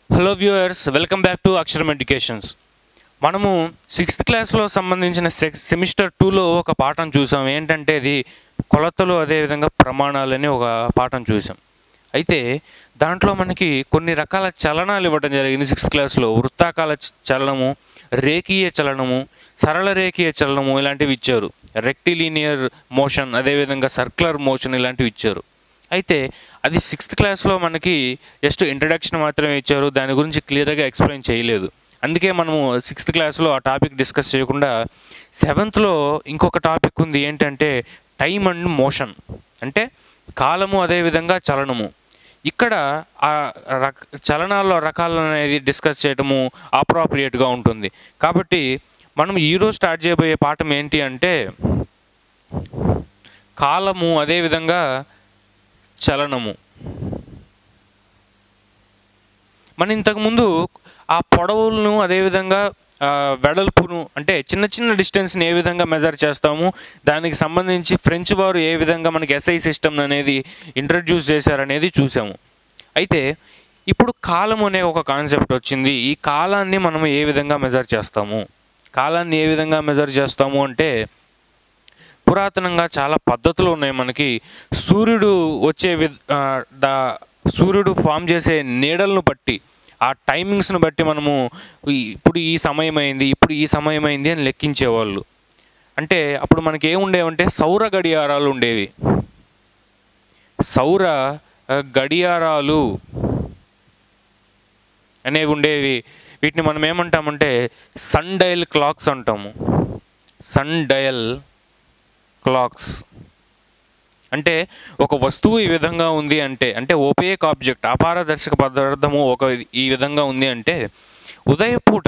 Hello viewers, welcome back to అక్షరం educations. మనము 6th క్లాస్లో సంబంధించిన సెమిస్టర్ 2లో ఒక పాఠం చూసాం. ఏంటంటే అది కొలతలు అదేవిధంగా ప్రమాణాలని ఒక పాఠం చూసాం. అయితే దాంట్లో మనకి కొన్ని రకాల చలనాలు ఇవ్వడం జరిగింది 6th క్లాస్లో. వృత్తాకార చలనము, రేఖీయ చలనము, సరళ రేఖీయ చలనము ఇలాంటివి ఇచ్చారు. రెక్టిలీనియర్ మోషన్, అదేవిధంగా సర్క్యులర్ మోషన్ ఇలాంటివి ఇచ్చారు. అయితే అది 6th క్లాస్లో మనకి జస్ట్ ఇంట్రడక్షన్ మాత్రమే ఇచ్చారు. దాని గురించి క్లియర్గా ఎక్స్ప్లెయిన్ చేయలేదు. అందుకే మనము 6th క్లాస్లో ఆ టాపిక్ డిస్కస్ చేయకుండా 7thలో ఇంకొక టాపిక్ ఉంది. ఏంటంటే టైమ్ అండ్ మోషన్, అంటే కాలము అదేవిధంగా చలనము. ఇక్కడ ఆ చలనాల్లో రకాలు అనేది డిస్కస్ చేయడము అప్రోప్రియేట్గా ఉంటుంది. కాబట్టి మనం ఈరోజు స్టార్ట్ చేయబోయే పాఠం ఏంటి అంటే కాలము అదేవిధంగా చలనము. మనం ఇంతకుముందు ఆ పొడవులను అదేవిధంగా వెడల్పును, అంటే చిన్న చిన్న డిస్టెన్స్ని ఏ విధంగా మెజర్ చేస్తాము, దానికి సంబంధించి ఫ్రెంచ్ వారు ఏ విధంగా మనకి ఎస్ఐ సిస్టమ్ అనేది ఇంట్రడ్యూస్ చేశారనేది చూసాము. అయితే ఇప్పుడు కాలం అనే ఒక కాన్సెప్ట్ వచ్చింది. ఈ కాలాన్ని మనం ఏ విధంగా మెజర్ చేస్తాము, కాలాన్ని ఏ విధంగా మెజర్ చేస్తాము అంటే పురాతనంగా చాలా పద్ధతులు ఉన్నాయి మనకి. సూర్యుడు వచ్చే సూర్యుడు ఫామ్ చేసే నీడలను బట్టి, ఆ టైమింగ్స్ను బట్టి మనము ఇప్పుడు ఈ సమయం అయింది, ఇప్పుడు ఈ సమయం అయింది అని లెక్కించేవాళ్ళు. అంటే అప్పుడు మనకి ఏముండేవంటే సౌర గడియారాలు ఉండేవి. సౌర గడియారాలు అనేవి ఉండేవి. వీటిని మనం ఏమంటామంటే సన్ డయల్ క్లాక్స్ అంటాము. సన్ డయల్ క్లాక్స్ అంటే ఒక వస్తువు ఈ విధంగా ఉంది అంటే ఓపేక్ ఆబ్జెక్ట్, అపారదర్శక పదార్థము ఈ విధంగా ఉంది అంటే ఉదయపూట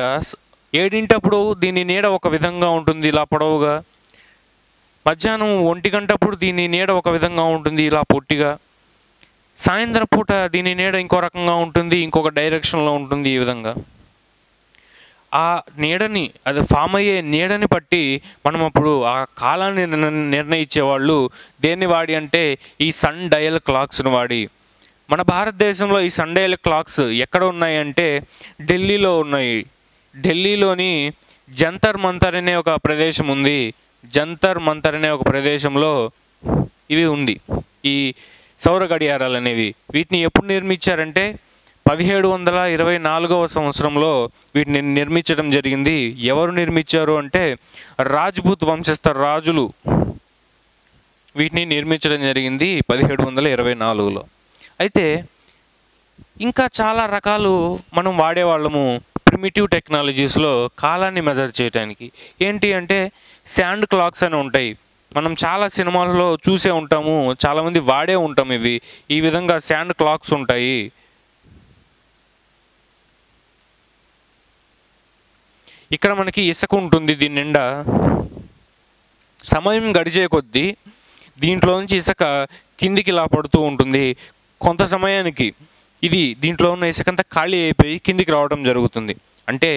7 దీని నీడ ఒక విధంగా ఉంటుంది ఇలా పొడవుగా, మధ్యాహ్నం 1 దీని నీడ ఒక విధంగా ఉంటుంది ఇలా పొట్టిగా, సాయంత్రం పూట దీని నీడ ఇంకో రకంగా ఉంటుంది, ఇంకొక డైరెక్షన్లో ఉంటుంది. ఈ విధంగా ఆ నీడని, అది ఫామ్ అయ్యే నీడని బట్టి మనం అప్పుడు ఆ కాలాన్ని నిర్ణయించేవాళ్ళు. దేన్ని వాడి అంటే ఈ సన్ డయల్ క్లాక్స్ను వాడి. మన భారతదేశంలో ఈ సన్ డయల్ క్లాక్స్ ఎక్కడ ఉన్నాయి అంటే ఢిల్లీలో ఉన్నాయి. ఢిల్లీలోని జంతర్ మంతర్ అనే ఒక ప్రదేశం ఉంది. జంతర్ మంతర్ అనే ఒక ప్రదేశంలో ఇవి ఉంది, ఈ సౌర గడియారాలు అనేవి. వీటిని ఎప్పుడు నిర్మించారంటే 1724వ సంవత్సరంలో వీటిని నిర్మించడం జరిగింది. ఎవరు నిర్మించారు అంటే రాజ్పూత్ వంశస్థ రాజులు వీటిని నిర్మించడం జరిగింది 1724లో. అయితే ఇంకా చాలా రకాలు మనం వాడేవాళ్ళము ప్రిమిటివ్ టెక్నాలజీస్లో కాలాన్ని మెజర్ చేయడానికి. ఏంటి అంటే శాండ్ క్లాక్స్ అని ఉంటాయి. మనం చాలా సినిమాల్లో చూసే ఉంటాము, చాలామంది వాడే ఉంటాం. ఇవి ఈ విధంగా శాండ్ క్లాక్స్ ఉంటాయి. ఇక్కడ మనకి ఇసుక ఉంటుంది, దీని నిండా సమయం గడిచే కొద్దీ దీంట్లోంచి ఇసుక కిందికి ఇలా పడుతూ ఉంటుంది. కొంత సమయానికి దీంట్లో ఉన్న ఇసుకంతా ఖాళీ అయిపోయి కిందికి రావడం జరుగుతుంది. అంటే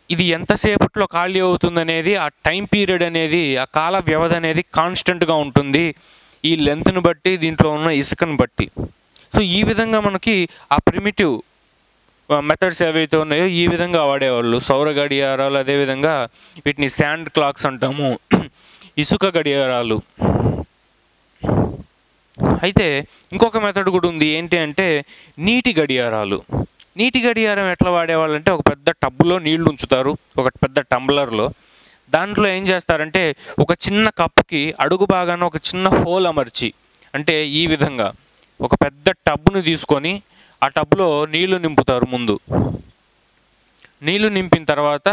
ఇది ఎంతసేపట్లో ఖాళీ అవుతుంది అనేది, ఆ టైం పీరియడ్ అనేది, ఆ కాల వ్యవధి అనేది కాన్స్టెంట్గా ఉంటుంది, ఈ లెంత్ను బట్టి, దీంట్లో ఉన్న ఇసుకను బట్టి. సో ఈ విధంగా మనకి ఆ ప్రిమిటివ్ మెథడ్స్ ఏవైతే ఉన్నాయో ఈ విధంగా వాడేవాళ్ళు. సౌర గడియారాలు, అదేవిధంగా వీటిని శాండ్ క్లాక్స్ అంటాము, ఇసుక గడియారాలు. అయితే ఇంకొక మెథడ్ కూడా ఉంది. ఏంటి అంటే నీటి గడియారాలు. నీటి గడియారం ఎట్లా వాడేవాళ్ళు అంటే ఒక పెద్ద టబ్బులో నీళ్లు ఉంచుతారు, ఒక పెద్ద టంబ్లర్లో. దాంట్లో ఏం చేస్తారంటే ఒక చిన్న కప్పుకి అడుగు భాగాన ఒక చిన్న హోల్ అమర్చి, అంటే ఈ విధంగా ఒక పెద్ద టబ్బును తీసుకొని ఆ టబ్లో నీళ్లు నింపుతారు. ముందు నీళ్లు నింపిన తర్వాత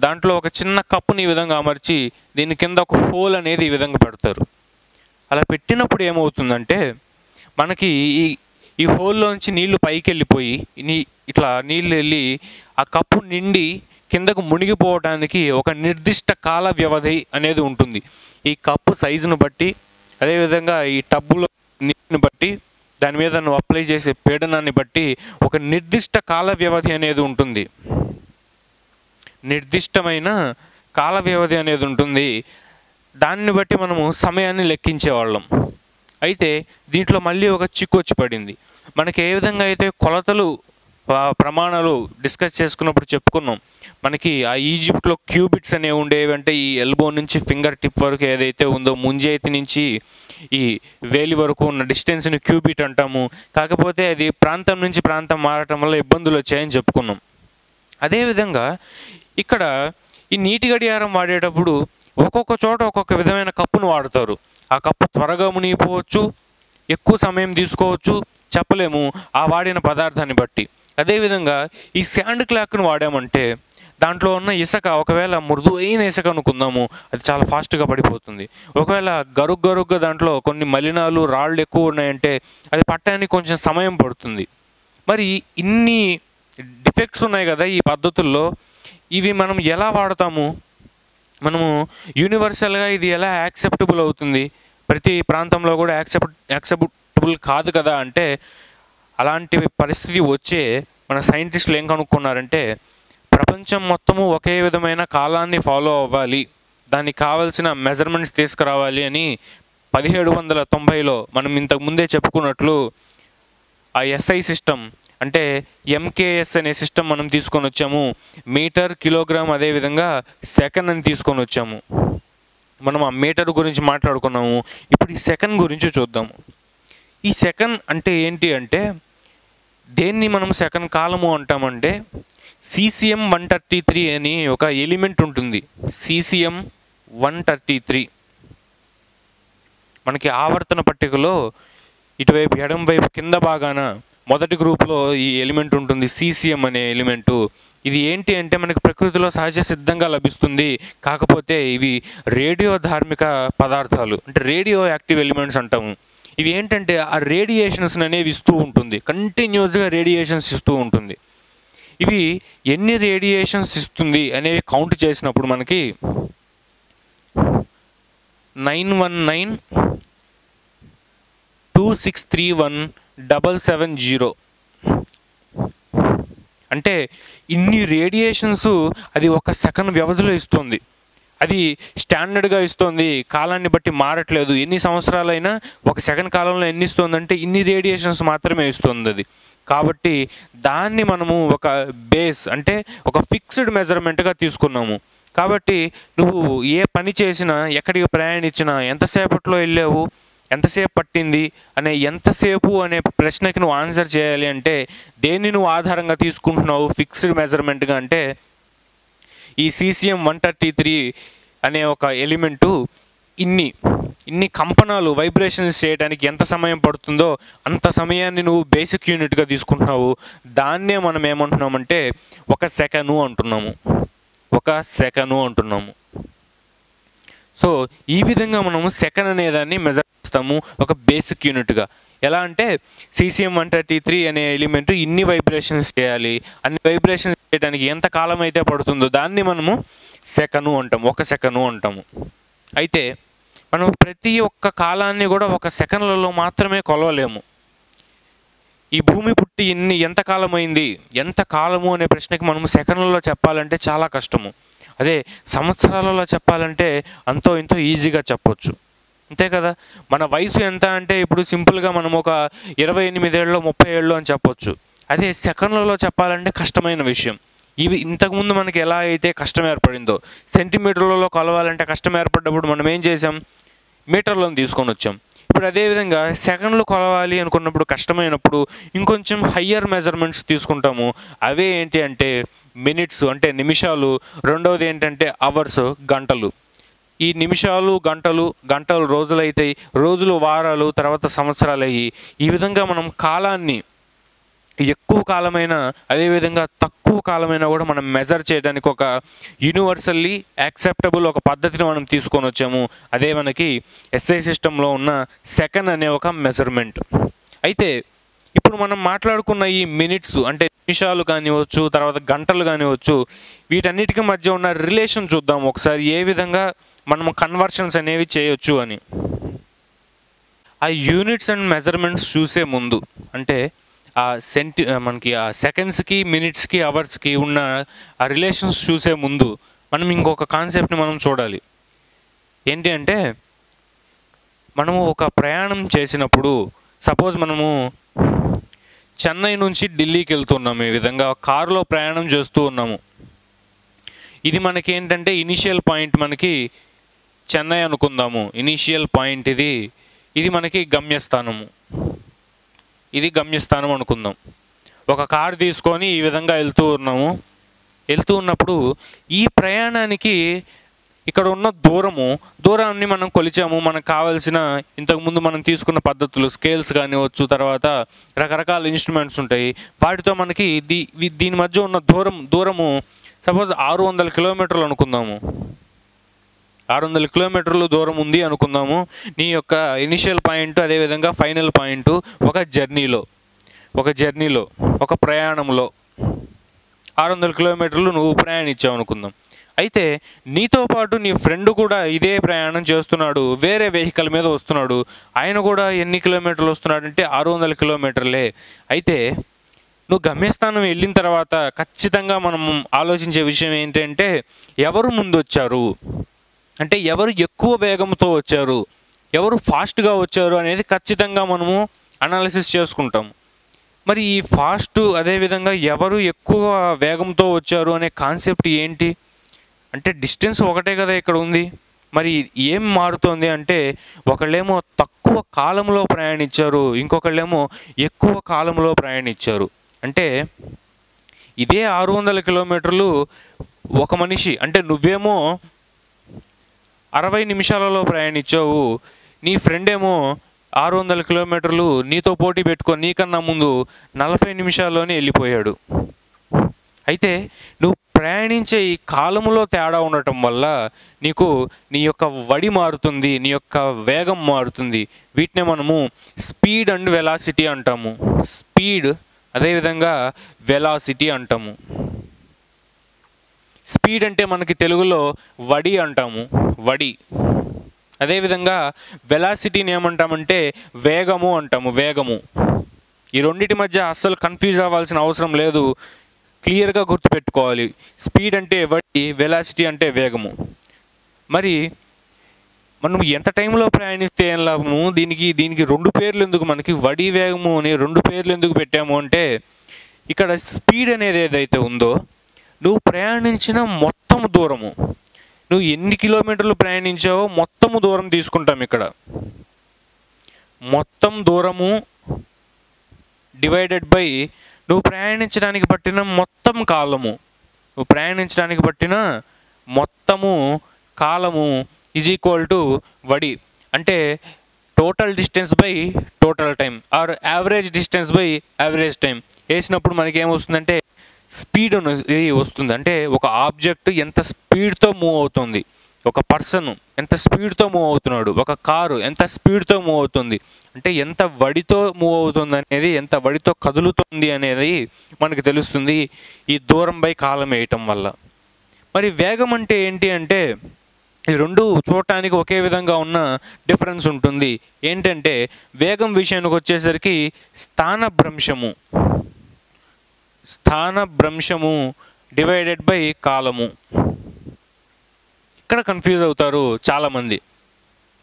దాంట్లో ఒక చిన్న కప్పుని ఈ విధంగా అమర్చి దీని కింద ఒక హోల్ అనేది ఈ విధంగా పెడతారు. అలా పెట్టినప్పుడు ఏమవుతుందంటే మనకి ఈ హోల్లోంచి నీళ్లు పైకి వెళ్ళిపోయి ఇట్లా నీళ్ళు వెళ్ళి ఆ కప్పు నిండి కిందకు మునిగిపోవడానికి ఒక నిర్దిష్ట కాల వ్యవధి అనేది ఉంటుంది. ఈ కప్పు సైజును బట్టి, అదేవిధంగా ఈ టబ్బులో నీటిని బట్టి, దాని మీద నువ్వు అప్లై చేసే పీడనాన్ని బట్టి ఒక నిర్దిష్ట కాల వ్యవధి అనేది ఉంటుంది. నిర్దిష్టమైన కాల వ్యవధి అనేది ఉంటుంది. దాన్ని బట్టి మనము సమయాన్ని లెక్కించేవాళ్ళం. అయితే దీంట్లో మళ్ళీ ఒక చిక్కు వచ్చి పడింది. మనకి ఏ విధంగా అయితే కొలతలు ప్రమాణాలు డిస్కస్ చేసుకున్నప్పుడు చెప్పుకున్నాం. మనకి ఆ ఈజిప్ట్లో క్యూబిట్స్ అనేవి ఉండేవి. అంటే ఈ ఎల్బో నుంచి ఫింగర్ టిప్ వరకు ఏదైతే ఉందో ముంజేతి నుంచి ఈ వేలి వరకు ఉన్న డిస్టెన్స్ని క్యూబిట్ అంటాము. కాకపోతే అది ప్రాంతం నుంచి ప్రాంతం మారటం వల్ల ఇబ్బందులు వచ్చాయని చెప్పుకున్నాం. అదేవిధంగా ఇక్కడ ఈ నీటి గడియారం వాడేటప్పుడు ఒక్కొక్క చోట ఒక్కొక్క విధమైన కప్పును వాడతారు. ఆ కప్పు త్వరగా మునిగిపోవచ్చు, ఎక్కువ సమయం తీసుకోవచ్చు, చెప్పలేము ఆ వాడిన పదార్థాన్ని బట్టి. అదేవిధంగా ఈ శాండ్ క్లాక్ను వాడామంటే దాంట్లో ఉన్న ఇసుక ఒకవేళ మృదువైన ఇసుక అనుకుందాము, అది చాలా ఫాస్ట్గా పడిపోతుంది. ఒకవేళ గరుగ్గా దాంట్లో కొన్ని మలినాలు రాళ్ళు ఎక్కువ ఉన్నాయంటే అది పట్టడానికి కొంచెం సమయం పడుతుంది. మరి ఇన్ని డిఫెక్ట్స్ ఉన్నాయి కదా ఈ పద్ధతుల్లో, ఇవి మనం ఎలా వాడతాము? మనము యూనివర్సల్గా ఇది ఎలా యాక్సెప్టబుల్ అవుతుంది? ప్రతి ప్రాంతంలో కూడా యాక్సెప్టబుల్ కాదు కదా అంటే, అలాంటి పరిస్థితి వచ్చే మన సైంటిస్టులు ఏం కనుక్కున్నారంటే, ప్రపంచం మొత్తము ఒకే విధమైన కాలాన్ని ఫాలో అవ్వాలి, దానికి కావాల్సిన మెజర్మెంట్స్ తీసుకురావాలి అని 1790లో మనం ఇంతకు ముందే చెప్పుకున్నట్లు ఆ ఎస్ఐ సిస్టమ్ అంటే ఎంకేఎస్ అనే సిస్టమ్ మనం తీసుకొని వచ్చాము. మీటర్, కిలోగ్రామ్, అదేవిధంగా సెకండ్ అని తీసుకొని వచ్చాము. మనం ఆ మీటర్ గురించి మాట్లాడుకున్నాము. ఇప్పుడు ఈ సెకండ్ గురించి చూద్దాము. ఈ సెకండ్ అంటే ఏంటి అంటే, దేన్ని మనం సెకండ్ కాలము అంటామంటే సీసీఎం 133 అని ఒక ఎలిమెంట్ ఉంటుంది. సీసీఎం 133 మనకి ఆవర్తన పట్టికలో ఇటువైపు ఎడం వైపు కింద భాగాన మొదటి గ్రూప్లో ఈ ఎలిమెంట్ ఉంటుంది, సీసీఎం అనే ఎలిమెంటు. ఇది ఏంటి అంటే మనకి ప్రకృతిలో సహజ సిద్ధంగా లభిస్తుంది. కాకపోతే ఇవి రేడియో ధార్మిక పదార్థాలు, అంటే రేడియో యాక్టివ్ ఎలిమెంట్స్ అంటాము. ఇవి ఏంటంటే ఆ రేడియేషన్స్ అనేవి ఇస్తూ ఉంటుంది, కంటిన్యూస్గా రేడియేషన్స్ ఇస్తూ ఉంటుంది. ఇవి ఎన్ని రేడియేషన్స్ ఇస్తుంది అనేవి కౌంట్ చేసినప్పుడు మనకి 91926317770 అంటే ఇన్ని రేడియేషన్స్ అది ఒక సెకండ్ వ్యవధిలో ఇస్తుంది. అది స్టాండర్డ్గా ఇస్తుంది, కాలాన్ని బట్టి మారట్లేదు. ఎన్ని సంవత్సరాలైనా ఒక సెకండ్ కాలంలో ఎన్ని ఇస్తుందంటే ఇన్ని రేడియేషన్స్ మాత్రమే ఇస్తుంది అది. కాబట్టి దాన్ని మనము ఒక బేస్ అంటే ఒక ఫిక్స్డ్ మెజర్మెంట్గా తీసుకున్నాము. కాబట్టి నువ్వు ఏ పని చేసినా, ఎక్కడికి ప్రయాణించినా, ఎంతసేపట్లో వెళ్ళావు, ఎంతసేపు పట్టింది ఎంతసేపు అనే ప్రశ్నకి నువ్వు ఆన్సర్ చేయాలి అంటే దేన్ని నువ్వు ఆధారంగా తీసుకుంటున్నావు ఫిక్స్డ్ మెజర్మెంట్గా అంటే ఈ సీసీఎం 133 అనే ఒక ఎలిమెంటు ఇన్ని కంపనాలు వైబ్రేషన్స్ చేయడానికి ఎంత సమయం పడుతుందో అంత సమయాన్ని నువ్వు బేసిక్ యూనిట్గా తీసుకుంటున్నావు. దాన్నే మనం ఏమంటున్నామంటే ఒక సెకను అంటున్నాము. సో ఈ విధంగా మనము సెకండ్ అనేదాన్ని మెజర్ చేస్తాము ఒక బేసిక్ యూనిట్గా. ఎలా అంటే సీసీఎం 133 అనే ఎలిమెంట్ ఇన్ని వైబ్రేషన్స్ చేయాలి, అన్ని వైబ్రేషన్స్ చేయడానికి ఎంత కాలం అయితే పడుతుందో దాన్ని మనము సెకను అంటాము, ఒక సెకను అంటాము. అయితే మనం ప్రతి ఒక్క కాలాన్ని కూడా ఒక సెకండ్లలో మాత్రమే కొలవలేము. ఈ భూమి పుట్టి ఎంత కాలమైంది, ఎంత కాలము అనే ప్రశ్నకి మనము సెకండ్లలో చెప్పాలంటే చాలా కష్టము. అదే సంవత్సరాలలో చెప్పాలంటే అంతో ఇంతో ఈజీగా చెప్పొచ్చు, అంతే కదా. మన వయసు ఎంత అంటే ఇప్పుడు సింపుల్గా మనం ఒక 28 ఏళ్ళు 30 ఏళ్ళు అని చెప్పొచ్చు. అదే సెకండ్లలో చెప్పాలంటే కష్టమైన విషయం. ఇవి ఇంతకుముందు మనకి ఎలా అయితే కష్టం ఏర్పడిందో, సెంటీమీటర్లలో కొలవాలంటే కష్టం ఏర్పడ్డప్పుడు మనం ఏం చేసాం, మీటర్లను తీసుకొని వచ్చాం. ఇప్పుడు అదేవిధంగా సెకండ్లు కొలవాలి అనుకున్నప్పుడు కష్టమైనప్పుడు ఇంకొంచెం హయ్యర్ మెజర్మెంట్స్ తీసుకుంటాము. అవే ఏంటి అంటే మినిట్స్ అంటే నిమిషాలు, రెండవది ఏంటంటే అవర్స్ గంటలు. ఈ నిమిషాలు గంటలు రోజులు అవుతాయి, రోజులు వారాలు, తర్వాత సంవత్సరాలు అయ్యి ఈ విధంగా మనం కాలాన్ని ఎక్కువ కాలమైనా అదేవిధంగా తక్కువ కాలమైనా కూడా మనం మెజర్ చేయడానికి ఒక యూనివర్సల్లీ యాక్సెప్టబుల్ ఒక పద్ధతిని మనం తీసుకొని వచ్చాము. అదే మనకి ఎస్ఐ సిస్టంలో ఉన్న సెకండ్ అనే ఒక మెజర్మెంట్. అయితే ఇప్పుడు మనం మాట్లాడుకున్న ఈ మినిట్స్ అంటే నిమిషాలు కానివచ్చు, తర్వాత గంటలు కానివచ్చు, వీటన్నిటికీ మధ్య ఉన్న రిలేషన్ చూద్దాం ఒకసారి, ఏ విధంగా మనం కన్వర్షన్స్ అనేవి చేయొచ్చు అని. ఆ యూనిట్స్ అండ్ మెజర్మెంట్స్ చూసే ముందు అంటే మనకి ఆ సెకండ్స్కి, మినిట్స్కి, అవర్స్కి ఉన్న ఆ రిలేషన్స్ చూసే ముందు మనం ఇంకొక కాన్సెప్ట్ని మనం చూడాలి. ఏంటి అంటే మనము ఒక ప్రయాణం చేసినప్పుడు సపోజ్ మనము చెన్నై నుంచి ఢిల్లీకి వెళ్తున్నాము. ఈ విధంగా కారులో ప్రయాణం చేస్తూ ఉన్నాము. ఇది మనకి ఏంటంటే ఇనిషియల్ పాయింట్ మనకి చెన్నై అనుకుందాము. ఇనిషియల్ పాయింట్ ఇది మనకి గమ్యస్థానము. ఇది గమ్యస్థానం అనుకుందాం. ఒక కారు తీసుకొని ఈ విధంగా వెళ్తూ ఉన్నాము. వెళ్తూ ఉన్నప్పుడు ఈ ప్రయాణానికి ఇక్కడ ఉన్న దూరాన్ని మనం కొలిచాము. మనకు కావాల్సిన ఇంతకుముందు మనం తీసుకున్న పద్ధతులు స్కేల్స్ కానివచ్చు, తర్వాత రకరకాల ఇన్స్ట్రుమెంట్స్ ఉంటాయి. వాటితో మనకి దీని మధ్య ఉన్న దూరము సపోజ్ 600 కిలోమీటర్లు అనుకుందాము. 600 కిలోమీటర్లు దూరం ఉంది అనుకుందాము. నీ యొక్క ఇనిషియల్ పాయింట్ అదేవిధంగా ఫైనల్ పాయింట్ ఒక జర్నీలో ఒక ప్రయాణంలో 600 కిలోమీటర్లు నువ్వు ప్రయాణించావు అనుకుందాం. అయితే నీతో పాటు నీ ఫ్రెండ్ కూడా ఇదే ప్రయాణం చేస్తున్నాడు, వేరే వెహికల్ మీద వస్తున్నాడు. ఆయన కూడా ఎన్ని కిలోమీటర్లు వస్తున్నాడు అంటే 600 కిలోమీటర్లే. అయితే నువ్వు గమ్యస్థానం వెళ్ళిన తర్వాత ఖచ్చితంగా మనం ఆలోచించే విషయం ఏంటంటే ఎవరు ముందు వచ్చారు, అంటే ఎవరు ఎక్కువ వేగంతో వచ్చారు, ఎవరు ఫాస్ట్గా వచ్చారు అనేది ఖచ్చితంగా మనము అనాలిసిస్ చేసుకుంటాం. మరి ఈ ఫాస్ట్ అదేవిధంగా ఎవరు ఎక్కువ వేగంతో వచ్చారు అనే కాన్సెప్ట్ ఏంటి అంటే డిస్టెన్స్ ఒకటే కదా ఇక్కడ ఉంది. మరి ఏం మారుతోంది అంటే ఒకళ్ళేమో తక్కువ కాలంలో ప్రయాణించారు, ఇంకొకళ్ళేమో ఎక్కువ కాలంలో ప్రయాణించారు. అంటే ఇదే 600 కిలోమీటర్లు ఒక మనిషి అంటే నువ్వేమో 60 నిమిషాలలో ప్రయాణించావు, నీ ఫ్రెండ్ ఏమో 600 కిలోమీటర్లు నీతో పోటీ పెట్టుకొని నీకన్నా ముందు 40 నిమిషాల్లోనే వెళ్ళిపోయాడు. అయితే నువ్వు ప్రయాణించే ఈ కాలంలో తేడా ఉండటం వల్ల నీ యొక్క వడి మారుతుంది, నీ యొక్క వేగం మారుతుంది. వీటినే మనము స్పీడ్ అండ్ వెలాసిటీ అంటాము. స్పీడ్ అదేవిధంగా వెలాసిటీ అంటాము. స్పీడ్ అంటే మనకి తెలుగులో వడి అంటాము, వడి. అదేవిధంగా వెలాసిటీని ఏమంటామంటే వేగము అంటాము, వేగము. ఈ రెండింటి మధ్య అస్సలు కన్ఫ్యూజ్ అవ్వాల్సిన అవసరం లేదు, క్లియర్గా గుర్తుపెట్టుకోవాలి. స్పీడ్ అంటే వడి, వెలాసిటీ అంటే వేగము. మరి మనం ఎంత టైంలో ప్రయాణిస్తే ఏం లాభము? దీనికి రెండు పేర్లు ఎందుకు? మనకి వడి వేగము అని రెండు పేర్లు ఎందుకు పెట్టాము అంటే ఇక్కడ స్పీడ్ అనేది ఏదైతే ఉందో నువ్వు ప్రయాణించిన మొత్తం దూరము, నువ్వు ఎన్ని కిలోమీటర్లు ప్రయాణించావో మొత్తము దూరం తీసుకుంటాం. ఇక్కడ మొత్తం దూరము డివైడెడ్ బై నువ్వు ప్రయాణించడానికి పట్టిన మొత్తం కాలము, నువ్వు ప్రయాణించడానికి పట్టిన మొత్తము కాలము ఈజ్ ఈక్వల్ టు వడి. అంటే total distance by total time or average distance by average time వేసినప్పుడు మనకి ఏమొస్తుందంటే స్పీడ్ అనేది వస్తుంది. అంటే ఒక ఆబ్జెక్ట్ ఎంత స్పీడ్తో మూవ్ అవుతుంది, ఒక పర్సన్ ఎంత స్పీడ్తో మూవ్ అవుతున్నాడు, ఒక కారు ఎంత స్పీడ్తో మూవ్ అవుతుంది, అంటే ఎంత వడితో మూవ్ అవుతుంది అనేది, ఎంత వడితో కదులుతుంది అనేది మనకు తెలుస్తుంది ఈ దూరం బై కాలం వేయటం వల్ల. మరి వేగం అంటే ఏంటి అంటే ఈ రెండు చూడటానికి ఒకే విధంగా ఉన్న డిఫరెన్స్ ఉంటుంది. ఏంటంటే వేగం విషయానికి వచ్చేసరికి స్థానభ్రంశము డివైడెడ్ బై కాలము. ఇక్కడ కన్ఫ్యూజ్ అవుతారు చాలామంది.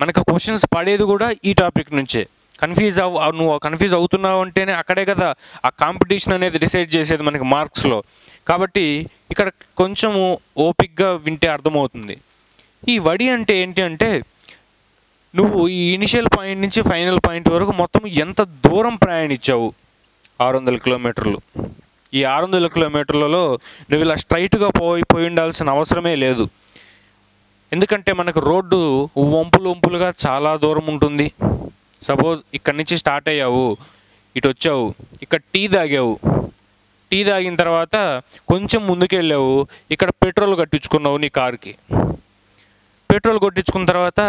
మనకు క్వశ్చన్స్ పడేది కూడా ఈ టాపిక్ నుంచే. నువ్వు కన్ఫ్యూజ్ అవుతున్నావు అంటేనే అక్కడే కదా ఆ కాంపిటీషన్ అనేది డిసైడ్ చేసేది మనకి మార్క్స్లో. కాబట్టి ఇక్కడ కొంచెము ఓపిక్గా వింటే అర్థమవుతుంది. ఈ వడి అంటే ఏంటి అంటే నువ్వు ఈ ఇనిషియల్ పాయింట్ నుంచి ఫైనల్ పాయింట్ వరకు మొత్తం ఎంత దూరం ప్రయాణించావు. 600 కిలోమీటర్లు. ఈ 600 కిలోమీటర్లలో నువ్వు ఇలా స్ట్రైట్గా పోయి ఉండాల్సిన అవసరమే లేదు. ఎందుకంటే మనకు రోడ్డు వంపులుగా చాలా దూరం ఉంటుంది. సపోజ్ ఇక్కడి నుంచి స్టార్ట్ అయ్యావు, ఇటు వచ్చావు, ఇక్కడ టీ తాగిన తర్వాత కొంచెం ముందుకెళ్ళావు, ఇక్కడ పెట్రోల్ కట్టించుకున్నావు నీ కారుకి. పెట్రోల్ కొట్టించుకున్న తర్వాత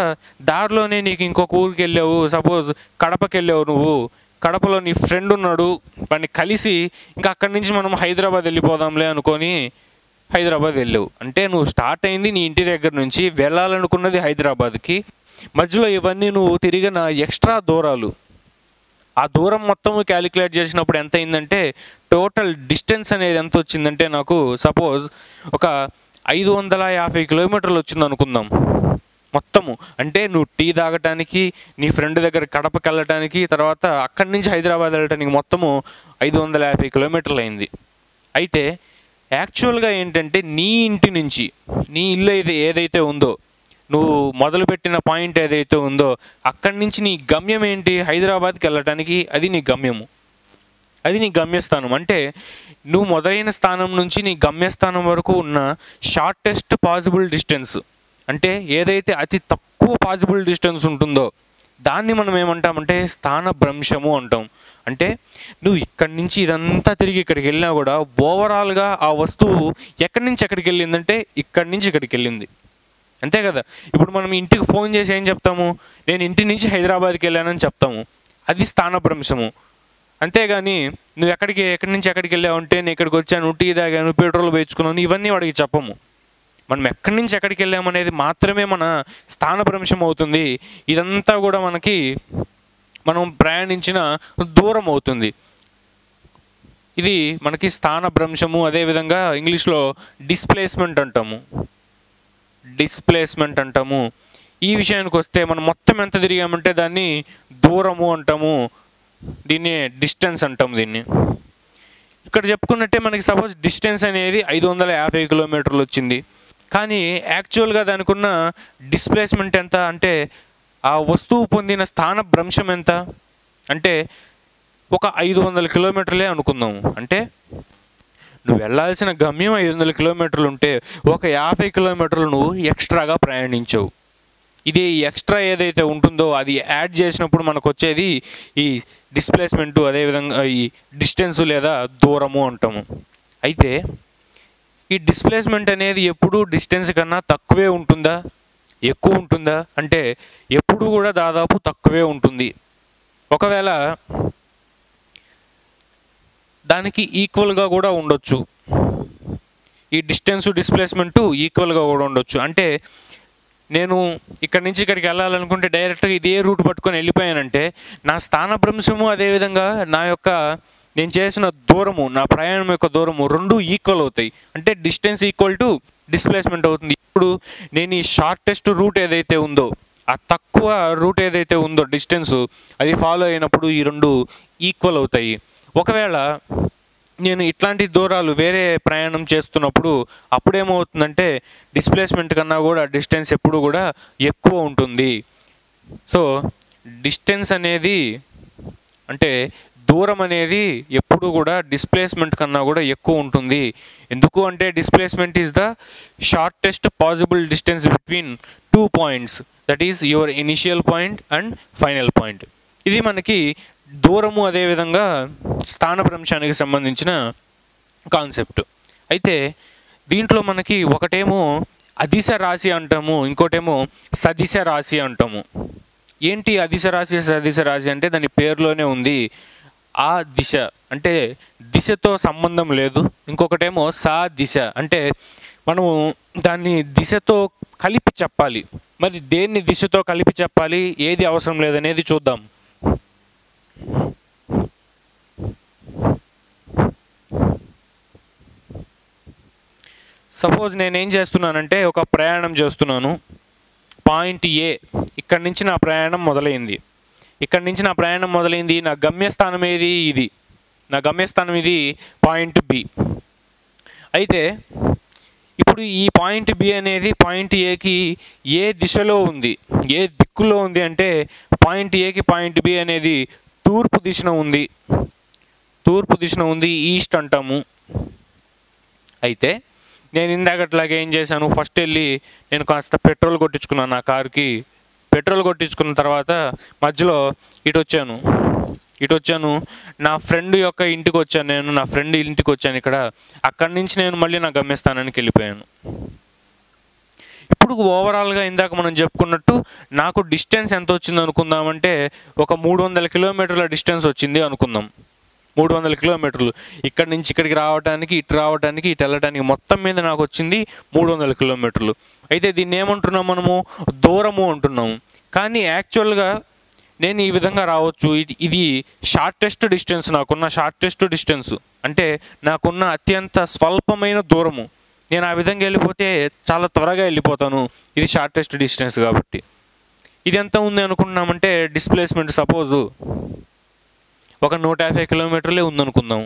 దారిలోనే నీకు ఇంకొక ఊరికి వెళ్ళావు, సపోజ్ కడపకి వెళ్ళావు. నువ్వు కడపలో నీ ఫ్రెండ్ ఉన్నాడు, వాడిని కలిసి ఇంకా అక్కడి నుంచి మనం హైదరాబాద్ వెళ్ళిపోదాంలే అనుకొని హైదరాబాద్ వెళ్ళావు. అంటే నువ్వు స్టార్ట్ అయింది నీ ఇంటి దగ్గర నుంచి, వెళ్ళాలనుకున్నది హైదరాబాద్కి. మధ్యలో ఇవన్నీ నువ్వు తిరిగిన ఎక్స్ట్రా దూరాలు. ఆ దూరం మొత్తం క్యాలిక్యులేట్ చేసినప్పుడు ఎంత అయిందంటే టోటల్ డిస్టెన్స్ అనేది ఎంత వచ్చిందంటే నాకు సపోజ్ ఒక 550 కిలోమీటర్లు వచ్చింది అనుకుందాం. మొత్తము. అంటే నువ్వు టీ తాగటానికి, నీ ఫ్రెండ్ దగ్గర కడపకి వెళ్ళటానికి, తర్వాత అక్కడి నుంచి హైదరాబాద్ వెళ్ళటానికి మొత్తము 550 కిలోమీటర్లు అయింది. అయితే యాక్చువల్గా ఏంటంటే నీ ఇంటి నుంచి, నీ ఇల్లు ఏదైతే ఉందో, నువ్వు మొదలుపెట్టిన పాయింట్ ఏదైతే ఉందో, అక్కడి నుంచి నీ గమ్యం ఏంటి? హైదరాబాద్కి వెళ్ళటానికి. అది నీ గమ్యము, అది నీ గమ్యస్థానం. అంటే నువ్వు మొదలైన స్థానం నుంచి నీ గమ్యస్థానం వరకు ఉన్న షార్టెస్ట్ పాసిబుల్ డిస్టెన్స్, అంటే ఏదైతే అతి తక్కువ పాసిబుల్ డిస్టెన్స్ ఉంటుందో దాన్ని మనం ఏమంటామంటే స్థానభ్రంశము అంటాం. అంటే నువ్వు ఇక్కడి నుంచి ఇదంతా తిరిగి ఇక్కడికి వెళ్ళినా కూడా ఓవరాల్గా ఆ వస్తువు ఎక్కడి నుంచి ఎక్కడికి వెళ్ళిందంటే ఇక్కడి నుంచి ఇక్కడికి వెళ్ళింది, అంతే కదా. ఇప్పుడు మనం ఇంటికి ఫోన్ చేసి ఏం చెప్తాము? నేను ఇంటి నుంచి హైదరాబాద్కి వెళ్ళానని చెప్తాము, అది స్థానభ్రంశము. అంతేగాని నువ్వు ఎక్కడి నుంచి ఎక్కడికి వెళ్ళావు అంటే నేను ఇక్కడికి వచ్చాను, టీ తాగాను, పెట్రోల్ వేయించుకున్నాను, ఇవన్నీ వాడికి చెప్పము. మనం ఎక్కడి నుంచి ఎక్కడికి వెళ్ళామనేది మాత్రమే మన స్థానభ్రంశం అవుతుంది. ఇదంతా కూడా మనం ప్రయాణించిన దూరం అవుతుంది. ఇది మనకి స్థానభ్రంశము. అదేవిధంగా ఇంగ్లీష్లో డిస్ప్లేస్మెంట్ అంటాము. ఈ విషయానికి వస్తే మనం మొత్తం ఎంత తిరిగామంటే దాన్ని దూరము అంటాము, దీన్ని డిస్టెన్స్ అంటాము. దీన్ని ఇక్కడ చెప్పుకున్నట్టే మనకి సపోజ్ డిస్టెన్స్ అనేది 550 కిలోమీటర్లు వచ్చింది. కానీ యాక్చువల్గా దానికి ఉన్న డిస్ప్లేస్మెంట్ ఎంత అంటే ఆ వస్తువు పొందిన స్థానభ్రంశం ఎంత అంటే ఒక 500 కిలోమీటర్లే అనుకుందాము. అంటే నువ్వు వెళ్ళాల్సిన గమ్యం 500 కిలోమీటర్లు ఉంటే ఒక 50 కిలోమీటర్లు నువ్వు ఎక్స్ట్రాగా ప్రయాణించావు. ఇది ఎక్స్ట్రా ఏదైతే ఉంటుందో అది యాడ్ చేసినప్పుడు మనకు వచ్చేది ఈ డిస్ప్లేస్మెంటు, అదేవిధంగా ఈ డిస్టెన్సు లేదా దూరము అంటాము. అయితే ఈ డిస్ప్లేస్మెంట్ అనేది ఎప్పుడూ డిస్టెన్స్ కన్నా తక్కువే ఉంటుందా, ఎక్కువ ఉంటుందా అంటే ఎప్పుడు కూడా దాదాపు తక్కువే ఉంటుంది. ఒకవేళ దానికి ఈక్వల్గా కూడా ఉండొచ్చు, ఈ డిస్టెన్సు డిస్ప్లేస్మెంటు ఈక్వల్గా కూడా ఉండొచ్చు. అంటే నేను ఇక్కడి నుంచి ఇక్కడికి వెళ్ళాలనుకుంటే డైరెక్ట్గా ఇదే రూట్ పట్టుకొని వెళ్ళిపోయానంటే నా స్థానభ్రంశము అదేవిధంగా నేను చేసిన దూరము, నా ప్రయాణం యొక్క దూరము రెండు ఈక్వల్ అవుతాయి. అంటే డిస్టెన్స్ ఈక్వల్ టు డిస్ప్లేస్మెంట్ అవుతుంది. ఇప్పుడు నేను ఈ షార్టెస్ట్ రూట్ ఏదైతే ఉందో, ఆ తక్కువ రూట్ ఏదైతే ఉందో డిస్టెన్స్, అది ఫాలో అయినప్పుడు ఈ రెండు ఈక్వల్ అవుతాయి. ఒకవేళ నేను ఇట్లాంటి దూరాలు వేరే ప్రయాణం చేస్తున్నప్పుడు అప్పుడేమవుతుందంటే డిస్ప్లేస్మెంట్ కన్నా కూడా డిస్టెన్స్ ఎప్పుడు కూడా ఎక్కువ ఉంటుంది. సో డిస్టెన్స్ అనేది అంటే దూరం అనేది ఎప్పుడు కూడా డిస్ప్లేస్మెంట్ కన్నా కూడా ఎక్కువ ఉంటుంది. ఎందుకు అంటే displacement is the shortest possible distance between 2 points, that is your initial point and final point. ఇది మనకి దూరము అదేవిధంగా స్థానభ్రంశానికి సంబంధించిన కాన్సెప్ట్. అయితే దీంట్లో మనకి ఒకటేమో అదిశ రాశి అంటాము, ఇంకోటేమో సదిశ రాశి అంటాము. ఏంటి అదిశ రాశి సదిశ రాశి అంటే దాని పేరులోనే ఉంది. ఆ దిశ అంటే దిశతో సంబంధం లేదు. ఇంకొకటేమో సా దిశ అంటే మనము దాన్ని దిశతో కలిపి చెప్పాలి. మరి దేన్ని దిశతో కలిపి చెప్పాలి, ఏది అవసరం లేదనేది చూద్దాం. సపోజ్ నేనేం చేస్తున్నానంటే ఒక ప్రయాణం చేస్తున్నాను. పాయింట్ ఏ, ఇక్కడి నుంచి నా ప్రయాణం మొదలైంది. నా గమ్యస్థానం ఏది? ఇది నా గమ్యస్థానం, ఇది పాయింట్ బి. అయితే ఇప్పుడు ఈ పాయింట్ బి అనేది పాయింట్ ఏకి ఏ దిశలో ఉంది, ఏ దిక్కులో ఉంది అంటే పాయింట్ ఏకి పాయింట్ బి అనేది తూర్పు దిశన ఉంది, ఈస్ట్ అంటాము. అయితే నేను ఇందాకట్లాగా ఏం చేశాను, ఫస్ట్ వెళ్ళి నేను కాస్త పెట్రోల్ కొట్టించుకున్నాను నా కారుకి. పెట్రోల్ కొట్టించుకున్న తర్వాత మధ్యలో ఇటు వచ్చాను నా ఫ్రెండ్ యొక్క ఇంటికి వచ్చాను. నా ఫ్రెండ్ ఇంటికి వచ్చాను ఇక్కడ. అక్కడి నుంచి నేను మళ్ళీ నా గమ్యస్థానానికి వెళ్ళిపోయాను. ఇప్పుడు ఓవరాల్గా ఇందాక మనం చెప్పుకున్నట్టు నాకు డిస్టెన్స్ ఎంత వచ్చింది అనుకుందామంటే ఒక 300 కిలోమీటర్ల డిస్టెన్స్ వచ్చింది అనుకుందాం. 300 కిలోమీటర్లు ఇక్కడి నుంచి ఇక్కడికి రావడానికి, ఇటు వెళ్ళటానికి మొత్తం మీద నాకు వచ్చింది 300 కిలోమీటర్లు. అయితే దీన్ని ఏమంటున్నాం మనము? దూరము అంటున్నాము. కానీ యాక్చువల్గా నేను ఈ విధంగా రావచ్చు. ఇది షార్టెస్ట్ డిస్టెన్స్, నాకున్న షార్టెస్ట్ డిస్టెన్స్ అంటే నాకున్న అత్యంత స్వల్పమైన దూరము. నేను ఆ విధంగా వెళ్ళిపోతే చాలా త్వరగా వెళ్ళిపోతాను, ఇది షార్టెస్ట్ డిస్టెన్స్ కాబట్టి. ఇది ఎంత ఉంది అనుకున్నామంటే డిస్ప్లేస్మెంట్ సపోజు ఒక 150 కిలోమీటర్లే ఉందనుకుందాం.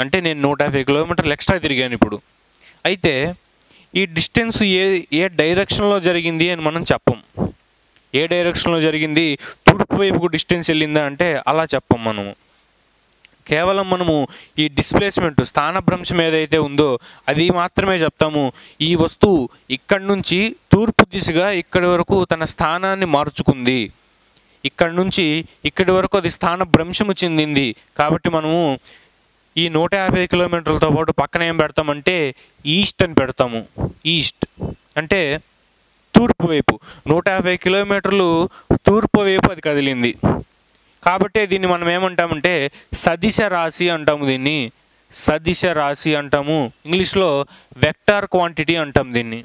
అంటే నేను 150 కిలోమీటర్లు ఎక్స్ట్రా తిరిగాను ఇప్పుడు. అయితే ఈ డిస్టెన్స్ ఏ డైరెక్షన్లో జరిగింది అని మనం చెప్పం. ఏ డైరెక్షన్లో జరిగింది, తూర్పు వైపుకు డిస్టెన్స్ వెళ్ళిందా అంటే అలా చెప్పం మనము. కేవలం మనము ఈ డిస్ప్లేస్మెంట్ స్థానభ్రంశం ఏదైతే ఉందో అది మాత్రమే చెప్తాము. ఈ వస్తువు ఇక్కడి నుంచి తూర్పు దిశగా ఇక్కడి వరకు తన స్థానాన్ని మార్చుకుంది, ఇక్కడి నుంచి ఇక్కడి వరకు అది స్థానభ్రంశము చెందింది. కాబట్టి మనము ఈ 150 కిలోమీటర్లతో పాటు పక్కన ఏం పెడతామంటే ఈస్ట్ అని పెడతాము. ఈస్ట్ అంటే తూర్పు వైపు. 150 కిలోమీటర్లు తూర్పు వైపు అది కదిలింది కాబట్టి దీన్ని మనం ఏమంటామంటే సదిశ రాశి అంటాము. దీన్ని సదిశ రాశి అంటాము. ఇంగ్లీష్లో వెక్టార్ క్వాంటిటీ అంటాం దీన్ని.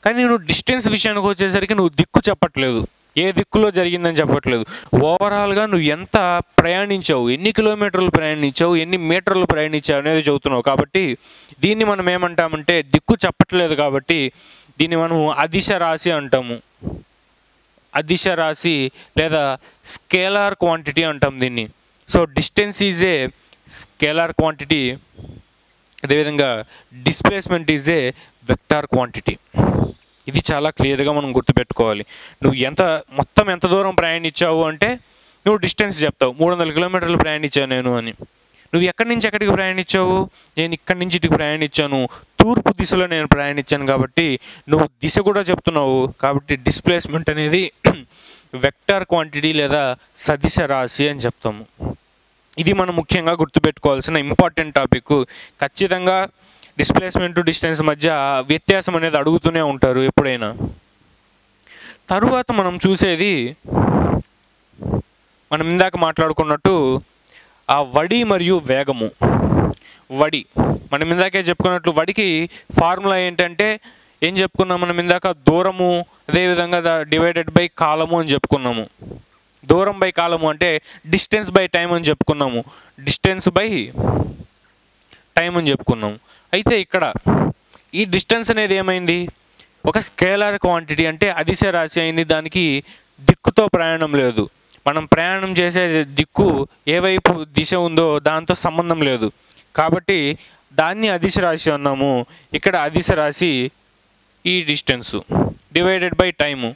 కానీ నువ్వు డిస్టెన్స్ విషయానికి వచ్చేసరికి నువ్వు దిక్కు చెప్పట్లేదు, ఏ దిక్కులో జరిగిందని చెప్పట్లేదు. ఓవరాల్గా నువ్వు ఎంత ప్రయాణించావు, ఎన్ని కిలోమీటర్లు ప్రయాణించావు, ఎన్ని మీటర్లు ప్రయాణించావు అనేది చదువుతున్నావు. కాబట్టి దీన్ని మనం ఏమంటామంటే దిక్కు చెప్పట్లేదు కాబట్టి దీన్ని మనం అదిశ రాశి అంటాము. అదిశ రాశి లేదా స్కేలార్ క్వాంటిటీ అంటాం దీన్ని. So distance is a scalar quantity, అదేవిధంగా displacement is a vector quantity. ఇది చాలా క్లియర్గా మనం గుర్తుపెట్టుకోవాలి. నువ్వు మొత్తం ఎంత దూరం ప్రయాణించావు అంటే నువ్వు డిస్టెన్స్ చెప్తావు, 300 కిలోమీటర్లు ప్రయాణించాను నేను అని. నువ్వు ఎక్కడి నుంచి ఎక్కడికి ప్రయాణించావు, నేను ఇక్కడి నుంచి ఇటుకు ప్రయాణించాను, తూర్పు దిశలో నేను ప్రయాణించాను కాబట్టి నువ్వు దిశ కూడా చెప్తున్నావు. కాబట్టి డిస్ప్లేస్మెంట్ అనేది వెక్టార్ క్వాంటిటీ లేదా సదిశ రాశి అని చెప్తాము. ఇది మనం ముఖ్యంగా గుర్తుపెట్టుకోవాల్సిన ఇంపార్టెంట్ టాపిక్. ఖచ్చితంగా డిస్ప్లేస్మెంట్ డిస్టెన్స్ మధ్య వ్యత్యాసం అనేది అడుగుతూనే ఉంటారు ఎప్పుడైనా. తరువాత మనం చూసేది మనం ఇందాక మాట్లాడుకున్నట్టు ఆ వడి మరియు వేగము. వడి మనం ఇందాకే చెప్పుకున్నట్లు వడికి ఫార్ములా ఏంటంటే ఏం చెప్పుకున్నాం మనం ఇందాక, దూరము అదేవిధంగా డివైడెడ్ బై కాలము అని చెప్పుకున్నాము. దూరం బై కాలము అంటే డిస్టెన్స్ బై టైం అని చెప్పుకున్నాము, డిస్టెన్స్ బై టైం అని చెప్పుకున్నాము. అయితే ఇక్కడ ఈ డిస్టెన్స్ అనేది ఏమైంది, ఒక స్కేలార్ క్వాంటిటీ అంటే అదిశ రాశి అయింది. దానికి దిక్కుతో ప్రయాణం లేదు. మనం ప్రయాణం చేసే దిక్కు ఏ వైపు దిశ ఉందో దాంతో సంబంధం లేదు కాబట్టి దాన్ని అదిశ రాశి అన్నాము. ఇక్కడ అదిశ రాశి ఈ డిస్టెన్సు డివైడెడ్ బై టైము.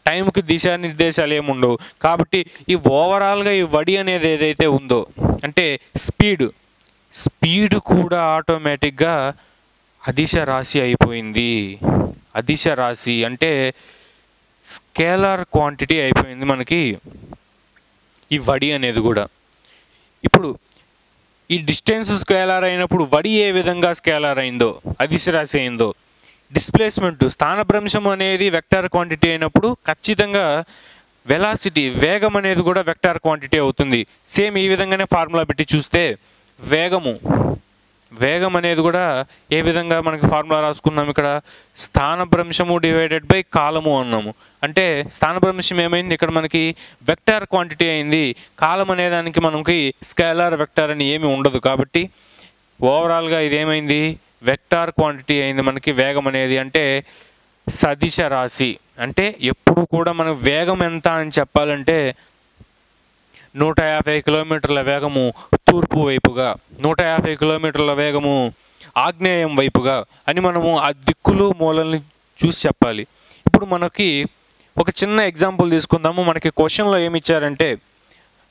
టైంకి దిశానిర్దేశాలు ఏముండవు కాబట్టి ఈ ఓవరాల్గా ఈ వడి అనేది ఏదైతే ఉందో అంటే స్పీడ్ కూడా ఆటోమేటిక్గా అదిశ రాశి అయిపోయింది. అదిశ రాశి అంటే స్కేలార్ క్వాంటిటీ అయిపోయింది మనకి ఈ వడి అనేది కూడా. ఇప్పుడు ఈ డిస్టెన్స్ స్కేలార్ అయినప్పుడు వడి ఏ విధంగా స్కేలార్ అయిందో, అదిశ రాశి అయిందో, డిస్ప్లేస్మెంట్ స్థానభ్రంశం అనేది వెక్టార్ క్వాంటిటీ అయినప్పుడు ఖచ్చితంగా వెలాసిటీ వేగం అనేది కూడా వెక్టార్ క్వాంటిటీ అవుతుంది. సేమ్ ఈ విధంగానే ఫార్ములా పెట్టి చూస్తే వేగం అనేది కూడా ఏ విధంగా మనకి ఫార్ములా రాసుకున్నాం, ఇక్కడ స్థానభ్రంశము డివైడెడ్ బై కాలము అన్నాము. అంటే స్థానభ్రంశం ఏమైంది, ఇక్కడ మనకి వెక్టార్ క్వాంటిటీ అయింది. కాలం అనేదానికి మనకి స్కేలార్ వెక్టార్ అని ఏమి ఉండదు కాబట్టి ఓవరాల్గా ఇది ఏమైంది, వెక్టార్ క్వాంటిటీ అయింది మనకి వేగం అనేది. అంటే సదిశ రాశి అంటే ఎప్పుడు కూడా మనం వేగం ఎంత అని చెప్పాలంటే 150 కిలోమీటర్ల వేగము తూర్పు వైపుగా, 150 కిలోమీటర్ల వేగము ఆగ్నేయం వైపుగా అని మనము ఆ దిక్కులు మూలల్ని చూసి చెప్పాలి. ఇప్పుడు మనకి ఒక చిన్న ఎగ్జాంపుల్ తీసుకుందాము. మనకి క్వశ్చన్లో ఏమి ఇచ్చారంటే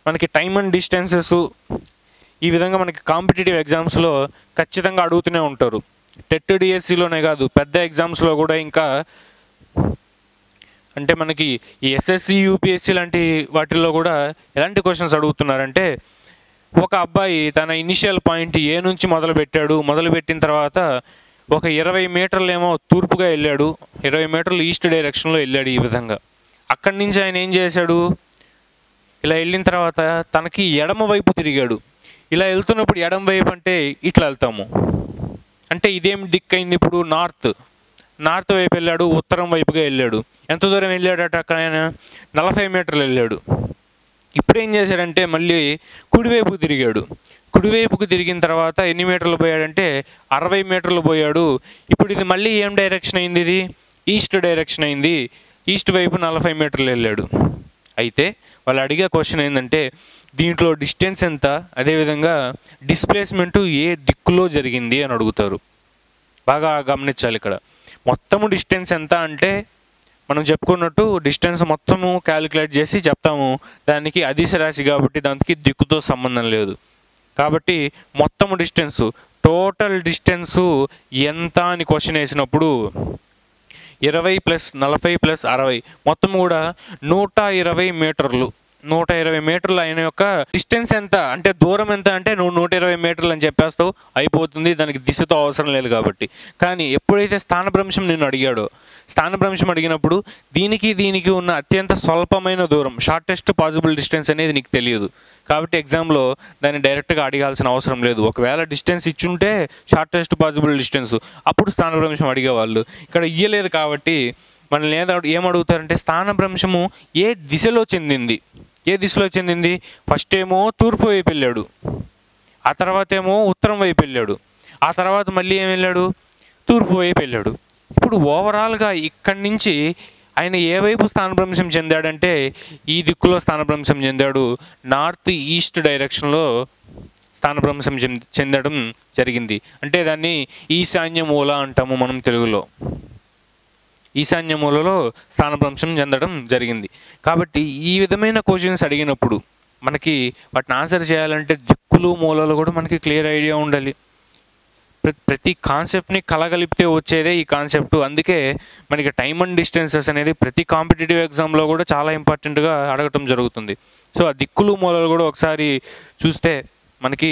మనకి టైమ్ అండ్ డిస్టెన్సెస్ ఈ విధంగా మనకి కాంపిటేటివ్ ఎగ్జామ్స్లో ఖచ్చితంగా అడుగుతూనే ఉంటారు. టెట్ డిఎస్సిలోనే కాదు పెద్ద ఎగ్జామ్స్లో కూడా. ఇంకా అంటే మనకి ఈ ఎస్ఎస్సి యూపీఎస్సి లాంటి వాటిల్లో కూడా ఎలాంటి క్వశ్చన్స్ అడుగుతున్నారంటే ఒక అబ్బాయి తన ఇనిషియల్ పాయింట్ ఏ నుంచి మొదలుపెట్టిన తర్వాత ఒక 20 మీటర్లు ఏమో తూర్పుగా వెళ్ళాడు, 20 మీటర్లు ఈస్ట్ డైరెక్షన్లో వెళ్ళాడు. ఈ విధంగా అక్కడి నుంచి ఆయన ఏం చేశాడు, ఇలా వెళ్ళిన తర్వాత తనకి ఎడమ వైపు తిరిగాడు. ఇలా వెళ్తున్నప్పుడు ఎడమ వైపు అంటే ఇట్లా వెళ్తాము, అంటే ఇదేం దిక్కు అయింది, ఇప్పుడు నార్త్ వైపు వెళ్ళాడు, ఉత్తరం వైపుగా వెళ్ళాడు. ఎంత దూరం వెళ్ళాడట, అక్కడ ఆయన 40 మీటర్లు వెళ్ళాడు. ఇప్పుడు ఏం చేశాడంటే మళ్ళీ కుడివైపు తిరిగాడు. కుడివైపుకు తిరిగిన తర్వాత ఎన్ని మీటర్లు పోయాడంటే 60 మీటర్లు పోయాడు. ఇప్పుడు ఇది మళ్ళీ ఏం డైరెక్షన్ అయింది? ఇది ఈస్ట్ డైరెక్షన్ అయింది. ఈస్ట్ వైపు 40 మీటర్లు వెళ్ళాడు. అయితే వాళ్ళు అడిగే క్వశ్చన్ ఏంటంటే దీంట్లో డిస్టెన్స్ ఎంత, అదేవిధంగా డిస్ప్లేస్మెంటు ఏ దిక్కులో జరిగింది అని అడుగుతారు. బాగా గమనించాలి. ఇక్కడ మొత్తము డిస్టెన్స్ ఎంత అంటే మనం చెప్పుకున్నట్టు డిస్టెన్స్ మొత్తము క్యాలిక్యులేట్ చేసి చెప్తాము. దానికి అదిశ రాశి కాబట్టి దానికి దిక్కుతో సంబంధం లేదు. కాబట్టి మొత్తము డిస్టెన్సు, టోటల్ డిస్టెన్సు ఎంత అని క్వశ్చన్ వేసినప్పుడు 20 + 40 + 60 మొత్తం కూడా 120 మీటర్లు. 120 మీటర్లు ఆయన యొక్క డిస్టెన్స్ ఎంత అంటే దూరం ఎంత అంటే నువ్వు 120 మీటర్లు అని చెప్పేస్తావు, అయిపోతుంది. దానికి దిశతో అవసరం లేదు కాబట్టి. కానీ ఎప్పుడైతే స్థానభ్రంశం నిన్ను అడిగాడో, స్థానభ్రంశం అడిగినప్పుడు దీనికి ఉన్న అత్యంత స్వల్పమైన దూరం, షార్టెస్ట్ పాసిబుల్ డిస్టెన్స్ అనేది నీకు తెలియదు. కాబట్టి ఎగ్జామ్లో దాన్ని డైరెక్ట్గా అడగాల్సిన అవసరం లేదు. ఒకవేళ డిస్టెన్స్ ఇచ్చుంటే షార్టెస్ట్ పాసిబుల్ డిస్టెన్స్ అప్పుడు స్థానభ్రంశం అడిగేవాళ్ళు. ఇక్కడ ఇయ్యలేదు కాబట్టి మనల్ని ఏమడుగుతారంటే స్థానభ్రంశము ఏ దిశలో చెందింది, ఏ దిశలో చెందింది? ఫస్ట్ ఏమో తూర్పు వైపు వెళ్ళాడు, ఆ తర్వాత ఏమో ఉత్తరం వైపు వెళ్ళాడు, ఆ తర్వాత మళ్ళీ ఏం వెళ్ళాడు? తూర్పు వైపు వెళ్ళాడు. ఇప్పుడు ఓవరాల్గా ఇక్కడి నుంచి ఆయన ఏ వైపు స్థానభ్రంశం చెందాడంటే ఈ దిక్కులో స్థానభ్రంశం చెందాడు. నార్త్ ఈస్ట్ డైరెక్షన్లో స్థానభ్రంశం చెందడం జరిగింది. అంటే దాన్ని ఈశాన్య మూల అంటాము మనం తెలుగులో. ఈశాన్య మూలలో స్థానభ్రంశం చెందడం జరిగింది. కాబట్టి ఈ విధమైన క్వశ్చన్స్ అడిగినప్పుడు మనకి వాటిని ఆన్సర్ చేయాలంటే దిక్కులు మూలలు కూడా మనకి క్లియర్ ఐడియా ఉండాలి. ప్రతి కాన్సెప్ట్ని కలగలిపితే వచ్చేదే ఈ కాన్సెప్ట్. అందుకే మనకి టైమ్ అండ్ డిస్టెన్సెస్ అనేది ప్రతి కాంపిటేటివ్ ఎగ్జామ్లో కూడా చాలా ఇంపార్టెంట్గా అడగటం జరుగుతుంది. సో ఆ దిక్కులు మూలలు కూడా ఒకసారి చూస్తే మనకి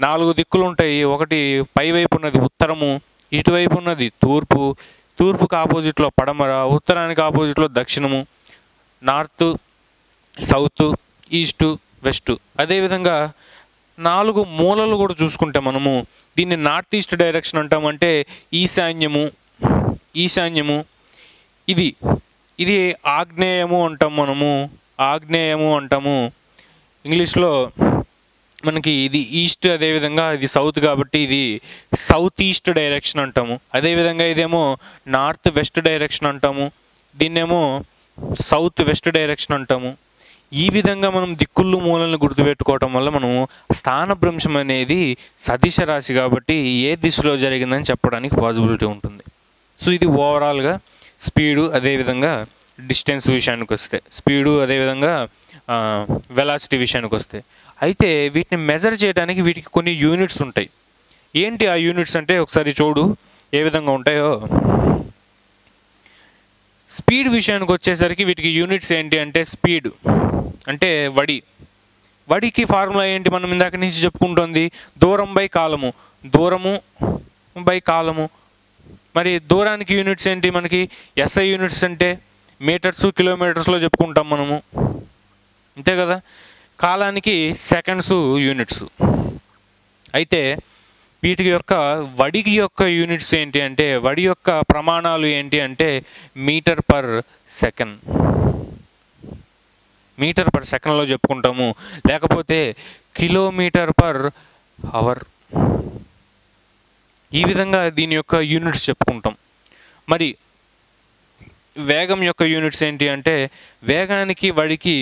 4 దిక్కులు ఉంటాయి. ఒకటి పైవైపు ఉన్నది ఉత్తరము, ఇటువైపు ఉన్నది తూర్పు, తూర్పుకి ఆపోజిట్లో పడమర, ఉత్తరానికి ఆపోజిట్లో దక్షిణము, నార్త్, సౌత్, ఈస్టు, వెస్టు. అదేవిధంగా 4 మూలలు కూడా చూసుకుంటే మనము దీన్ని నార్త్ ఈస్ట్ డైరెక్షన్ అంటామంటే ఈశాన్యము. ఇది ఆగ్నేయము అంటాం మనము, ఆగ్నేయము అంటాము. ఇంగ్లీష్లో మనకి ఇది ఈస్ట్, అదేవిధంగా ఇది సౌత్ కాబట్టి ఇది సౌత్ ఈస్ట్ డైరెక్షన్ అంటాము. అదేవిధంగా ఇదేమో నార్త్ వెస్ట్ డైరెక్షన్ అంటాము, దీన్నేమో సౌత్ వెస్ట్ డైరెక్షన్ అంటాము. ఈ విధంగా మనం దిక్కుళ్ళు మూలలను గుర్తుపెట్టుకోవటం వల్ల మనము స్థానభ్రంశం అనేది సదిశ రాశి కాబట్టి ఏ దిశలో జరిగిందని చెప్పడానికి పాసిబిలిటీ ఉంటుంది. సో ఇది ఓవరాల్గా స్పీడు, అదేవిధంగా డిస్టెన్స్ విషయానికి వస్తే, స్పీడు అదేవిధంగా వెలాసిటీ విషయానికి వస్తే, అయితే వీటిని మెజర్ చేయడానికి వీటికి కొన్ని యూనిట్స్ ఉంటాయి. ఏంటి ఆ యూనిట్స్ అంటే ఒకసారి చూడు ఏ విధంగా ఉంటాయో. స్పీడ్ విషయానికి వచ్చేసరికి వీటికి యూనిట్స్ ఏంటి అంటే స్పీడ్ అంటే వడికి ఫార్ములా ఏంటి? మనం ఇందాక నుంచి చెప్పుకుంటుంది దూరం బై కాలము, దూరము బై కాలము. మరి దూరానికి యూనిట్స్ ఏంటి? మనకి ఎస్ఐ యూనిట్స్ అంటే మీటర్స్, కిలోమీటర్స్లో చెప్పుకుంటాం మనము, అంతే కదా. కాలానికి సెకండ్స్ యూనిట్స్. అయితే వీటి యొక్క వడికి యొక్క యూనిట్స్ ఏంటి అంటే, వడి యొక్క ప్రమాణాలు ఏంటి అంటే metre per second, metre per సెకండ్లో చెప్పుకుంటాము, లేకపోతే కిలోమీటర్ పర్ అవర్. ఈ విధంగా దీని యొక్క యూనిట్స్ చెప్పుకుంటాం. మరి వేగం యొక్క యూనిట్స్ ఏంటి అంటే వేగానికి వడికి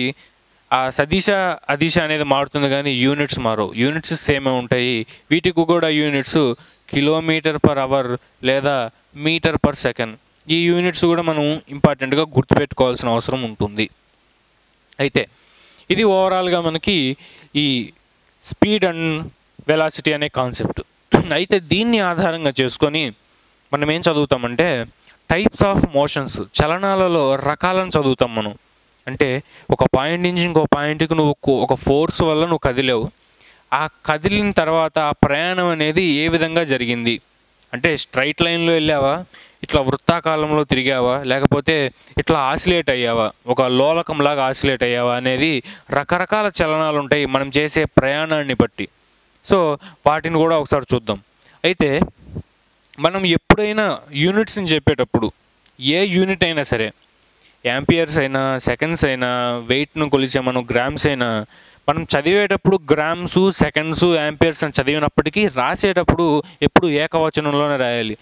ఆ సదిశ అదిశ అనేది మారుతుంది కానీ యూనిట్స్ మారవు, యూనిట్స్ సేమే ఉంటాయి. వీటికి కూడా యూనిట్స్ కిలోమీటర్ పర్ అవర్ లేదా మీటర్ పర్ సెకండ్. ఈ యూనిట్స్ కూడా మనం ఇంపార్టెంట్గా గుర్తుపెట్టుకోవాల్సిన అవసరం ఉంటుంది. అయితే ఇది ఓవరాల్గా మనకి ఈ స్పీడ్ అండ్ వెలాసిటీ అనే కాన్సెప్ట్. అయితే దీన్ని ఆధారంగా చేసుకొని మనం ఏం చదువుతామంటే టైప్స్ ఆఫ్ మోషన్స్, చలనాలలో రకాలను చదువుతాం మనం. అంటే ఒక పాయింట్ నుంచి ఇంకో పాయింట్కి నువ్వు ఒక ఫోర్స్ వల్ల నువ్వు కదిలేవు, ఆ కదిలిన తర్వాత ఆ ప్రయాణం అనేది ఏ విధంగా జరిగింది అంటే స్ట్రైట్ లైన్లో వెళ్ళావా, ఇట్లా వృత్తాకాలంలో తిరిగావా, లేకపోతే ఇట్లా ఆసిలేట్ అయ్యావా, ఒక లోలకంలాగా ఆసిలేట్ అయ్యావా అనేది రకరకాల చలనాలు ఉంటాయి మనం చేసే ప్రయాణాన్ని బట్టి. సో వాటిని కూడా ఒకసారి చూద్దాం. అయితే మనం ఎప్పుడైనా యూనిట్స్ని చెప్పేటప్పుడు ఏ యూనిట్ అయినా సరే, యాంపియర్స్ అయినా, సెకండ్స్ అయినా, వెయిట్ను కొలిసే మనం గ్రామ్స్ అయినా, మనం చదివేటప్పుడు గ్రామ్స్, సెకండ్స్, యాంపియర్స్ అని చదివినప్పటికీ రాసేటప్పుడు ఎప్పుడు ఏకవచనంలోనే రాయాలి.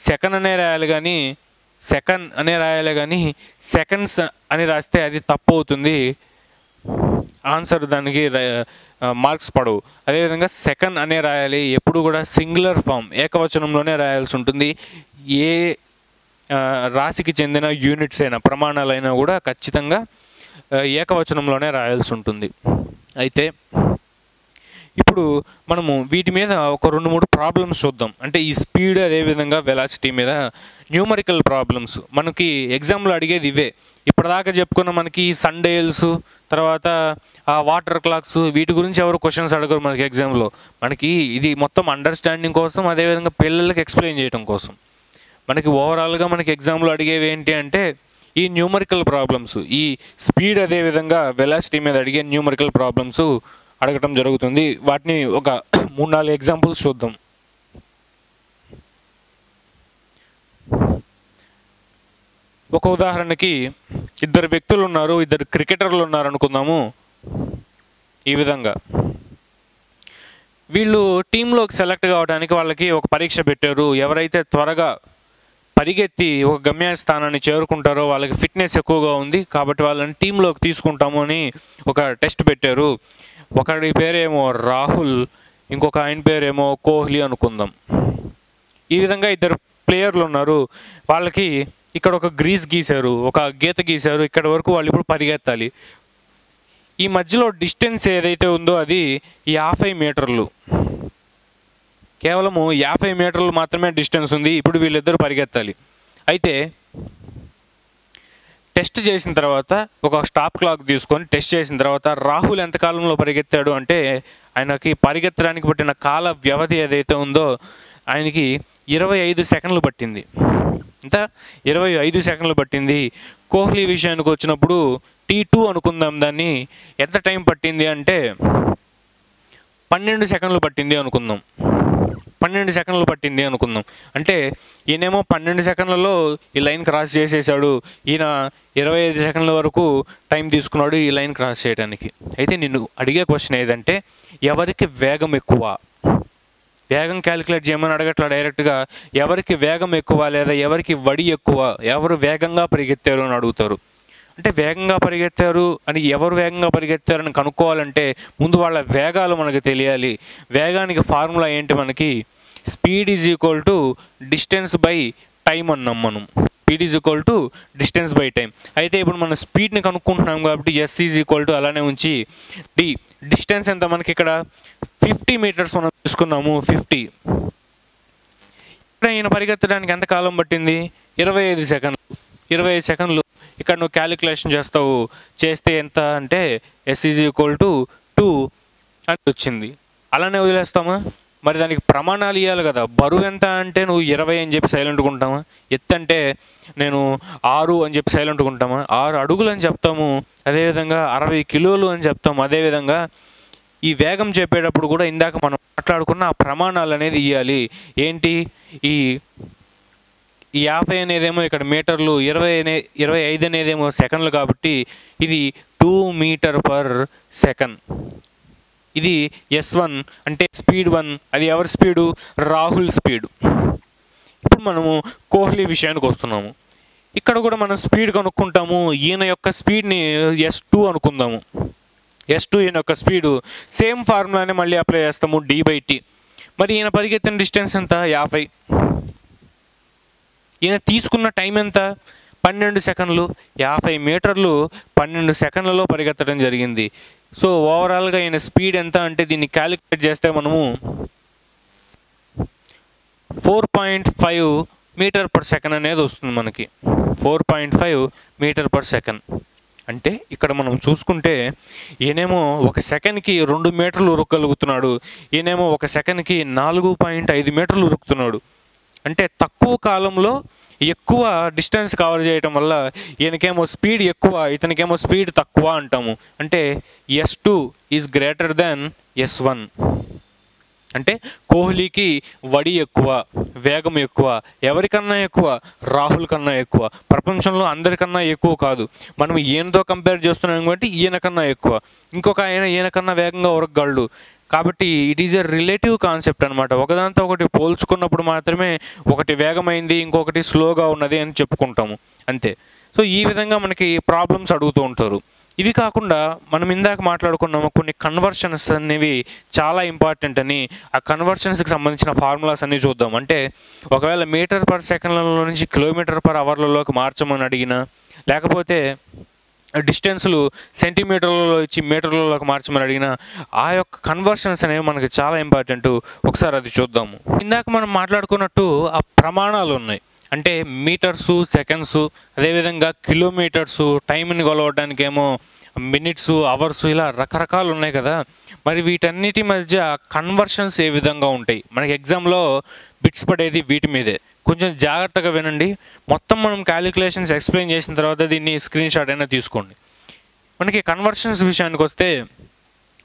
సెకండ్ అనే రాయాలి కానీ సెకండ్స్ అని రాస్తే అది తప్పు అవుతుంది, ఆన్సర్ దానికి మార్క్స్ పడవు. అదేవిధంగా సెకండ్ అనే రాయాలి, ఎప్పుడు కూడా సింగులర్ ఫామ్ ఏకవచనంలోనే రాయాల్సి ఉంటుంది. ఏ రాశికి చెందిన యూనిట్స్ అయినా ప్రమాణాలైనా కూడా ఖచ్చితంగా ఏకవచనంలోనే రాయాల్సి ఉంటుంది. అయితే ఇప్పుడు మనము వీటి మీద ఒక 2-3 ప్రాబ్లమ్స్ చూద్దాం. అంటే ఈ స్పీడ్ అదేవిధంగా వెలాసిటీ మీద న్యూమరికల్ ప్రాబ్లమ్స్ మనకి ఎగ్జామ్లో అడిగేది ఇవే. ఇప్పటిదాకా చెప్పుకున్న మనకి సన్ డయల్స్, తర్వాత ఆ వాటర్ క్లాక్స్, వీటి గురించి ఎవరు క్వశ్చన్స్ అడగరు మనకి ఎగ్జామ్లో. మనకి ఇది మొత్తం అండర్స్టాండింగ్ కోసం, అదేవిధంగా పిల్లలకి ఎక్స్ప్లెయిన్ చేయడం కోసం. మనకి ఓవరాల్గా మనకి ఎగ్జామ్లో అడిగేవి ఏంటి అంటే ఈ న్యూమరికల్ ప్రాబ్లమ్స్, ఈ స్పీడ్ అదేవిధంగా వెలాసిటీ మీద అడిగే న్యూమరికల్ ప్రాబ్లమ్స్ అడగటం జరుగుతుంది. వాటిని ఒక 3-4 ఎగ్జాంపుల్స్ చూద్దాం. ఒక ఉదాహరణకి ఇద్దరు వ్యక్తులు ఉన్నారు, ఇద్దరు క్రికెటర్లు ఉన్నారు అనుకుందాము. ఈ విధంగా వీళ్ళు టీంలోకి సెలెక్ట్ కావడానికి వాళ్ళకి ఒక పరీక్ష పెట్టారు. ఎవరైతే త్వరగా పరిగెత్తి ఒక గమ్యస్థానాన్ని చేరుకుంటారో వాళ్ళకి ఫిట్నెస్ ఎక్కువగా ఉంది కాబట్టి వాళ్ళని టీంలోకి తీసుకుంటాము అని ఒక టెస్ట్ పెట్టారు. ఒకడి పేరేమో రాహుల్, ఇంకొక ఆయన పేరేమో కోహ్లీ అనుకుందాం. ఈ విధంగా ఇద్దరు ప్లేయర్లు ఉన్నారు. వాళ్ళకి ఇక్కడ ఒక గ్రీజ్ గీశారు, ఒక గీత గీశారు. ఇక్కడ వరకు వాళ్ళు ఇప్పుడు పరిగెత్తాలి. ఈ మధ్యలో డిస్టెన్స్ ఏదైతే ఉందో అది 50 మీటర్లు. కేవలము 50 మీటర్లు మాత్రమే డిస్టెన్స్ ఉంది. ఇప్పుడు వీళ్ళిద్దరూ పరిగెత్తాలి. అయితే టెస్ట్ చేసిన తర్వాత ఒక స్టాప్ క్లాక్ తీసుకొని టెస్ట్ చేసిన తర్వాత రాహుల్ ఎంతకాలంలో పరిగెత్తాడు అంటే ఆయనకి పరిగెత్తడానికి పట్టిన కాల వ్యవధి ఏదైతే ఉందో ఆయనకి 25 సెకండ్లు పట్టింది. ఇంత 25 సెకండ్లు పట్టింది. కోహ్లీ విషయానికి వచ్చినప్పుడు T2 అనుకుందాం, దాన్ని ఎంత టైం పట్టింది అంటే 12 సెకండ్లు పట్టింది అనుకుందాం. 12 సెకండ్లు పట్టింది అనుకుందాం. అంటే ఈయనేమో 12 సెకండ్లలో ఈ లైన్ క్రాస్ చేసేసాడు, ఈయన 25 సెకండ్ల వరకు టైం తీసుకున్నాడు ఈ లైన్ క్రాస్ చేయడానికి. అయితే నిన్ను అడిగే క్వశ్చన్ ఏదంటే ఎవరికి వేగం ఎక్కువ? వేగం క్యాలిక్యులేట్ చేయమని అడగట్లా డైరెక్ట్గా. ఎవరికి వేగం ఎక్కువ లేదా ఎవరికి వడి ఎక్కువ, ఎవరు వేగంగా పరిగెత్తారు అని అడుగుతారు. అంటే వేగంగా పరిగెత్తారు అని, ఎవరు వేగంగా పరిగెత్తారని కనుక్కోవాలంటే ముందు వాళ్ళ వేగాలు మనకు తెలియాలి. వేగానికి ఫార్ములా ఏంటి మనకి? Speed is equal to distance by time అన్నాం మనం. Speed is equal to distance by time. అయితే ఇప్పుడు మనం స్పీడ్ని కనుక్కుంటున్నాం కాబట్టి ఎస్ ఈజ్ ఈక్వల్ టు అలానే ఉంచి డిస్టెన్స్ ఎంత మనకి ఇక్కడ 50 మీటర్స్ మనం తీసుకున్నాము. 50 ఇక్కడ ఈయన పరిగెత్తడానికి ఎంత కాలం పట్టింది? 25 సెకండ్లు. 25 సెకండ్లు ఇక్కడ నువ్వు క్యాలిక్యులేషన్ చేస్తావు. చేస్తే ఎంత అంటే ఎస్ ఈజ్ ఈక్వల్ టు 2 అని వచ్చింది. అలానే వదిలేస్తామా? మరి దానికి ప్రమాణాలు ఇవ్వాలి కదా. బరువు ఎంత అంటే నువ్వు 20 అని చెప్పి సైలెంట్గా ఉంటామా? ఎత్తు అంటే నేను 6 అని చెప్పి సైలెంట్గా ఉంటామా? 6 అడుగులు అని చెప్తాము. అదేవిధంగా 60 కిలోలు అని చెప్తాము. అదేవిధంగా ఈ వేగం చెప్పేటప్పుడు కూడా ఇందాక మనం మాట్లాడుకున్న ఆ ప్రమాణాలు అనేది ఇవ్వాలి. ఏంటి? ఈ 50 అనేదేమో ఇక్కడ మీటర్లు, 25 అనేదేమో సెకండ్లు కాబట్టి ఇది 2 మీటర్ పర్ సెకండ్. ఇది S1 అంటే స్పీడ్ 1. అది ఎవరి స్పీడు? రాహుల్ స్పీడు. ఇప్పుడు మనము కోహ్లీ విషయానికి వస్తున్నాము. ఇక్కడ కూడా మనం స్పీడ్ కనుక్కుంటాము. ఈయన యొక్క స్పీడ్ని S2 అనుకుందాము. S2 ఈయన యొక్క స్పీడు. సేమ్ ఫార్ములానే మళ్ళీ అప్లై చేస్తాము, D/T. మరి ఈయన పరిగెత్తిన డిస్టెన్స్ ఎంత? 50. ఈయన తీసుకున్న టైం ఎంత? 12 సెకండ్లు. 50 మీటర్లు 12 సెకండ్లలో పరిగెత్తడం జరిగింది. సో ఓవరాల్గా ఈయన స్పీడ్ ఎంత అంటే దీన్ని క్యాలిక్యులేట్ చేస్తే మనము 4.5 మీటర్ పర్ సెకండ్ అనేది వస్తుంది మనకి. 4.5 మీటర్ పర్ సెకండ్. అంటే ఇక్కడ మనం చూసుకుంటే ఈయనేమో ఒక సెకండ్కి 2 మీటర్లు ఉరకగలుగుతున్నాడు, ఈయనేమో ఒక సెకండ్కి 4.5 మీటర్లు ఉరుకుతున్నాడు. అంటే తక్కువ కాలంలో ఎక్కువ డిస్టెన్స్ కవర్ చేయటం వల్ల ఈయనకేమో స్పీడ్ ఎక్కువ, ఇతనికేమో స్పీడ్ తక్కువ అంటాము. అంటే S2 is greater than S1. అంటే కోహ్లీకి వడి ఎక్కువ, వేగం ఎక్కువ, ఎవరికన్నా ఎక్కువ, రాహుల్ కన్నా ఎక్కువ, ప్రపంచంలో అందరికన్నా ఎక్కువ కాదు, మనం ఈయనతో కంపేర్ చేస్తున్నాం కాబట్టి ఈయన కన్నా ఎక్కువ, ఇంకొక ఆయన ఈయన కన్నా వేగంగా ఉరకగలడు. కాబట్టి it is a relative concept అనమాట. ఒకదాంతో ఒకటి పోల్చుకున్నప్పుడు మాత్రమే ఒకటి వేగమైంది, ఇంకొకటి స్లోగా ఉన్నది అని చెప్పుకుంటాము అంతే. సో ఈ విధంగా మనకి ప్రాబ్లమ్స్ అడుగుతూ ఉంటారు. ఇవి కాకుండా మనం ఇందాక మాట్లాడుకున్నాము కొన్ని కన్వర్షన్స్ అనేవి చాలా ఇంపార్టెంట్ అని. ఆ కన్వర్షన్స్కి సంబంధించిన ఫార్ములాస్ అన్నీ చూద్దాం. అంటే ఒకవేళ మీటర్ పర్ సెకండ్లలో నుంచి కిలోమీటర్ పర్ అవర్లలోకి మార్చమని అడిగినా, లేకపోతే డిస్టెన్స్లు సెంటీమీటర్లలో ఇచ్చి మీటర్లలోకి మార్చమని అడిగిన ఆ యొక్క కన్వర్షన్స్ అనేవి మనకి చాలా ఇంపార్టెంట్. ఒకసారి అది చూద్దాము. ఇందాక మనం మాట్లాడుకున్నట్టు ఆ ప్రమాణాలు ఉన్నాయి. అంటే మీటర్సు, సెకండ్సు, అదేవిధంగా కిలోమీటర్సు, టైంని కొలవడానికేమో మినిట్స్, అవర్స్, ఇలా రకరకాలు ఉన్నాయి కదా. మరి వీటన్నిటి మధ్య కన్వర్షన్స్ ఏ విధంగా ఉంటాయి? మనకి ఎగ్జామ్లో బిట్స్ పడేది వీటి మీదే. కొంచెం జాగ్రత్తగా వినండి. మొత్తం మనం క్యాలిక్యులేషన్స్ ఎక్స్ప్లెయిన్ చేసిన తర్వాత దీన్ని స్క్రీన్ షాట్ అయినా తీసుకోండి. మనకి కన్వర్షన్స్ విషయానికి వస్తే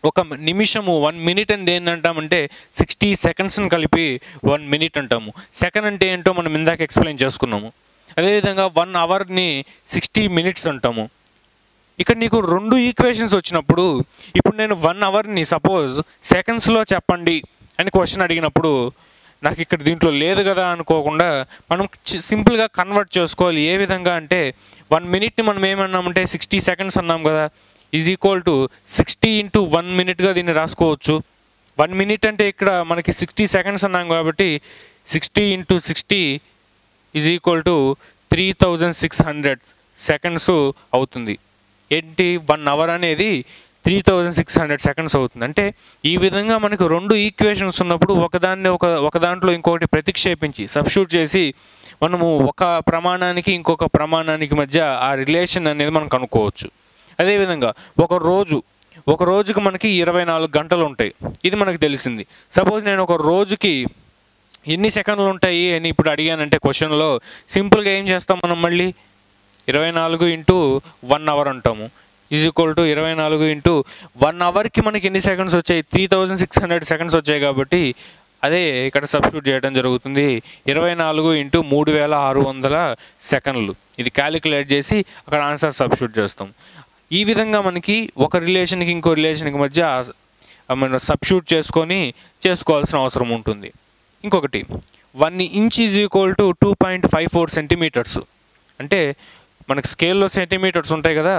ఒక నిమిషము 1 మినిట్ అని దేన్ని అంటామంటే 60 సెకండ్స్ని కలిపి 1 మినిట్ అంటాము. సెకండ్ అంటే ఏంటో మనం ఇందాక ఎక్స్ప్లెయిన్ చేసుకున్నాము. అదేవిధంగా 1 అవర్ని 60 మినిట్స్ అంటాము. ఇక్కడ నీకు 2 ఈక్వేషన్స్ వచ్చినప్పుడు, ఇప్పుడు నేను 1 అవర్ని సపోజ్ సెకండ్స్లో చెప్పండి అని క్వశ్చన్ అడిగినప్పుడు నాకు ఇక్కడ దీంట్లో లేదు కదా అనుకోకుండా మనం సింపుల్గా కన్వర్ట్ చేసుకోవాలి. ఏ విధంగా అంటే 1 మినిట్ని మనం ఏమన్నామంటే 60 సెకండ్స్ అన్నాం కదా, ఈజ్ ఈక్వల్ టు 60 × 1 మినిట్గా దీన్ని రాసుకోవచ్చు. 1 మినిట్ అంటే ఇక్కడ మనకి 60 సెకండ్స్ అన్నాం కాబట్టి 60 × 60 ఈజ్ ఈక్వల్ టు 3600 సెకండ్స్ అవుతుంది. ఏంటి, 1 అవర్ అనేది 3600 సెకండ్స్ అవుతుంది. అంటే ఈ విధంగా మనకు 2 ఈక్వేషన్స్ ఉన్నప్పుడు ఒక దాంట్లో ఇంకొకటి ప్రతిక్షేపించి సబ్స్టిట్యూట్ చేసి మనము ఒక ప్రమాణానికి ఇంకొక ప్రమాణానికి మధ్య ఆ రిలేషన్ అనేది మనం కనుక్కోవచ్చు. అదేవిధంగా ఒక రోజుకి మనకి 24 గంటలు ఉంటాయి. ఇది మనకు తెలిసింది. సపోజ్ నేను ఒక రోజుకి ఎన్ని సెకండ్లు ఉంటాయి అని ఇప్పుడు అడిగానంటే క్వశ్చన్లో సింపుల్గా ఏం చేస్తాం మనం, మళ్ళీ 24 × 1 అవర్ అంటాము. ఈజ్ ఈక్వల్ టు 24 × 1 అవర్కి మనకి ఎన్ని సెకండ్స్ వచ్చాయి? 3600 సెకండ్స్ వచ్చాయి. కాబట్టి అదే ఇక్కడ సబ్స్టిట్యూట్ చేయడం జరుగుతుంది. 24 × 3600 సెకండ్లు. ఇది క్యాలిక్యులేట్ చేసి అక్కడ ఆన్సర్ సబ్స్టిట్యూట్ చేస్తాం. ఈ విధంగా మనకి ఒక రిలేషన్కి ఇంకో రిలేషన్కి మధ్య మనం సబ్స్టిట్యూట్ చేసుకోవాల్సిన అవసరం ఉంటుంది. ఇంకొకటి 1 inch is equal to 2.54 centimetres. అంటే మనకి స్కేల్లో సెంటీమీటర్స్ ఉంటాయి కదా,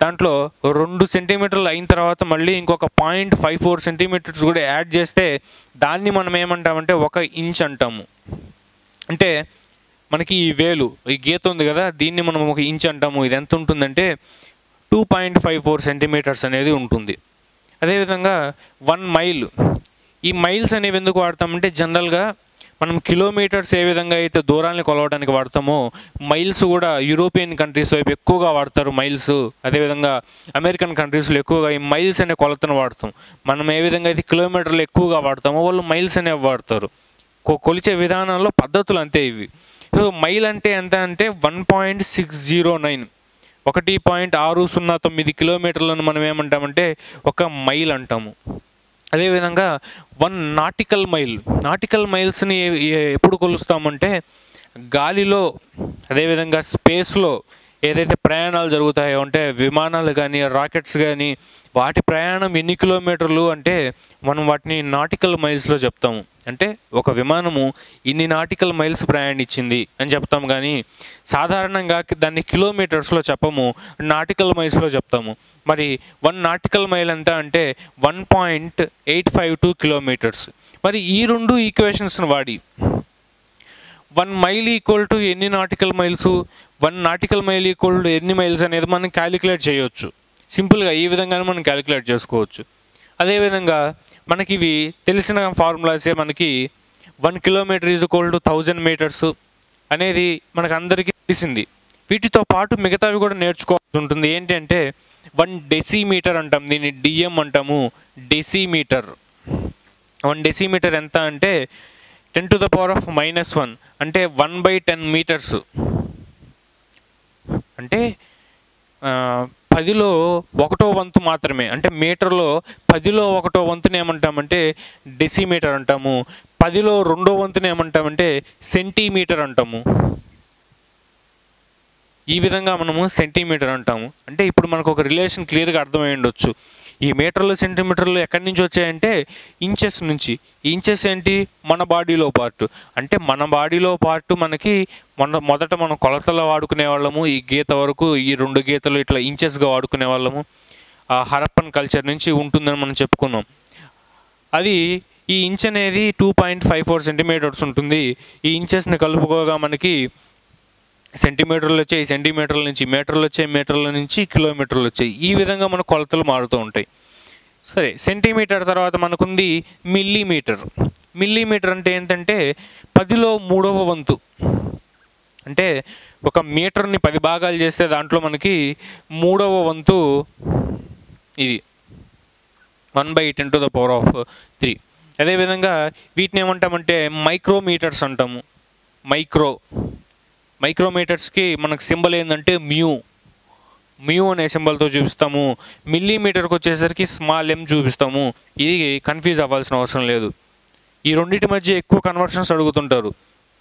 దాంట్లో 2 సెంటీమీటర్లు అయిన తర్వాత మళ్ళీ ఇంకొక 0.54 సెంటీమీటర్స్ కూడా యాడ్ చేస్తే దాన్ని మనం ఏమంటామంటే 1 ఇంచ్ అంటాము. అంటే మనకి ఈ వేలు, ఈ గీత ఉంది కదా, దీన్ని మనం 1 ఇంచ్ అంటాము. ఇది ఎంత ఉంటుందంటే 2.54 సెంటీమీటర్స్ అనేది ఉంటుంది. అదేవిధంగా 1 మైల్, ఈ మైల్స్ అనేవి ఎందుకు వాడతామంటే జనరల్గా మనం కిలోమీటర్స్ ఏ విధంగా అయితే దూరాన్ని కొలవడానికి వాడతామో మైల్స్ కూడా యూరోపియన్ కంట్రీస్ వైపు ఎక్కువగా వాడతారు మైల్స్. అదేవిధంగా అమెరికన్ కంట్రీస్లో ఎక్కువగా ఈ మైల్స్ అనే కొలతను వాడతాం. మనం ఏ విధంగా అయితే కిలోమీటర్లు ఎక్కువగా వాడతామో వాళ్ళు మైల్స్ అనేవి వాడతారు. కొలిచే విధానంలో పద్ధతులు అంతే ఇవి. సో మైల్ అంటే ఎంత అంటే 1.609 1.609 కిలోమీటర్లను మనం ఏమంటామంటే 1 మైల్ అంటాము. అదేవిధంగా 1 నాటికల్ మైల్స్ని ఎప్పుడు కొలుస్తామంటే గాలిలో, అదేవిధంగా స్పేస్లో ఏదైతే ప్రయాణాలు జరుగుతాయో అంటే విమానాలు కానీ రాకెట్స్ కానీ వాటి ప్రయాణం ఎన్ని కిలోమీటర్లు అంటే మనం వాటిని నాటికల్ మైల్స్లో చెప్తాము. అంటే ఒక విమానము ఇన్ని నాటికల్ మైల్స్ ప్రయాణించింది అని చెప్తాము, కానీ సాధారణంగా దాన్ని కిలోమీటర్స్లో చెప్పము, నాటికల్ మైల్స్లో చెప్తాము. మరి 1 నాటికల్ మైల్ ఎంత అంటే 1.852 కిలోమీటర్స్. మరి ఈ 2 ఈక్వేషన్స్ని వాడి 1 మైల్ ఈక్వల్ టు ఎన్ని nautical miles, 1 nautical mile equal to ఎన్ని మైల్స్ అనేది మనం క్యాలిక్యులేట్ చేయవచ్చు. సింపుల్గా ఈ విధంగానే మనం క్యాలిక్యులేట్ చేసుకోవచ్చు. అదేవిధంగా మనకి ఇవి తెలిసిన ఫార్ములాసే. మనకి 1 kilometre is equal to 1000 metres అనేది మనకు అందరికీ తెలిసింది. వీటితో పాటు మిగతావి కూడా నేర్చుకోవాల్సి ఉంటుంది. ఏంటి అంటే 1 డెసిమీటర్ అంటాం, దీన్ని డిఎం అంటాము. డెసిమీటర్ 1 డెసిమీటర్ ఎంత అంటే 10⁻⁻1 అంటే 1/10 మీటర్స్. అంటే 10లో 1వ వంతు మాత్రమే, అంటే మీటర్లో 10లో 1వ వంతుని ఏమంటామంటే డెసిమీటర్ అంటాము. 10లో 2వ వంతుని ఏమంటామంటే సెంటీమీటర్ అంటాము. ఈ విధంగా మనము సెంటీమీటర్ అంటాము. అంటే ఇప్పుడు మనకు ఒక రిలేషన్ క్లియర్గా అర్థమై ఉండొచ్చు. ఈ మీటర్లు సెంటీమీటర్లు ఎక్కడి నుంచి వచ్చాయంటే ఇంచెస్ నుంచి. ఇంచెస్ ఏంటి? మన బాడీలో పార్ట్. అంటే మన బాడీలో పార్ట్ మనకి మొదట మనం కొలతలో వాడుకునే వాళ్ళము. ఈ గీత వరకు ఈ 2 గీతలు ఇట్లా ఇంచెస్గా వాడుకునే వాళ్ళము. హరప్పన్ కల్చర్ నుంచి ఉంటుందని మనం చెప్పుకున్నాం. అది ఈ ఇంచ్ అనేది 2.54 సెంటీమీటర్స్ ఉంటుంది. ఈ ఇంచెస్ని కలుపుకోగా మనకి సెంటీమీటర్లు వచ్చాయి, సెంటీమీటర్ల నుంచి మీటర్లు వచ్చాయి, మీటర్ల నుంచి కిలోమీటర్లు వచ్చాయి. ఈ విధంగా మన కొలతలు మారుతూ ఉంటాయి. సరే, సెంటీమీటర్ తర్వాత మనకుంది మిల్లీమీటర్. మిల్లీమీటర్ అంటే ఏంటంటే 10లో 3వ వంతు. అంటే ఒక మీటర్ని 10 భాగాలు చేస్తే దాంట్లో మనకి 3వ వంతు ఇది 1/10⁻3. అదేవిధంగా వీటిని ఏమంటామంటే మైక్రోమీటర్స్ అంటాము. మైక్రోమీటర్స్కి మనకు సింబల్ ఏంటంటే మ్యూ అనే సింబల్తో చూపిస్తాము. మిల్లీమీటర్కి వచ్చేసరికి స్మాల్ m చూపిస్తాము. ఇది కన్ఫ్యూజ్ అవ్వాల్సిన అవసరం లేదు. ఈ రెండింటి మధ్య ఎక్కువ కన్వర్షన్స్ అడుగుతుంటారు.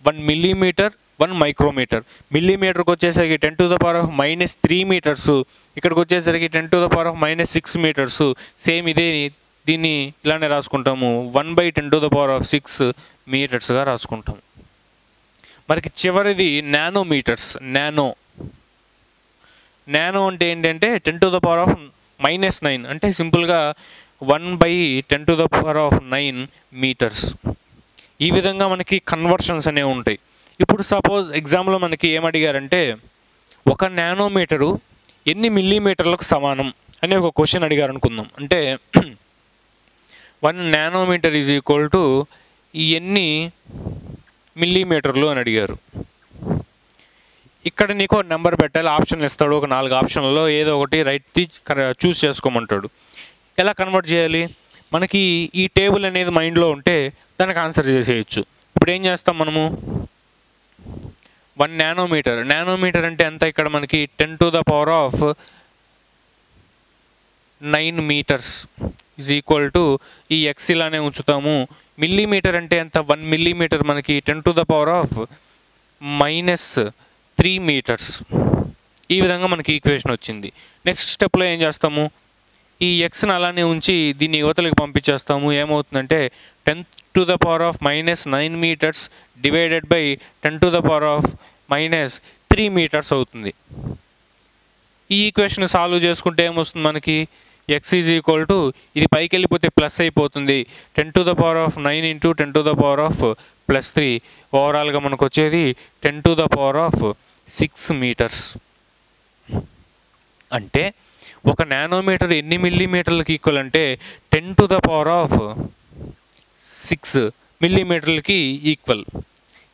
1 మిల్లీమీటర్, 1 మైక్రోమీటర్. మిల్లీమీటర్కి వచ్చేసరికి 10⁻³ మీటర్స్, ఇక్కడికి వచ్చేసరికి 10⁻6 మీటర్స్. సేమ్ ఇదే, దీన్ని ఇలానే రాసుకుంటాము, 1/10⁶ మీటర్స్గా రాసుకుంటాము. మనకి చివరిది నానోమీటర్స్. నానో అంటే ఏంటంటే 10⁻⁹ అంటే సింపుల్గా 1/10⁹ మీటర్స్. ఈ విధంగా మనకి కన్వర్షన్స్ అనేవి ఉంటాయి. ఇప్పుడు సపోజ్ ఎగ్జామ్లో మనకి ఏమడిగారంటే 1 నానోమీటరు ఎన్ని మిల్లీమీటర్లకు సమానం అనే ఒక క్వశ్చన్ అడిగారు అనుకుందాం. అంటే 1 నానోమీటర్ ఈజ్ ఈక్వల్ టు ఎన్ని మిల్లీమీటర్లు అని అడిగారు. ఇక్కడ నీకు నెంబర్ పెట్టాలి, ఆప్షన్ ఇస్తాడు. ఒక 4 ఆప్షన్లలో ఏదో ఒకటి రైట్ చూస్ చేసుకోమంటాడు. ఎలా కన్వర్ట్ చేయాలి? మనకి ఈ టేబుల్ అనేది మైండ్లో ఉంటే దానికి ఆన్సర్ చేసేయచ్చు. ఇప్పుడు ఏం చేస్తాం మనము? 1 నానోమీటర్ అంటే ఎంత? ఇక్కడ మనకి 10⁹ మీటర్స్ ఈజ్ ఈక్వల్ టు ఈ ఎక్స్ ఇలానే ఉంచుతాము. మిల్లీమీటర్ అంటే ఎంత? 1 మిల్లీమీటర్ మనకి 10⁻³ మీటర్స్. ఈ విధంగా మనకి ఈక్వేషన్ వచ్చింది. నెక్స్ట్ స్టెప్లో ఏం చేస్తాము? ఈ ఎక్స్ని అలానే ఉంచి దీన్ని యువతలకి పంపించేస్తాము. ఏమవుతుందంటే 10⁻⁻9 మీటర్స్ డివైడెడ్ బై 10⁻³ మీటర్స్ అవుతుంది. ఈ ఈక్వేషన్ సాల్వ్ చేసుకుంటే ఏమొస్తుంది మనకి? ఎక్స్ ఈజ్ ఈక్వల్ టు, ఇది పైకి వెళ్ళిపోతే ప్లస్ అయిపోతుంది, 10⁻9 × 10⁻+3. ఓవరాల్గా మనకు వచ్చేది 10⁻6 మీటర్స్. అంటే 1 నానోమీటర్ ఎన్ని మిల్లీమీటర్లకి ఈక్వల్ అంటే 10⁻6 మిల్లీమీటర్లకి ఈక్వల్.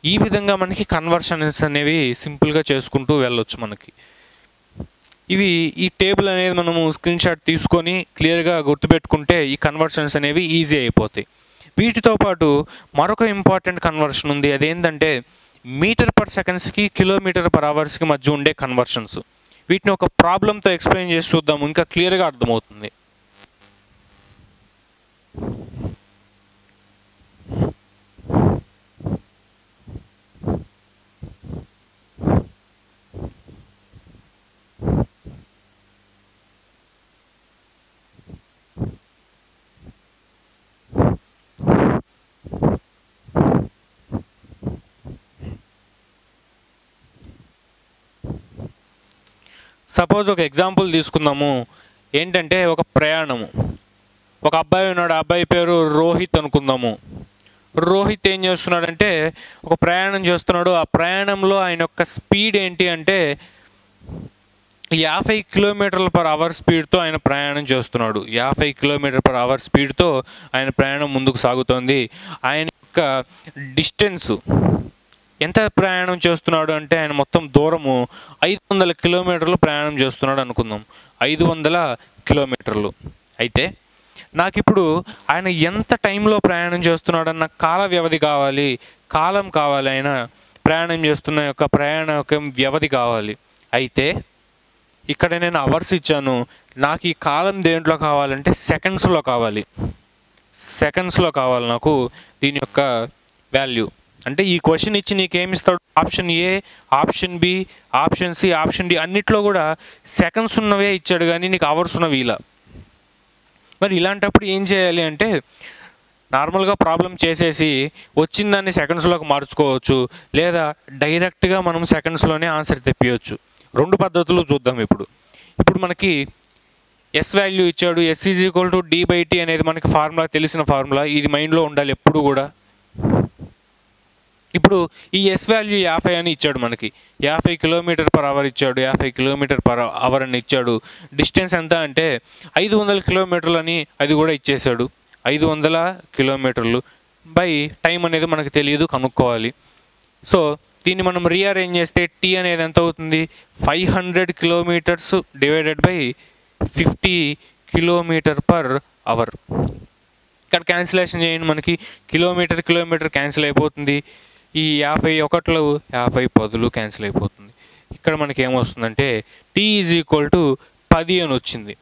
ఈ విధంగా మనకి కన్వర్షన్స్ అనేవి సింపుల్గా చేసుకుంటూ వెళ్ళొచ్చు. మనకి ఇవి ఈ టేబుల్ అనేది మనము స్క్రీన్ షాట్ తీసుకొని క్లియర్గా గుర్తుపెట్టుకుంటే ఈ కన్వర్షన్స్ అనేవి ఈజీ అయిపోతాయి. వీటితో పాటు మరొక ఇంపార్టెంట్ కన్వర్షన్ ఉంది. అదేంటంటే మీటర్/సెకండ్స్కి km/hకి మధ్య ఉండే కన్వర్షన్స్. వీటిని ఒక ప్రాబ్లంతో ఎక్స్ప్లెయిన్ చేసి చూద్దాము, ఇంకా క్లియర్గా అర్థమవుతుంది. సపోజ్ ఒక ఎగ్జాంపుల్ తీసుకుందాము. ఏంటంటే ఒక ప్రయాణము. ఒక అబ్బాయి ఉన్నాడు, ఆ అబ్బాయి పేరు రోహిత్ అనుకుందాము. రోహిత్ ఏం చేస్తున్నాడంటే ఒక ప్రయాణం చేస్తున్నాడు. ఆ ప్రయాణంలో ఆయన యొక్క స్పీడ్ ఏంటి అంటే 50 km/h స్పీడ్తో ఆయన ప్రయాణం చేస్తున్నాడు. 50 km/h స్పీడ్తో ఆయన ప్రయాణం ముందుకు సాగుతోంది. ఆయన యొక్క డిస్టెన్స్ ఎంత ప్రయాణం చేస్తున్నాడు అంటే ఆయన మొత్తం దూరము 500 కిలోమీటర్లు ప్రయాణం చేస్తున్నాడు అనుకుందాం. 500 కిలోమీటర్లు. అయితే నాకు ఇప్పుడు ఆయన ఎంత టైంలో ప్రయాణం చేస్తున్నాడన్న కాల వ్యవధి కావాలి, కాలం కావాలి, ఆయన ప్రయాణం చేస్తున్న యొక్క ప్రయాణ యొక్క వ్యవధి కావాలి. అయితే ఇక్కడ నేను అవర్స్ ఇచ్చాను, నాకు ఈ కాలం దేంట్లో కావాలంటే సెకండ్స్లో కావాలి. సెకండ్స్లో కావాలి నాకు దీని యొక్క వాల్యూ. అంటే ఈ క్వశ్చన్ ఇచ్చి నీకేమిస్తాడు, option A, option B, option C, option D అన్నిట్లో కూడా సెకండ్స్ ఉన్నవే ఇచ్చాడు కానీ నీకు అవర్స్ ఉన్నవి ఇలా. మరి ఇలాంటప్పుడు ఏం చేయాలి అంటే నార్మల్గా ప్రాబ్లం చేసేసి వచ్చిన దాన్ని సెకండ్స్లోకి మార్చుకోవచ్చు, లేదా డైరెక్ట్గా మనం సెకండ్స్లోనే ఆన్సర్ తెప్పియచ్చు. రెండు పద్ధతులు చూద్దాం. ఇప్పుడు మనకి ఎస్ వాల్యూ ఇచ్చాడు, ఎస్ ఈజ్ ఈక్వల్ టు డి/టి అనేది మనకి ఫార్ములా, తెలిసిన ఫార్ములా, ఇది మైండ్లో ఉండాలి ఎప్పుడు కూడా. ఇప్పుడు ఈ ఎస్ వాల్యూ 50 అని ఇచ్చాడు, మనకి 50 km/h ఇచ్చాడు, 50 km/h అని ఇచ్చాడు. డిస్టెన్స్ ఎంత అంటే 500 కిలోమీటర్లు అని అది కూడా ఇచ్చేసాడు. 500 కిలోమీటర్లు బై టైం అనేది మనకు తెలియదు, కనుక్కోవాలి. సో దీన్ని మనం రీఅరేంజ్ చేస్తే టీ అనేది ఎంత అవుతుంది, 500 కిలోమీటర్స్ డివైడెడ్ బై 50 km/h. ఇక్కడ క్యాన్సిలేషన్ చేయండి, మనకి కిలోమీటర్ క్యాన్సిల్ అయిపోతుంది. ఈ 51 50 10 క్యాన్సిల్ అయిపోతుంది. ఇక్కడ మనకి ఏమొస్తుందంటే టీ ఈజ్ ఈక్వల్ టు 10 అని వచ్చింది.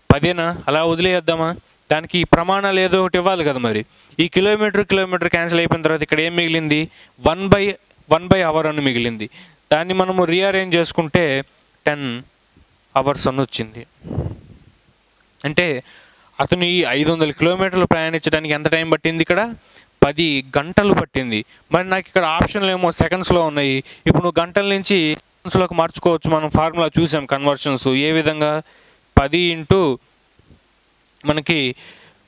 10 అలా వదిలేద్దామా, దానికి ప్రమాణాలు ఏదో ఒకటి ఇవ్వాలి కదా. మరి ఈ కిలోమీటర్ క్యాన్సిల్ అయిపోయిన తర్వాత ఇక్కడ ఏం మిగిలింది, 1/h అని మిగిలింది. దాన్ని మనము రీఅరేంజ్ చేసుకుంటే 10 hours అని వచ్చింది. అంటే అతను ఈ 500 కిలోమీటర్లు ప్రయాణించడానికి ఎంత టైం పట్టింది, ఇక్కడ 10 గంటలు పట్టింది. మరి నాకు ఇక్కడ ఆప్షన్లు ఏమో సెకండ్స్లో ఉన్నాయి. ఇప్పుడు నువ్వు గంటల నుంచి సెకండ్స్లోకి మార్చుకోవచ్చు. మనం ఫార్ములా చూసాం కన్వర్షన్స్ ఏ విధంగా, 10 ఇంటూ మనకి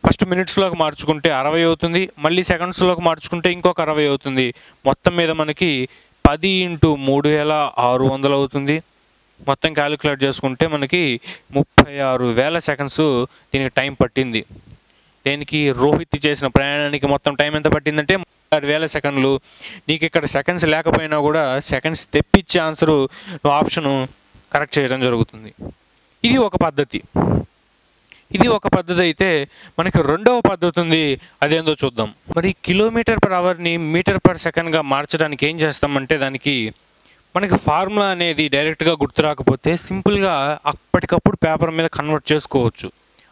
ఫస్ట్ మినిట్స్లోకి మార్చుకుంటే 60 అవుతుంది, మళ్ళీ సెకండ్స్లోకి మార్చుకుంటే ఇంకొక 60 అవుతుంది. మొత్తం మీద మనకి 10 ఇంటూ 3600 అవుతుంది. మొత్తం క్యాలిక్యులేట్ చేసుకుంటే మనకి 36,000 సెకండ్స్ దీనికి టైం పట్టింది. దేనికి, రోహిత్ చేసిన ప్రయాణానికి మొత్తం టైం ఎంత పట్టిందంటే 36,000 సెకండ్లు. నీకు ఇక్కడ సెకండ్స్ లేకపోయినా కూడా సెకండ్స్ తెప్పించే ఆన్సరు నువ్వు ఆప్షను కరెక్ట్ చేయడం జరుగుతుంది. ఇది ఒక పద్ధతి. అయితే మనకి రెండవ పద్ధతి ఉంది, అదేందో చూద్దాం. మరి km/hని m/s మార్చడానికి ఏం చేస్తామంటే దానికి మనకి ఫార్ములా అనేది డైరెక్ట్గా గుర్తు రాకపోతే సింపుల్గా అప్పటికప్పుడు పేపర్ మీద కన్వర్ట్ చేసుకోవచ్చు.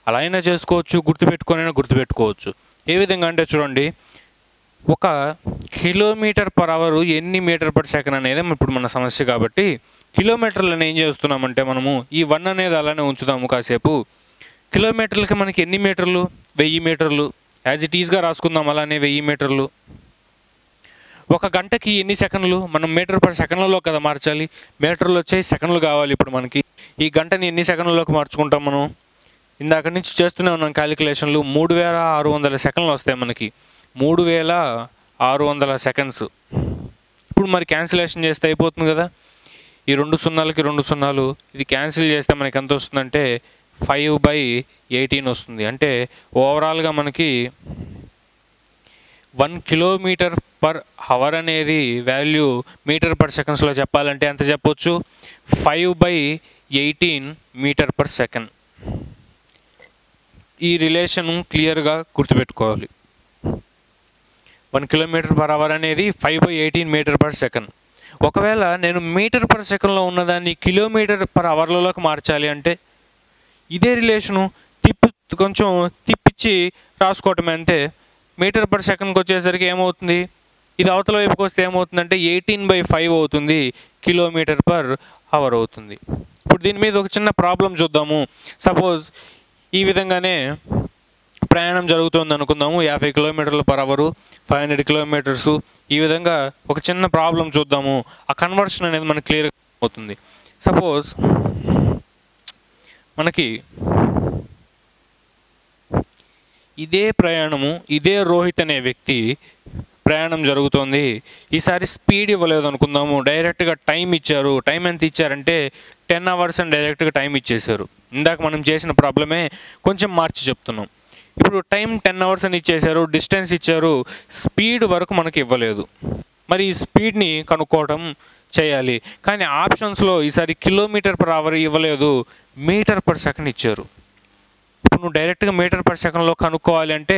అలా అయినా చేసుకోవచ్చు, గుర్తుపెట్టుకోవచ్చు. ఏ విధంగా అంటే చూడండి, 1 km/h ఎన్ని m/s అనేది ఇప్పుడు మన సమస్య కాబట్టి కిలోమీటర్లను ఏం చేస్తున్నామంటే మనము ఈ 1 అనేది అలానే ఉంచుదాము కాసేపు. కిలోమీటర్లకి మనకి ఎన్ని మీటర్లు, 1000 మీటర్లు. యాజ్ ఇట్ ఈజ్గా రాసుకుందాం అలానే 1000 మీటర్లు. 1 గంటకి ఎన్ని సెకండ్లు, మనం m/s కదా మార్చాలి. మీటర్లు వచ్చేసి సెకండ్లు కావాలి. ఇప్పుడు మనకి ఈ గంటని ఎన్ని సెకండ్లలోకి మార్చుకుంటాం మనం, ఇందాక నుంచి చేస్తూనే ఉన్నాం క్యాలిక్యులేషన్లు. 3600 సెకండ్లు వస్తాయి మనకి, 3600 సెకండ్స్. ఇప్పుడు మరి క్యాన్సిలేషన్ చేస్తే అయిపోతుంది కదా. ఈ 2 సున్నాలకి 2 సున్నాలు, ఇది క్యాన్సిల్ చేస్తే మనకి ఎంత వస్తుందంటే 5/18 వస్తుంది. అంటే ఓవరాల్గా మనకి 1 km/h అనేది వాల్యూ m/s చెప్పాలంటే ఎంత చెప్పొచ్చు, 5/18 m/s. ఈ రిలేషన్ క్లియర్గా గుర్తుపెట్టుకోవాలి. 1 km/h అనేది 5/18 m/s. ఒకవేళ నేను m/s ఉన్నదాన్ని km/hలోకి మార్చాలి అంటే ఇదే రిలేషను కొంచెం తిప్పించి రాసుకోవటమే అంతే. m/s వచ్చేసరికి ఏమవుతుంది, ఇది అవతల వైపుకి వస్తే ఏమవుతుందంటే 18/5 అవుతుంది, km/h అవుతుంది. ఇప్పుడు దీని మీద ఒక చిన్న ప్రాబ్లం చూద్దాము. సపోజ్ ఈ విధంగానే ప్రయాణం జరుగుతుంది అనుకుందాము, 50 km/h, 500 కిలోమీటర్స్. ఈ విధంగా ఒక చిన్న ప్రాబ్లం చూద్దాము. ఆ కన్వర్షన్ అనేది మనకు క్లియర్గా అవుతుంది. సపోజ్ మనకి ఇదే ప్రయాణము, ఇదే రోహిత్ అనే వ్యక్తి ప్రయాణం జరుగుతోంది. ఈసారి స్పీడ్ ఇవ్వలేదు అనుకుందాము, డైరెక్ట్గా టైం ఇచ్చారు. టైం ఎంత ఇచ్చారంటే 10 hours అని డైరెక్ట్గా టైం ఇచ్చేసారు. ఇందాక మనం చేసిన ప్రాబ్లమే కొంచెం మార్చి చెప్తున్నాం. ఇప్పుడు టైం 10 hours అని ఇచ్చేసారు, డిస్టెన్స్ ఇచ్చారు, స్పీడ్ వరకు మనకి ఇవ్వలేదు. మరి ఈ స్పీడ్ని కనుక్కోవటం చేయాలి. కానీ ఆప్షన్స్లో ఈసారి km/h ఇవ్వలేదు, m/s ఇచ్చారు. ఇప్పుడు నువ్వు డైరెక్ట్గా m/s కనుక్కోవాలి అంటే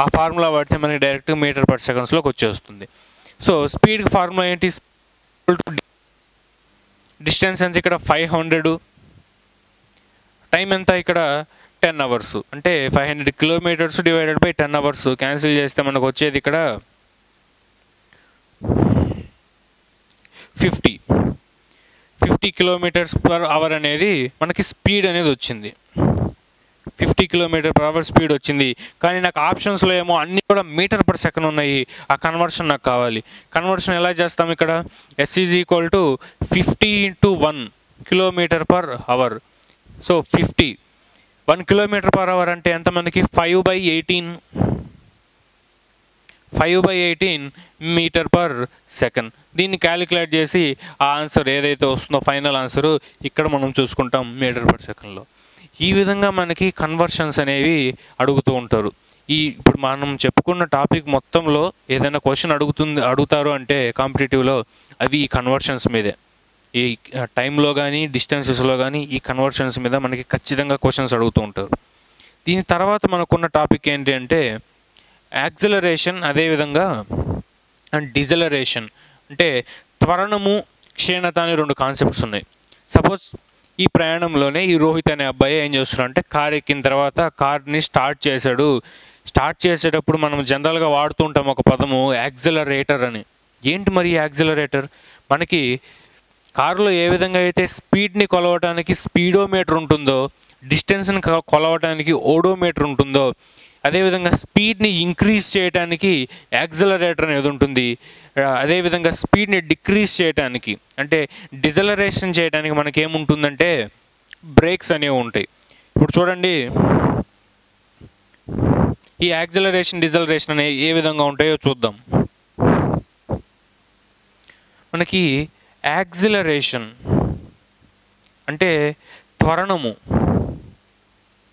ఆ ఫార్ములా వాడితే మనకి డైరెక్ట్గా m/s వచ్చేస్తుంది. సో స్పీడ్కి ఫార్ములా ఏంటి, డిస్టెన్స్ ఎంత ఇక్కడ 500 టైం ఎంత ఇక్కడ 10 అవర్స్, అంటే 500 kilometres divided by 10 hours cancel చేస్తే మనకు వచ్చేది ఇక్కడ 50 కిలోమీటర్స్ పర్ అవర్ అనేది మనకి స్పీడ్ అనేది వచ్చింది. 50 కిలోమీటర్ పర్ అవర్ స్పీడ్ వచ్చింది. కానీ నాకు ఆప్షన్స్లో ఏమో అన్నీ కూడా మీటర్ పర్ సెకండ్ ఉన్నాయి. ఆ కన్వర్షన్ నాకు కావాలి. కన్వర్షన్ ఎలా చేస్తాం ఇక్కడ? S is equal to 50 × 1 kilometre per hour. So 50 1 kilometre per hour అంటే ఎంత మనకి? 5/18 మీటర్ పర్ సెకండ్. దీన్ని క్యాలిక్యులేట్ చేసి ఆ ఆన్సర్ ఏదైతే వస్తుందో ఫైనల్ ఆన్సరు ఇక్కడ మనం చూసుకుంటాం మీటర్ పర్ సెకండ్లో. ఈ విధంగా మనకి కన్వర్షన్స్ అనేవి అడుగుతూ ఉంటారు. ఇప్పుడు మనం చెప్పుకున్న టాపిక్ మొత్తంలో ఏదైనా క్వశ్చన్ అడుగుతారు అంటే కాంపిటేటివ్లో అవి ఈ కన్వర్షన్స్ మీదే. ఈ టైంలో కానీ డిస్టెన్సెస్లో కానీ ఈ కన్వర్షన్స్ మీద మనకి ఖచ్చితంగా క్వశ్చన్స్ అడుగుతూ ఉంటారు. దీని తర్వాత మనకున్న టాపిక్ ఏంటి అంటే యాక్సిలరేషన్, అదేవిధంగా డిజలరేషన్. అంటే త్వరణము, క్షీణత అనే 2 కాన్సెప్ట్స్ ఉన్నాయి. సపోజ్ ఈ ప్రయాణంలోనే ఈ రోహిత్ అనే అబ్బాయి ఏం చేస్తున్నాడు అంటే కార్ ఎక్కిన తర్వాత కార్ని స్టార్ట్ చేశాడు. స్టార్ట్ చేసేటప్పుడు మనం జనరల్గా వాడుతుంటాం ఒక పదము యాక్సిలరేటర్ అని. ఏంటి మరి యాక్సిలరేటర్? మనకి కారులో ఏ విధంగా అయితే స్పీడ్ని కొలవటానికి స్పీడోమీటర్ ఉంటుందో, డిస్టెన్స్ని కొలవటానికి ఓడోమీటర్ ఉంటుందో, అదేవిధంగా స్పీడ్ని ఇంక్రీజ్ చేయడానికి యాక్సిలరేటర్ అనేది ఉంటుంది. అదేవిధంగా స్పీడ్ని డిక్రీజ్ చేయడానికి అంటే డిజలరేషన్ చేయడానికి మనకి ఏముంటుందంటే బ్రేక్స్ అనేవి ఉంటాయి. ఇప్పుడు చూడండి, ఈ యాక్సిలరేషన్, డిజలరేషన్ అనేవి ఏ విధంగా ఉంటాయో చూద్దాం. మనకి యాక్సిలరేషన్ అంటే త్వరణము.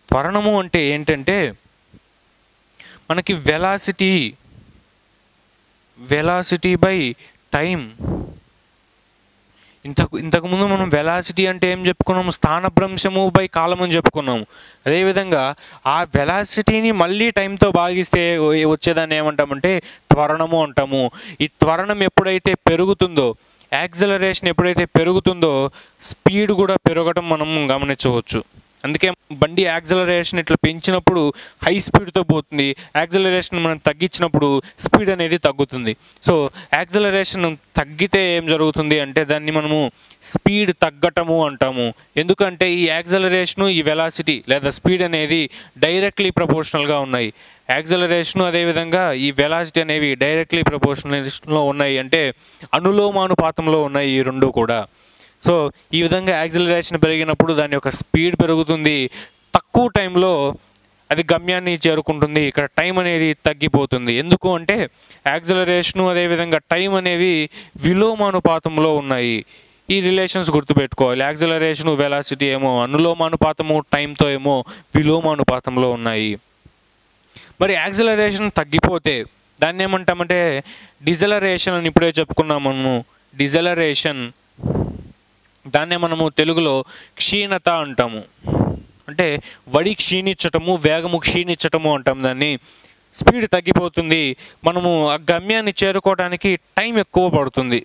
త్వరణము అంటే ఏంటంటే మనకి వెలాసిటీ బై టైం. ఇంతకుముందు మనం వెలాసిటీ అంటే ఏం చెప్పుకున్నాము? స్థానభ్రంశము బై కాలం అని చెప్పుకున్నాము. అదేవిధంగా ఆ వెలాసిటీని మళ్ళీ టైంతో భాగిస్తే వచ్చేదాన్ని ఏమంటామంటే త్వరణము అంటాము. ఈ త్వరణం ఎప్పుడైతే పెరుగుతుందో, యాక్సిలరేషన్ ఎప్పుడైతే పెరుగుతుందో స్పీడ్ కూడా పెరగటం మనం గమనించవచ్చు. అందుకే బండి యాక్సిలరేషన్ ఇట్లా పెంచినప్పుడు హై స్పీడ్తో పోతుంది, యాక్సిలరేషన్ మనం తగ్గించినప్పుడు స్పీడ్ అనేది తగ్గుతుంది. సో యాక్సిలరేషన్ తగ్గితే ఏం జరుగుతుంది అంటే దాన్ని మనము స్పీడ్ తగ్గటము అంటాము. ఎందుకంటే ఈ యాక్సిలరేషను, ఈ వెలాసిటీ లేదా స్పీడ్ అనేది డైరెక్ట్లీ ప్రపోర్షనల్గా ఉన్నాయి. యాక్సిలరేషను అదేవిధంగా ఈ వెలాసిటీ అనేవి డైరెక్ట్లీ ప్రపోర్షనల్లో ఉన్నాయి, అంటే అనులోమానుపాతంలో ఉన్నాయి ఈ రెండు కూడా. సో ఈ విధంగా యాక్సిలరేషన్ పెరిగినప్పుడు దాని యొక్క స్పీడ్ పెరుగుతుంది, తక్కువ టైంలో అది గమ్యాన్ని చేరుకుంటుంది. ఇక్కడ టైం అనేది తగ్గిపోతుంది. ఎందుకు అంటే యాక్సిలరేషను అదేవిధంగా టైం అనేవి విలోమానుపాతంలో ఉన్నాయి. ఈ రిలేషన్స్ గుర్తుపెట్టుకోవాలి. యాక్సిలరేషను, వెలాసిటీ ఏమో అనులోమానుపాతము, టైంతో ఏమో విలోమానుపాతంలో ఉన్నాయి. మరి యాక్సిలరేషన్ తగ్గిపోతే దాన్ని ఏమంటామంటే డిజలరేషన్ అని ఇప్పుడే చెప్పుకున్నాము మనము. డిజలరేషన్ దాన్నే మనము తెలుగులో క్షీణత అంటాము. అంటే వడి క్షీణించటము, వేగము క్షీణించటము అంటాం దాన్ని. స్పీడ్ తగ్గిపోతుంది, మనము ఆ గమ్యాన్ని చేరుకోవడానికి టైం ఎక్కువ పడుతుంది,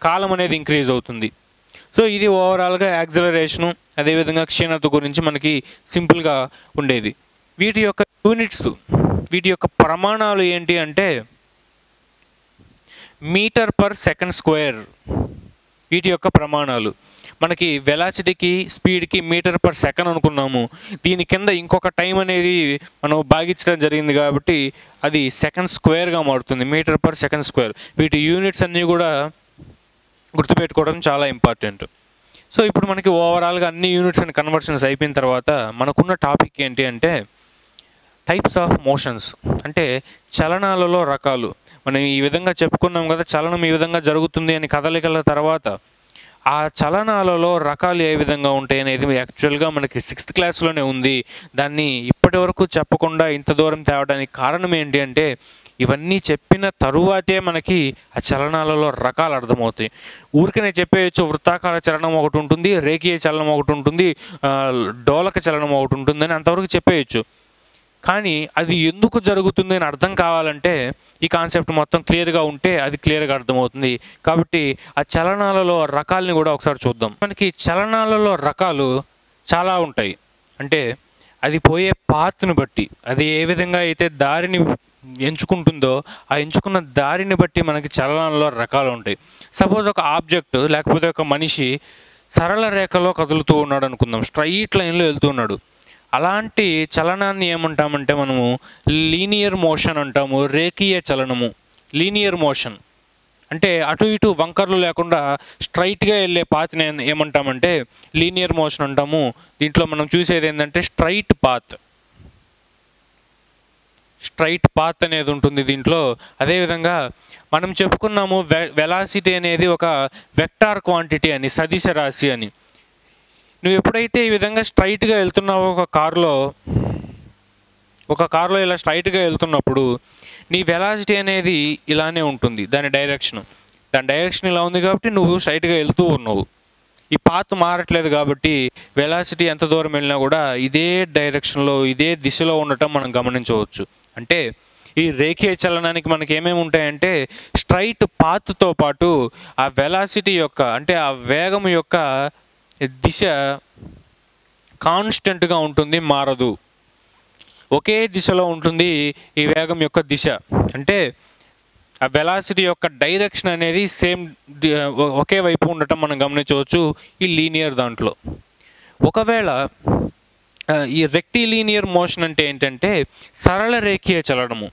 కాలం అనేది ఇంక్రీజ్ అవుతుంది. సో ఇది ఓవరాల్గా యాక్సిలరేషను అదేవిధంగా క్షీణత గురించి మనకి సింపుల్గా ఉండేది. వీటి యొక్క యూనిట్స్, వీటి యొక్క ప్రమాణాలు ఏంటి అంటే మీటర్ పర్ సెకండ్ స్క్వేర్. వీటి యొక్క ప్రమాణాలు మనకి వెలాసిటీకి, స్పీడ్కి మీటర్ పర్ సెకండ్ అనుకున్నాము. దీని కింద ఇంకొక టైం అనేది మనం భాగించడం జరిగింది కాబట్టి అది సెకండ్ స్క్వేర్గా మారుతుంది, మీటర్ పర్ సెకండ్ స్క్వేర్. వీటి యూనిట్స్ అన్నీ కూడా గుర్తుపెట్టుకోవడం చాలా ఇంపార్టెంట్. సో ఇప్పుడు మనకి ఓవరాల్గా అన్ని యూనిట్స్ అండ్ కన్వర్షన్స్ అయిపోయిన తర్వాత మనకున్న టాపిక్ ఏంటి అంటే టైప్స్ ఆఫ్ మోషన్స్, అంటే చలనాలలో రకాలు. మనం ఈ విధంగా చెప్పుకున్నాం కదా, చలనం ఈ విధంగా జరుగుతుంది అని కదలికల తర్వాత ఆ చలనాలలో రకాలు ఏ విధంగా ఉంటాయి అనేది యాక్చువల్గా మనకి 6th క్లాస్లోనే ఉంది. దాన్ని ఇప్పటి వరకు చెప్పకుండా ఇంత దూరం తేవడానికి కారణం ఏంటి అంటే ఇవన్నీ చెప్పిన తరువాతే మనకి ఆ చలనాలలో రకాలు అర్థమవుతాయి. ఊరికనే చెప్పేయచ్చు వృత్తాకార చలనం ఒకటి ఉంటుంది, రేఖీయ చలనం ఒకటి ఉంటుంది, డోలక చలనం ఒకటి ఉంటుందని అంతవరకు చెప్పేయచ్చు. కానీ అది ఎందుకు జరుగుతుంది అని అర్థం కావాలంటే ఈ కాన్సెప్ట్ మొత్తం క్లియర్గా ఉంటే అది క్లియర్గా అర్థమవుతుంది. కాబట్టి ఆ చలనాలలో రకాలని కూడా ఒకసారి చూద్దాం. మనకి చలనాలలో రకాలు చాలా ఉంటాయి. అంటే అది పోయే పాత్ను బట్టి, అది ఏ విధంగా అయితే దారిని ఎంచుకుంటుందో ఆ ఎంచుకున్న దారిని బట్టి మనకి చలనంలో రకాలు ఉంటాయి. సపోజ్ ఒక ఆబ్జెక్ట్ లేకపోతే ఒక మనిషి సరళ రేఖలో కదులుతూ ఉన్నాడు అనుకుందాం, స్ట్రైట్ లైన్లో వెళ్తున్నాడు. అలాంటి చలనాన్ని ఏమంటామంటే మనము లీనియర్ మోషన్ అంటాము, రేఖీయ చలనము. లీనియర్ మోషన్ అంటే అటు ఇటు వంకర్లు లేకుండా స్ట్రైట్గా వెళ్ళే పాత్ని ఏమంటామంటే లీనియర్ మోషన్ అంటాము. దీంట్లో మనం చూసేది ఏంటంటే స్ట్రైట్ పాత్ అనేది ఉంటుంది దీంట్లో. అదేవిధంగా మనం చెప్పుకున్నాము వెలాసిటీ అనేది ఒక వెక్టార్ క్వాంటిటీ అని, సదిశ రాశి అని. నువ్వు ఎప్పుడైతే ఈ విధంగా స్ట్రైట్గా వెళ్తున్నావో ఒక కార్లో ఇలా స్ట్రైట్గా వెళ్తున్నప్పుడు నీ వెలాసిటీ అనేది ఇలానే ఉంటుంది, దాని డైరెక్షన్ ఇలా ఉంది కాబట్టి నువ్వు స్ట్రైట్గా వెళ్తూ ఉన్నావు. ఈ పాత్ మారట్లేదు కాబట్టి వెలాసిటీ ఎంత దూరం వెళ్ళినా కూడా ఇదే డైరెక్షన్లో, ఇదే దిశలో ఉండటం మనం గమనించవచ్చు. అంటే ఈ రేఖీయ చలనానికి మనకి ఏమేమి ఉంటాయంటే స్ట్రైట్ పాత్తో పాటు ఆ వెలాసిటీ యొక్క, అంటే ఆ వేగం యొక్క దిశ కాన్స్టెంట్గా ఉంటుంది, మారదు, ఒకే దిశలో ఉంటుంది ఈ వేగం యొక్క దిశ. అంటే ఆ వెలాసిటీ యొక్క డైరెక్షన్ అనేది సేమ్, ఒకే వైపు ఉండటం మనం గమనించవచ్చు ఈ లీనియర్ దాంట్లో. ఒకవేళ ఈ రెక్టిలీనియర్ మోషన్ అంటే ఏంటంటే సరళ రేఖీయ చలనము.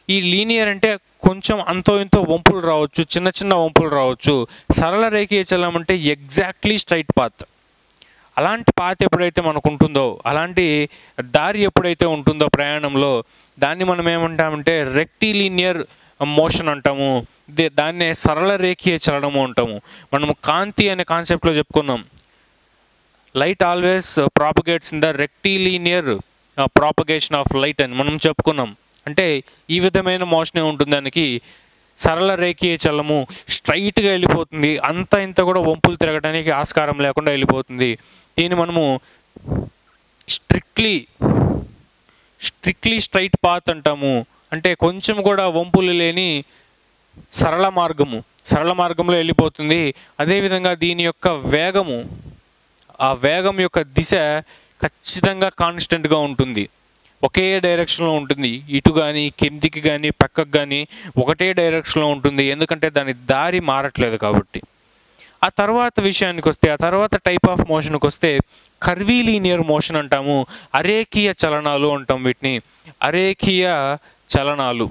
ఈ లీనియర్ అంటే కొంచెం అంతో ఇంతో వంపులు రావచ్చు, చిన్న చిన్న వంపులు రావచ్చు. సరళ రేఖీయ చలనం అంటే ఎగ్జాక్ట్లీ స్ట్రైట్ పాత్. అలాంటి పాత్ ఎప్పుడైతే మనకు ఉంటుందో, అలాంటి దారి ఎప్పుడైతే ఉంటుందో ప్రయాణంలో, దాన్ని మనం ఏమంటామంటే రెక్టిలీనియర్ మోషన్ అంటాము. దాన్నే సరళ రేఖీయ చలనము అంటాము. మనము కాంతి అనే కాన్సెప్ట్లో చెప్పుకున్నాం, light always propagates in the rectilinear propagation of light అని మనం చెప్పుకున్నాం. అంటే ఈ విధమైన మోషనే ఉంటుంది దానికి. సరళ రేఖీయ చలనము స్ట్రైట్గా వెళ్ళిపోతుంది, అంత ఇంత కూడా వంపులు తిరగడానికి ఆస్కారం లేకుండా వెళ్ళిపోతుంది. దీన్ని మనము స్ట్రిక్ట్లీ స్ట్రైట్ పాత్ అంటాము. అంటే కొంచెం కూడా వంపులు లేని సరళ మార్గంలో వెళ్ళిపోతుంది. అదేవిధంగా దీని యొక్క వేగము, ఆ వేగం యొక్క దిశ ఖచ్చితంగా కాన్స్టెంట్గా ఉంటుంది, ఒకే డైరెక్షన్లో ఉంటుంది. ఇటు కానీ కిందికి కానీ పక్కకు కానీ ఒకటే డైరెక్షన్లో ఉంటుంది, ఎందుకంటే దాని దారి మారట్లేదు కాబట్టి. ఆ తర్వాత విషయానికి వస్తే, ఆ తర్వాత టైప్ ఆఫ్ మోషన్కి వస్తే కర్వీలీనియర్ మోషన్ అంటాము, అరేఖీయ చలనాలు అంటాం వీటిని, అరేఖీయ చలనాలు.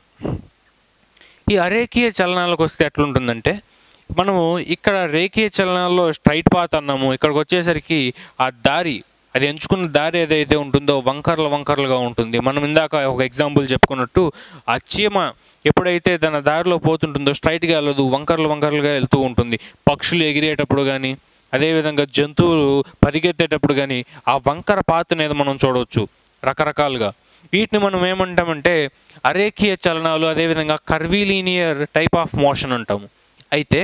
ఈ అరేఖీయ చలనాలకు వస్తే ఎట్లుంటుందంటే, మనము ఇక్కడ రేఖీయ చలనాల్లో స్ట్రైట్ పాత్ అన్నాము, ఇక్కడికి వచ్చేసరికి ఆ దారి, అది ఎంచుకున్న దారి ఏదైతే ఉంటుందో వంకర్లుగా ఉంటుంది. మనం ఇందాక ఒక ఎగ్జాంపుల్ చెప్పుకున్నట్టు ఆ చీమ ఎప్పుడైతే తన దారిలో పోతుంటుందో స్ట్రైట్గా వెళ్ళదు, వంకర్లుగా వెళ్తూ ఉంటుంది. పక్షులు ఎగిరేటప్పుడు కానీ, అదేవిధంగా జంతువులు పరిగెత్తేటప్పుడు కానీ ఆ వంకర పాత్ అనేది మనం చూడవచ్చు రకరకాలుగా. వీటిని మనం ఏమంటామంటే అరేఖీయ చలనాలు, అదేవిధంగా కర్వీలీనియర్ టైప్ ఆఫ్ మోషన్ అంటాము. అయితే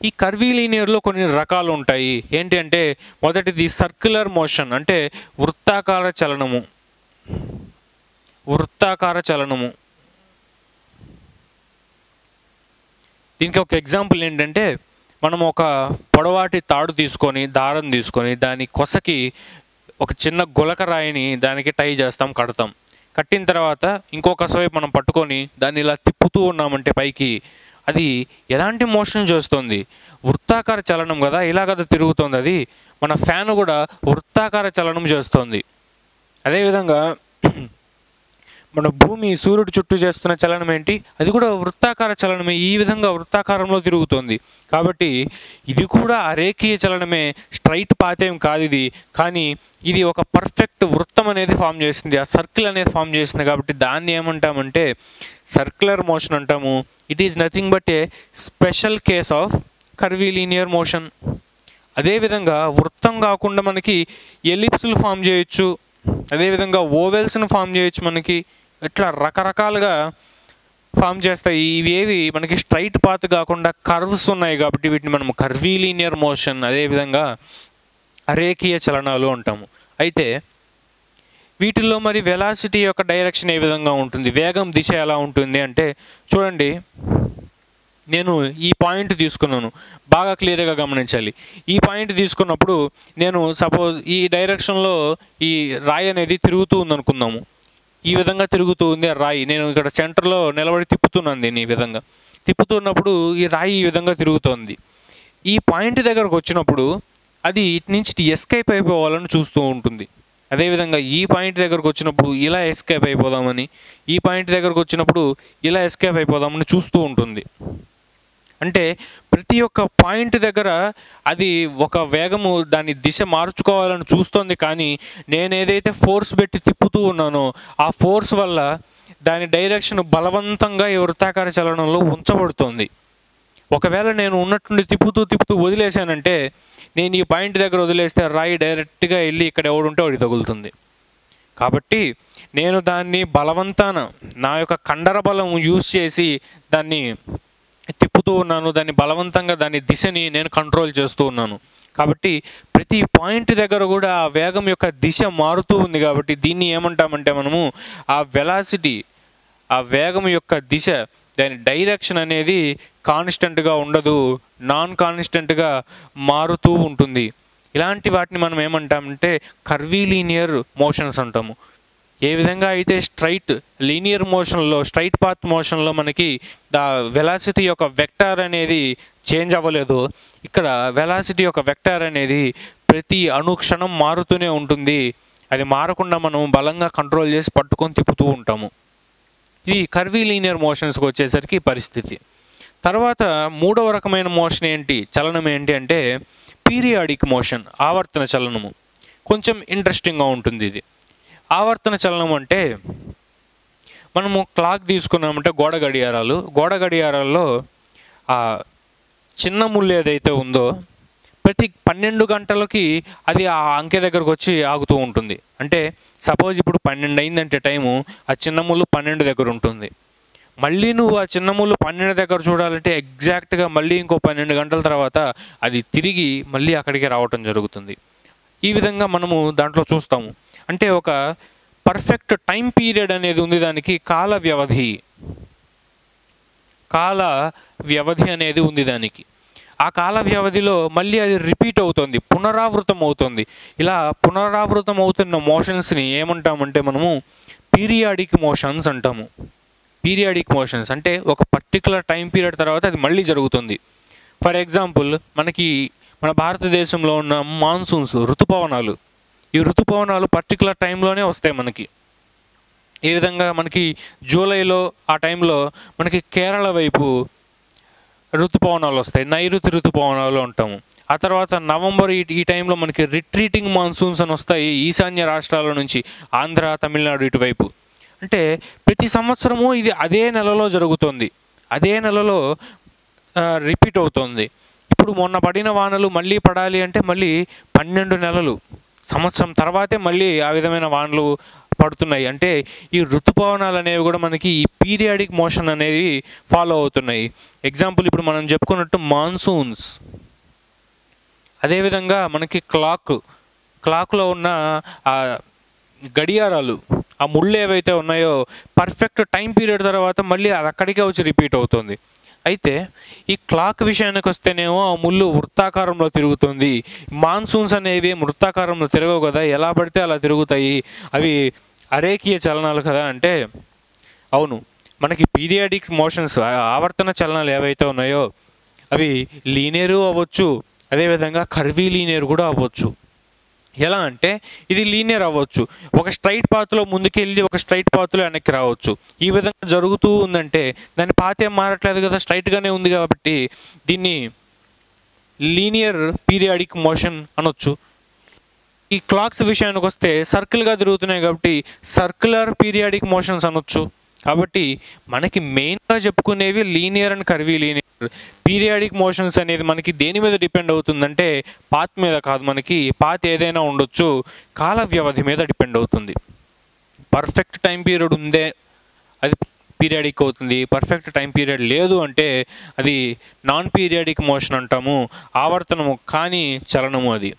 ఈ కర్వీలీనియర్లో కొన్ని రకాలు ఉంటాయి. ఏంటి అంటే మొదటిది సర్క్యులర్ మోషన్, అంటే వృత్తాకార చలనము. దీనికి ఒక ఎగ్జాంపుల్ ఏంటంటే, మనం ఒక పొడవాటి తాడు తీసుకొని, దారం తీసుకొని, దాని కొసకి ఒక చిన్న గులక రాయిని దానికి టై చేస్తాం, కడతాం. కట్టిన తర్వాత ఇంకొక వైపు మనం పట్టుకొని దాన్ని ఇలా తిప్పుతూ ఉన్నామంటే పైకి, అది ఎలాంటి మోషన్ చేస్తుంది? వృత్తాకార చలనం కదా, ఇలా కదా తిరుగుతుంది. అది మన ఫ్యాన్ కూడా వృత్తాకార చలనం చేస్తుంది. అదేవిధంగా మన భూమి సూర్యుడు చుట్టూ చేస్తున్న చలనం ఏంటి? అది కూడా వృత్తాకార చలనమే, ఈ విధంగా వృత్తాకారంలో తిరుగుతుంది. కాబట్టి ఇది కూడా అరేఖీయ చలనమే, స్ట్రైట్ పాతేం కాదు ఇది. కానీ ఇది ఒక పర్ఫెక్ట్ వృత్తం అనేది ఫామ్ చేసింది, ఆ సర్కిల్ అనేది ఫామ్ చేసింది. కాబట్టి దాన్ని ఏమంటామంటే సర్క్యులర్ మోషన్ అంటాము. It is nothing but a special case of curvilinear motion. అదేవిధంగా వృత్తం కాకుండా మనకి ఎలిప్స్లు ఫామ్ చేయొచ్చు, అదేవిధంగా ఓవెల్స్ను ఫామ్ చేయొచ్చు, మనకి ఇట్లా రకరకాలుగా ఫామ్ చేస్తాయి. ఇవేవి మనకి స్ట్రైట్ పాత్ కాకుండా కర్వ్స్ ఉన్నాయి కాబట్టి వీటిని మనం కర్వీలీనియర్ మోషన్, అదేవిధంగా అరేఖీయ చలనాలు అంటాము. అయితే వీటిల్లో మరి వెలాసిటీ యొక్క డైరెక్షన్ ఏ విధంగా ఉంటుంది, వేగం దిశ ఎలా ఉంటుంది అంటే చూడండి, నేను ఈ పాయింట్ తీసుకున్నాను, బాగా క్లియర్గా గమనించాలి. ఈ పాయింట్ తీసుకున్నప్పుడు నేను సపోజ్ ఈ డైరెక్షన్లో ఈ రాయి అనేది తిరుగుతూ ఉందనుకుందాము. ఈ విధంగా తిరుగుతూ ఉంది ఆ రాయి. నేను ఇక్కడ సెంటర్లో నిలబడి తిప్పుతున్నాను దీన్ని. ఈ విధంగా తిప్పుతున్నప్పుడు ఈ రాయి ఈ విధంగా తిరుగుతోంది. ఈ పాయింట్ దగ్గరకు వచ్చినప్పుడు అది ఇటు నుంచి ఎస్కేప్ అయిపోవాలని చూస్తూ ఉంటుంది. అదేవిధంగా ఈ పాయింట్ దగ్గరకు వచ్చినప్పుడు ఇలా ఎస్కేప్ అయిపోదామని, ఈ పాయింట్ దగ్గరకు వచ్చినప్పుడు ఇలా ఎస్కేప్ అయిపోదామని చూస్తూ ఉంటుంది. అంటే ప్రతి ఒక్క పాయింట్ దగ్గర అది ఒక వేగము దాని దిశ మార్చుకోవాలని చూస్తోంది. కానీ నేను ఏదైతే ఫోర్స్ పెట్టి తిప్పుతూ ఉన్నానో ఆ ఫోర్స్ వల్ల దాని డైరెక్షన్ బలవంతంగా ఈ వృత్తాకార చలనంలో ఉంచబడుతోంది. ఒకవేళ నేను ఉన్నట్టుండి తిప్పుతూ వదిలేశానంటే, నేను ఈ పాయింట్ దగ్గర వదిలేస్తే రాయి డైరెక్ట్గా వెళ్ళి ఇక్కడ ఎవడుంటే వాడికి తగులుతుంది. కాబట్టి నేను దాన్ని బలవంతాన నా యొక్క కండర బలం యూజ్ చేసి దాన్ని తిప్పుతూ ఉన్నాను. దాన్ని బలవంతంగా దాని దిశని నేను కంట్రోల్ చేస్తూ ఉన్నాను. కాబట్టి ప్రతి పాయింట్ దగ్గర కూడా ఆ వేగం యొక్క దిశ మారుతూ ఉంది. కాబట్టి దీన్ని ఏమంటామంటే మనము ఆ వెలాసిటీ, ఆ వేగం యొక్క దిశ, దాని డైరెక్షన్ అనేది కాన్స్టెంట్గా ఉండదు, నాన్ కాన్స్టెంట్గా మారుతూ ఉంటుంది. ఇలాంటి వాటిని మనం ఏమంటామంటే కర్వీలీనియర్ మోషన్స్ అంటాము. ఏ విధంగా అయితే స్ట్రైట్ లీనియర్ మోషన్లో, స్ట్రైట్ పాత్ మోషన్లో మనకి వెలాసిటీ యొక్క వెక్టార్ అనేది చేంజ్ అవ్వలేదు, ఇక్కడ వెలాసిటీ యొక్క వెక్టార్ అనేది ప్రతి అనుక్షణం మారుతూనే ఉంటుంది. అది మారకుండా మనం బలంగా కంట్రోల్ చేసి పట్టుకొని తిప్పుతూ ఉంటాము. ఇది కర్వీలీనియర్ మోషన్స్కి వచ్చేసరికి పరిస్థితి. తర్వాత మూడవ రకమైన మోషన్ ఏంటి, చలనం ఏంటి అంటే పీరియాడిక్ మోషన్, ఆవర్తన చలనము. కొంచెం ఇంట్రెస్టింగ్గా ఉంటుంది ఇది. ఆవర్తన చలనం అంటే మనము క్లాక్ తీసుకున్నామంటే గోడ గడియారాల్లో ఆ చిన్న ముళ్ళు ఏదైతే ఉందో ప్రతి 12 గంటలకి అది ఆ అంకె దగ్గరకు వచ్చి ఆగుతూ ఉంటుంది. అంటే సపోజ్ ఇప్పుడు 12 అయిందంటే టైము, ఆ చిన్న ముళ్ళు 12 దగ్గర ఉంటుంది. మళ్ళీ నువ్వు ఆ చిన్న ముళ్ళు 12 దగ్గర చూడాలంటే ఎగ్జాక్ట్గా మళ్ళీ ఇంకో 12 గంటల తర్వాత అది తిరిగి మళ్ళీ అక్కడికి రావటం జరుగుతుంది. ఈ విధంగా మనము దాంట్లో చూస్తాము. అంటే ఒక పర్ఫెక్ట్ టైం పీరియడ్ అనేది ఉంది దానికి, కాల వ్యవధి అనేది ఉంది దానికి. ఆ కాల వ్యవధిలో మళ్ళీ అది రిపీట్ అవుతుంది, పునరావృతం అవుతుంది. ఇలా పునరావృతం అవుతున్న మోషన్స్ని ఏమంటామంటే మనము పీరియాడిక్ మోషన్స్ అంటాము. పీరియాడిక్ మోషన్స్ అంటే ఒక పర్టికులర్ టైం పీరియడ్ తర్వాత అది మళ్ళీ జరుగుతుంది. ఫర్ ఎగ్జాంపుల్ మన భారతదేశంలో ఉన్న మాన్సూన్స్, ఋతుపవనాలు, ఈ ఋతుపవనాలు పర్టికులర్ టైంలోనే వస్తాయి మనకి. ఈ విధంగా మనకి జూలైలో ఆ టైంలో మనకి కేరళ వైపు ఋతుపవనాలు వస్తాయి, నైరుతి ఋతుపవనాలు అంటాము. ఆ తర్వాత నవంబర్ ఈ టైంలో మనకి రిట్రీటింగ్ మాన్సూన్స్ అని వస్తాయి ఈశాన్య రాష్ట్రాల నుంచి, ఆంధ్ర, తమిళనాడు ఇటువైపు. అంటే ప్రతి సంవత్సరము ఇది అదే నెలలో జరుగుతుంది, అదే నెలలో రిపీట్ అవుతుంది. ఇప్పుడు మొన్న పడిన వానలు మళ్ళీ పడాలి అంటే మళ్ళీ 12 నెలలు, సంవత్సరం తర్వాతే మళ్ళీ ఆ విధమైన వానలు పడుతున్నాయి. అంటే ఈ ఋతుపవనాలు అనేవి కూడా మనకి ఈ పీరియాడిక్ మోషన్ అనేది ఫాలో అవుతున్నాయి. ఎగ్జాంపుల్ ఇప్పుడు మనం చెప్పుకున్నట్టు మాన్సూన్స్. అదేవిధంగా మనకి క్లాక్లో ఉన్న ఆ గడియారాలు, ఆ ముళ్ళు ఏవైతే ఉన్నాయో పర్ఫెక్ట్ టైం పీరియడ్ తర్వాత మళ్ళీ అది అక్కడికే వచ్చి రిపీట్ అవుతుంది. అయితే ఈ క్లాక్ విషయానికి వస్తేనేమో ఆ ముళ్ళు వృత్తాకారంలో తిరుగుతుంది. మాన్సూన్స్ అనేవి వృత్తాకారంలో తిరగవు కదా, ఎలా పడితే అలా తిరుగుతాయి, అవి అరేఖీయ చలనాలు కదా అంటే అవును. మనకి పీరియాడిక్ మోషన్స్, ఆవర్తన చలనాలు ఏవైతే ఉన్నాయో అవి లీనియరు అవ్వచ్చు, అదేవిధంగా కర్వీలీనియర్ కూడా అవ్వచ్చు. ఎలా అంటే ఇది లీనియర్ అవ్వచ్చు, ఒక స్ట్రైట్ పాత్లో ముందుకెళ్ళి ఒక స్ట్రైట్ పాత్లో వెనక్కి రావచ్చు. ఈ విధంగా జరుగుతూ ఉందంటే దాని పాత్ ఏం మారట్లేదు కదా, స్ట్రైట్గానే ఉంది కాబట్టి దీన్ని లీనియర్ పీరియాడిక్ మోషన్ అనొచ్చు. ఈ క్లాక్స్ విషయానికి వస్తే సర్కిల్గా తిరుగుతున్నాయి కాబట్టి సర్క్యులర్ పీరియాడిక్ మోషన్స్ అనొచ్చు. కాబట్టి మనకి మెయిన్గా చెప్పుకునేవి లీనియర్ అండ్ కర్వీలీనియర్. పీరియాడిక్ మోషన్స్ అనేది మనకి దేని మీద డిపెండ్ అవుతుందంటే పాత్ మీద కాదు, మనకి పాత్ ఏదైనా ఉండొచ్చు, కాల వ్యవధి మీద డిపెండ్ అవుతుంది. పర్ఫెక్ట్ టైం పీరియడ్ ఉందే అది పీరియాడిక్ అవుతుంది, పర్ఫెక్ట్ టైం పీరియడ్ లేదు అంటే అది నాన్ పీరియాడిక్ మోషన్ అంటాము, ఆవర్తనము కానీ చలనము అది.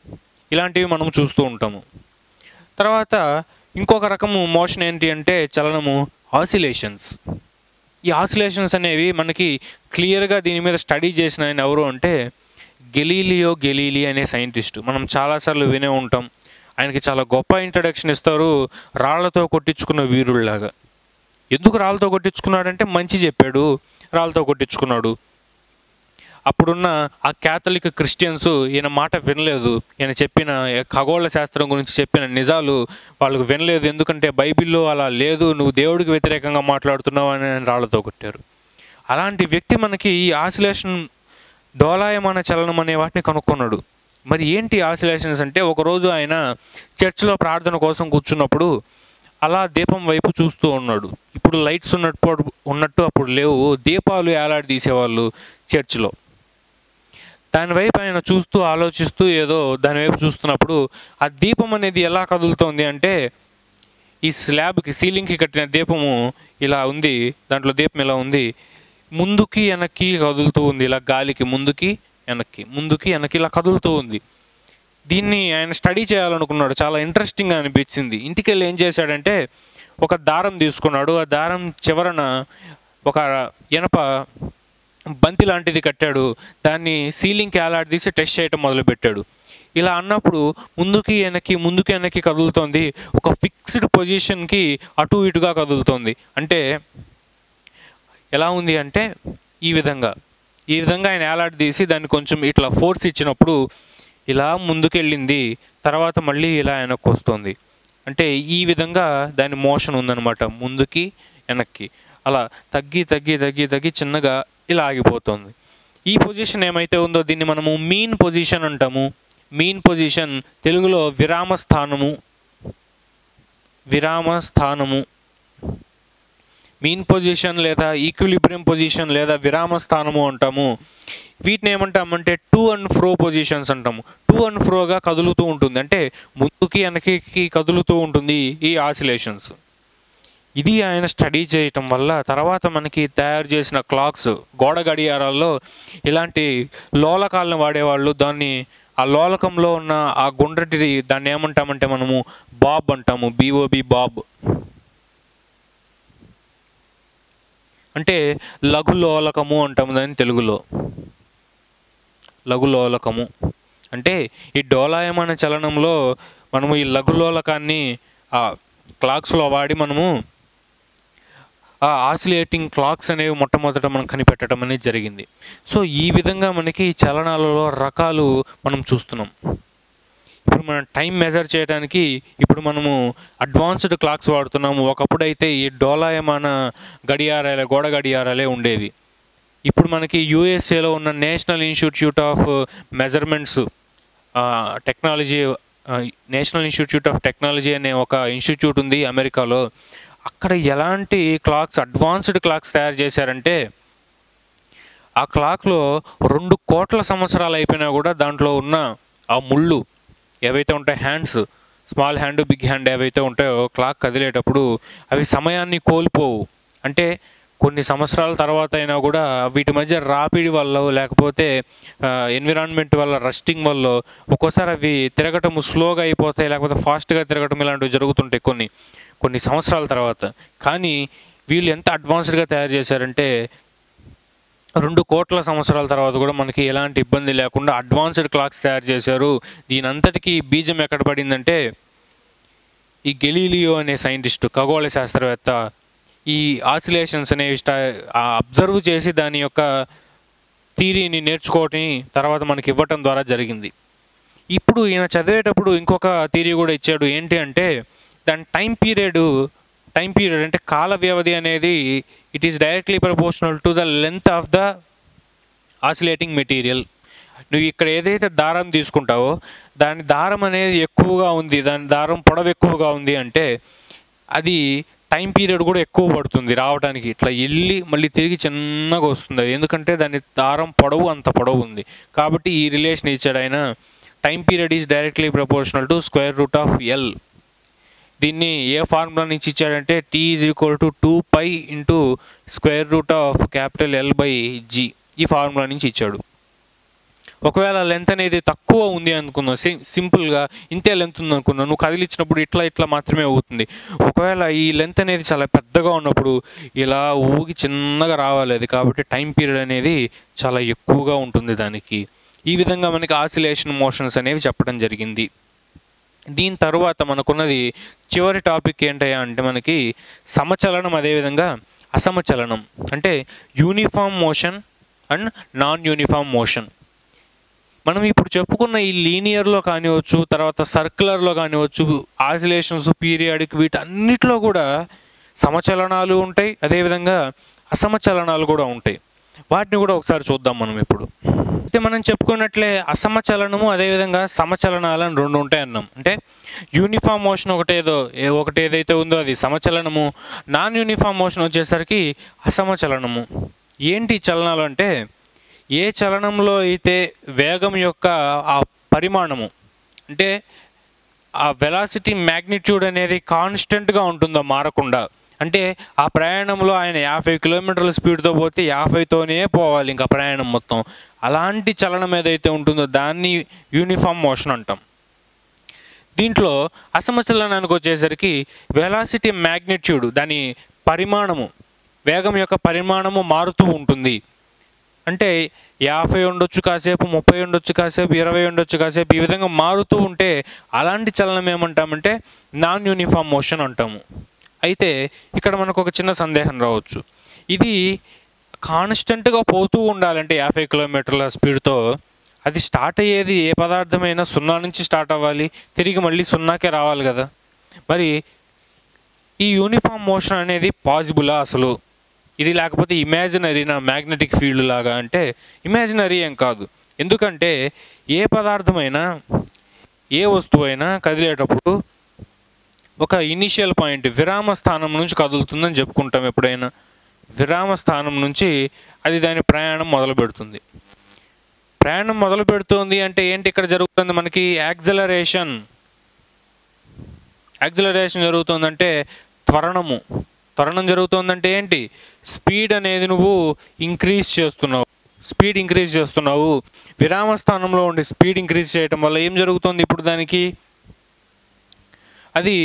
ఇలాంటివి మనం చూస్తూ ఉంటాము. తర్వాత ఇంకొక రకము మోషన్ ఏంటి అంటే చలనము ఆసిలేషన్స్. ఈ ఆసిలేషన్స్ అనేవి మనకి క్లియర్గా దీని మీద స్టడీ చేసిన ఆయన ఎవరు అంటే గెలీలియో గెలీలీ అనే సైంటిస్ట్. మనం చాలాసార్లు వినే ఉంటాం. ఆయనకి చాలా గొప్ప ఇంట్రడక్షన్ ఇస్తారు, రాళ్లతో కొట్టించుకున్న వీరుల్లాగా. ఎందుకు రాళ్ళతో కొట్టించుకున్నాడంటే మంచి చెప్పాడు, రాళ్ళతో కొట్టించుకున్నాడు. అప్పుడున్న ఆ క్యాథలిక్ క్రిస్టియన్స్ ఈయన మాట వినలేదు. ఈయన చెప్పిన ఖగోళ శాస్త్రం గురించి చెప్పిన నిజాలు వాళ్ళకు వినలేదు. ఎందుకంటే బైబిల్లో అలా లేదు, నువ్వు దేవుడికి వ్యతిరేకంగా మాట్లాడుతున్నావు అని రాళ్ళతో కొట్టారు. అలాంటి వ్యక్తి మనకి ఈ ఆసిలేషన్, డోలాయమాన చలనం అనే వాటిని కనుక్కున్నాడు. మరి ఏంటి ఆసిలేషన్స్ అంటే, ఒకరోజు ఆయన చర్చిలో ప్రార్థన కోసం కూర్చున్నప్పుడు అలా దీపం వైపు చూస్తూ ఉన్నాడు. ఇప్పుడు లైట్స్ ఉన్నట్టు అప్పుడు లేవు, దీపాలు ఏలాడి తీసేవాళ్ళు చర్చిలో. దానివైపు ఆయన చూస్తూ ఆలోచిస్తూ ఏదో దానివైపు చూస్తున్నప్పుడు ఆ దీపం అనేది ఎలా కదులుతోంది అంటే, ఈ స్లాబ్కి సీలింగ్కి కట్టిన దీపము ఇలా ఉంది, దాంట్లో దీపం ఇలా ఉంది, ముందుకి వెనక్కి కదులుతూ ఉంది. ఇలా గాలికి ముందుకి వెనక్కి ఇలా కదులుతూ ఉంది. దీన్ని ఆయన స్టడీ చేయాలనుకున్నాడు. చాలా ఇంట్రెస్టింగ్గా అనిపించింది. ఇంటికి వెళ్ళి ఏం చేశాడంటే, ఒక దారం తీసుకున్నాడు. ఆ దారం చివరన ఒక ఇనప బంతి లాంటిది కట్టాడు. దాన్ని సీలింగ్కి ఏలాడదీసి టెస్ట్ చేయటం మొదలుపెట్టాడు. ఇలా అన్నప్పుడు ముందుకి వెనక్కి కదులుతోంది. ఒక ఫిక్స్డ్ పొజిషన్కి అటు ఇటుగా కదులుతోంది. అంటే ఎలా ఉంది అంటే ఈ విధంగా ఆయన ఏలాడదీసి దాన్ని కొంచెం ఇట్లా ఫోర్స్ ఇచ్చినప్పుడు ఇలా ముందుకెళ్ళింది, తర్వాత మళ్ళీ ఇలా వెనక్కి వస్తుంది. అంటే ఈ విధంగా దాని మోషన్ ఉందన్నమాట, ముందుకి వెనక్కి అలా తగ్గి చిన్నగా ఇలా ఆగిపోతుంది. ఈ పొజిషన్ ఏమైతే ఉందో దీన్ని మనము మీన్ పొజిషన్ అంటాము. మీన్ పొజిషన్ తెలుగులో విరామ స్థానము. మీన్ పొజిషన్ లేదా ఈక్విలిబ్రియం పొజిషన్ లేదా విరామ స్థానము అంటాము. వీటిని ఏమంటామంటే టు అండ్ ఫ్రో పొజిషన్స్ అంటాము. టు అండ్ ఫ్రోగా కదులుతూ ఉంటుంది, అంటే ముందుకి వెనక్కి కదులుతూ ఉంటుంది ఈ ఆసిలేషన్స్. ఇది ఆయన స్టడీ చేయటం వల్ల తర్వాత మనకి తయారు చేసిన క్లాక్స్, గోడ గడియారాల్లో ఇలాంటి లోలకాలను వాడేవాళ్ళు. దాన్ని ఆ లోలకంలో ఉన్న ఆ గుండ్రటిది దాన్ని ఏమంటామంటే మనము బాబ్ అంటాము. BOB బాబ్ అంటే లఘులోలకము అంటాము దాన్ని తెలుగులో. లఘులోలకము అంటే ఈ డోలాయమాన చలనంలో మనము ఈ లఘులోలకాన్ని ఆ క్లాక్స్లో వాడి మనము ఆ ఆసిలేటింగ్ క్లాక్స్ అనేవి మొట్టమొదట మనం కనిపెట్టడం అనేది జరిగింది. సో ఈ విధంగా మనకి చలనాలలో రకాలు మనం చూస్తున్నాం. ఇప్పుడు మనం టైం మెజర్ చేయడానికి ఇప్పుడు మనము అడ్వాన్స్డ్ క్లాక్స్ వాడుతున్నాము. ఒకప్పుడైతే ఈ డోలాయమాన గడియారాలే, గోడ గడియారాలే ఉండేవి. ఇప్పుడు మనకి యూఎస్ఏలో ఉన్న national institute of measurements technology, national institute of technology అనే ఒక ఇన్స్టిట్యూట్ ఉంది అమెరికాలో. అక్కడ ఎలాంటి క్లాక్స్, అడ్వాన్స్డ్ క్లాక్స్ తయారు చేశారంటే, ఆ క్లాక్లో 2 కోట్ల సంవత్సరాలు అయిపోయినా కూడా దాంట్లో ఉన్న ఆ ముళ్ళు ఏవైతే ఉంటాయో, hands, small hand, big hand ఏవైతే ఉంటాయో క్లాక్ కదిలేటప్పుడు అవి సమయాన్ని కోల్పోవు. అంటే కొన్ని సంవత్సరాల తర్వాత అయినా కూడా వీటి మధ్య రాపిడి వల్ల లేకపోతే ఎన్విరాన్మెంట్ వల్ల, రస్టింగ్ వల్ల ఒక్కోసారి అవి తిరగటం స్లోగా అయిపోతాయి, లేకపోతే ఫాస్ట్గా తిరగటం ఇలాంటివి జరుగుతుంటాయి కొన్ని సంవత్సరాల తర్వాత. కానీ వీళ్ళు ఎంత అడ్వాన్స్డ్గా తయారు చేశారంటే 2 కోట్ల సంవత్సరాల తర్వాత కూడా మనకి ఎలాంటి ఇబ్బంది లేకుండా అడ్వాన్స్డ్ క్లాక్స్ తయారు చేశారు. దీని అంతటికీ బీజం ఎక్కడ పడిందంటే ఈ గెలీలియో అనే సైంటిస్టు, ఖగోళ శాస్త్రవేత్త ఈ ఆసిలేషన్స్ అనేవి అబ్జర్వ్ చేసి దాని యొక్క థియరీని నేర్చుకోవటం తర్వాత మనకి ఇవ్వటం ద్వారా జరిగింది. ఇప్పుడు ఈయన చదివేటప్పుడు ఇంకొక థియరీ కూడా ఇచ్చాడు. ఏంటి అంటే దాని టైం పీరియడ్ అంటే కాల వ్యవధి అనేది it is directly proportional to the length of the oscillating material. నువ్వు ఇక్కడ ఏదైతే దారం తీసుకుంటావో దాని దారం అనేది ఎక్కువగా ఉంది, దాని దారం పొడవు ఎక్కువగా ఉంది అంటే అది టైం పీరియడ్ కూడా ఎక్కువ పడుతుంది రావడానికి. ఇట్లా వెళ్ళి మళ్ళీ తిరిగి చిన్నగా వస్తుంది, ఎందుకంటే దాని దారం పొడవు అంత పొడవు ఉంది. కాబట్టి ఈ రిలేషన్ ఇచ్చాడు ఆయన. Time period is directly proportional to √L. దీన్ని ఏ ఫార్ములా నుంచి ఇచ్చాడంటే T = 2π × √L/G ఈ ఫార్ములా నుంచి ఇచ్చాడు. ఒకవేళ లెంత్ అనేది తక్కువ ఉంది అనుకున్నావు, సింపుల్గా ఇంతే లెంత్ ఉంది అనుకున్నావు, నువ్వు కదిలించినప్పుడు ఇట్లా మాత్రమే అవుతుంది. ఒకవేళ ఈ లెంత్ అనేది చాలా పెద్దగా ఉన్నప్పుడు ఇలా ఊగి చిన్నగా రావాలి అది. కాబట్టి టైం పీరియడ్ అనేది చాలా ఎక్కువగా ఉంటుంది దానికి. ఈ విధంగా మనకి ఆసిలేషన్ మోషన్స్ అనేవి చెప్పడం జరిగింది. దీని తర్వాత మనకున్నది చివరి టాపిక్ ఏంటయ్యా అంటే మనకి సమచలనం, అదేవిధంగా అసమచలనం. అంటే uniform motion and non uniform motion. మనం ఇప్పుడు చెప్పుకున్న ఈ లీనియర్లో కానివచ్చు, తర్వాత సర్క్యులర్లో కానివచ్చు, ఆసిలేషన్స్, పీరియాడిక్, వీటన్నిటిలో కూడా సమచలనాలు ఉంటాయి, అదేవిధంగా అసమచలనాలు కూడా ఉంటాయి. వాటిని కూడా ఒకసారి చూద్దాం మనం ఇప్పుడు. అయితే మనం చెప్పుకున్నట్లే అసమచలనము అదేవిధంగా సమచలనాలని రెండు ఉంటాయి అన్నాం. అంటే యూనిఫామ్ మోషన్ ఒకటి ఏదైతే ఉందో అది సమచలనము, నాన్ యూనిఫామ్ మోషన్ వచ్చేసరికి అసమచలనము. ఏంటి చలనాలు అంటే ఏ చలనంలో అయితే వేగం యొక్క ఆ పరిమాణము అంటే ఆ వెలాసిటీ మ్యాగ్నిట్యూడ్ అనేది కాన్స్టెంట్గా ఉంటుందో మారకుండా, అంటే ఆ ప్రయాణంలో ఆయన 50 కిలోమీటర్ల స్పీడ్తో పోతే 50తోనే పోవాలి ఇంకా ప్రయాణం మొత్తం. అలాంటి చలనం ఏదైతే ఉంటుందో దాన్ని యూనిఫామ్ మోషన్ అంటాం. దీంట్లో అసమచలనానికి వచ్చేసరికి వెలాసిటీ మ్యాగ్నిట్యూడ్, దాని పరిమాణము, వేగం యొక్క పరిమాణము మారుతూ ఉంటుంది. అంటే 50 ఉండొచ్చు కాసేపు, 30 ఉండొచ్చు కాసేపు, 20 ఉండొచ్చు కాసేపు, ఈ విధంగా మారుతూ ఉంటే అలాంటి చలనం ఏమంటామంటే నాన్ యూనిఫామ్ మోషన్ అంటాము. అయితే ఇక్కడ మనకు ఒక చిన్న సందేహం రావచ్చు, ఇది కాన్స్టెంట్గా పోతూ ఉండాలంటే 50 కిలోమీటర్ల స్పీడ్తో అది స్టార్ట్ అయ్యేది ఏ పదార్థమైనా 0 నుంచి స్టార్ట్ అవ్వాలి, తిరిగి మళ్ళీ 0కే రావాలి కదా. మరి ఈ యూనిఫామ్ మోషన్ అనేది పాసిబులా అసలు? ఇది లేకపోతే ఇమాజినరీ నా మ్యాగ్నెటిక్ ఫీల్డ్ లాగా అంటే ఇమాజినరీ ఏం కాదు. ఎందుకంటే ఏ పదార్థమైనా ఏ వస్తువైనా కదిలేటప్పుడు ఒక ఇనిషియల్ పాయింట్, విరామ స్థానం నుంచి కదులుతుందని చెప్పుకుంటాం. ఎప్పుడైనా విరామ స్థానం నుంచి అది దాని ప్రయాణం మొదలు పెడుతుంది. ప్రయాణం మొదలు పెడుతుంది అంటే ఏంటి ఇక్కడ జరుగుతుంది? మనకి యాక్సిలరేషన్ జరుగుతుందంటే త్వరణం జరుగుతుందంటే ఏంటి? స్పీడ్ అనేది నువ్వు ఇంక్రీజ్ చేస్తున్నావు. విరామ స్థానంలో ఉండి స్పీడ్ ఇంక్రీజ్ చేయటం వల్ల ఏం జరుగుతుంది? ఇప్పుడు దానికి అది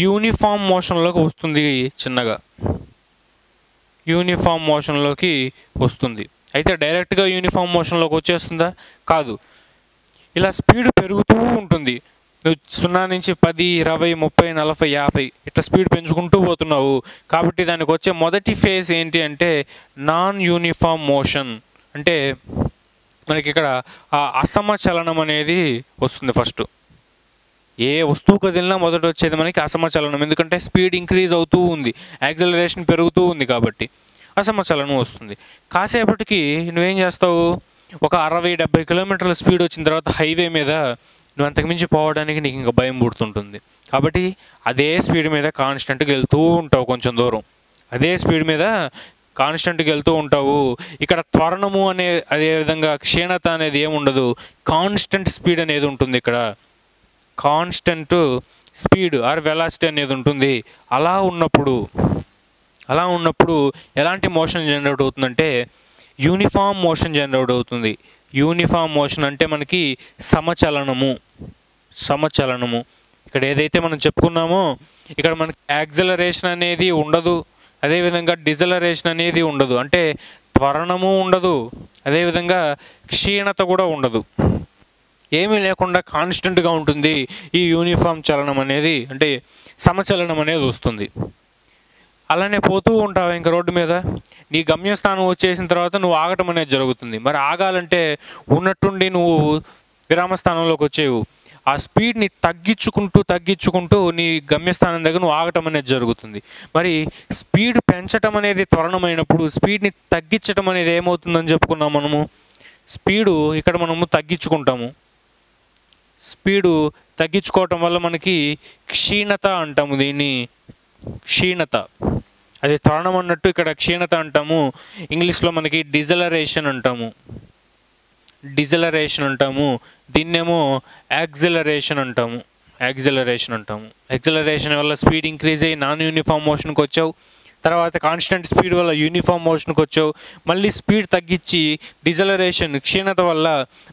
యూనిఫామ్ మోషన్లోకి వస్తుంది, చిన్నగా యూనిఫామ్ మోషన్లోకి వస్తుంది. అయితే డైరెక్ట్గా యూనిఫామ్ మోషన్లోకి వచ్చేస్తుందా? కాదు. ఇలా స్పీడ్ పెరుగుతూ ఉంటుంది. నువ్వు 0 నుంచి 10, 20, 30, 40, 50 ఇట్లా స్పీడ్ పెంచుకుంటూ పోతున్నావు. కాబట్టి దానికి వచ్చే మొదటి ఫేజ్ ఏంటి అంటే నాన్ యూనిఫామ్ మోషన్. అంటే మనకి ఇక్కడ ఆ అసమచలనం అనేది వస్తుంది. ఫస్ట్ ఏ వస్తువు కదిలినా మొదట వచ్చేది మనకి అసమచలనం. ఎందుకంటే స్పీడ్ ఇంక్రీజ్ అవుతూ ఉంది, యాక్సిలరేషన్ పెరుగుతూ ఉంది, కాబట్టి అసమచలనం వస్తుంది. కాసేపటికి నువ్వేం చేస్తావు? ఒక 60-70 కిలోమీటర్ల స్పీడ్ వచ్చిన తర్వాత హైవే మీద నువ్వు అంతకుమించి పోవడానికి నీకు ఇంకా భయం పుడుతుంటుంది. కాబట్టి అదే స్పీడ్ మీద కాన్స్టెంట్గా వెళ్తూ ఉంటావు, కొంచెం దూరం అదే స్పీడ్ మీద కాన్స్టెంట్గా వెళ్తూ ఉంటావు. ఇక్కడ త్వరణము అదేవిధంగా క్షీణత అనేది ఏముండదు, కాన్స్టెంట్ స్పీడ్ అనేది ఉంటుంది. ఇక్కడ కాన్స్టెంట్ స్పీడ్ ఆర్ వెలాసిటీ అనేది ఉంటుంది. అలా ఉన్నప్పుడు ఎలాంటి మోషన్ జనరేట్ అవుతుందంటే యూనిఫామ్ మోషన్ జనరేట్ అవుతుంది. యూనిఫామ్ మోషన్ అంటే మనకి సమచలనము. ఇక్కడ ఏదైతే మనం చెప్పుకున్నామో ఇక్కడ మనకి యాక్సిలరేషన్ అనేది ఉండదు, అదేవిధంగా డిజలరేషన్ అనేది ఉండదు. అంటే త్వరణము ఉండదు, అదేవిధంగా క్షీణత కూడా ఉండదు, ఏమీ లేకుండా కాన్స్టెంట్గా ఉంటుంది ఈ యూనిఫామ్ చలనం అనేది, అంటే సమచలనం అనేది వస్తుంది. అలానే పోతూ ఉంటావు ఇంకా రోడ్డు మీద, నీ గమ్యస్థానం వచ్చేసిన తర్వాత నువ్వు ఆగటం అనేది జరుగుతుంది. మరి ఆగాలంటే ఉన్నట్టుండి నువ్వు విరామస్థానంలోకి వచ్చేవు, ఆ స్పీడ్ని తగ్గించుకుంటూ నీ గమ్యస్థానం దగ్గర నువ్వు ఆగటం అనేది జరుగుతుంది. మరి స్పీడ్ పెంచటం అనేది త్వరణమైనప్పుడు స్పీడ్ని తగ్గించటం అనేది ఏమవుతుందని చెప్పుకున్నాం మనము. స్పీడు ఇక్కడ మనము తగ్గించుకుంటాము. స్పీడు తగ్గించుకోవటం వల్ల మనకి క్షీణత అంటాము. దీన్ని క్షీణత, అది త్వరణం అన్నట్టు ఇక్కడ క్షీణత అంటాము. ఇంగ్లీష్లో మనకి డిజలరేషన్ అంటాము. దీన్నేమో యాక్సిలరేషన్ అంటాము. యాక్సిలరేషన్ వల్ల స్పీడ్ ఇంక్రీజ్ అయ్యి నాన్ యూనిఫామ్ మోషన్కి వచ్చావు. తర్వాత కాన్స్టెంట్ స్పీడ్ వల్ల యూనిఫామ్ మోషన్కి వచ్చావు, మళ్ళీ స్పీడ్ తగ్గించి డిజలరేషన్ క్షీణత వల్ల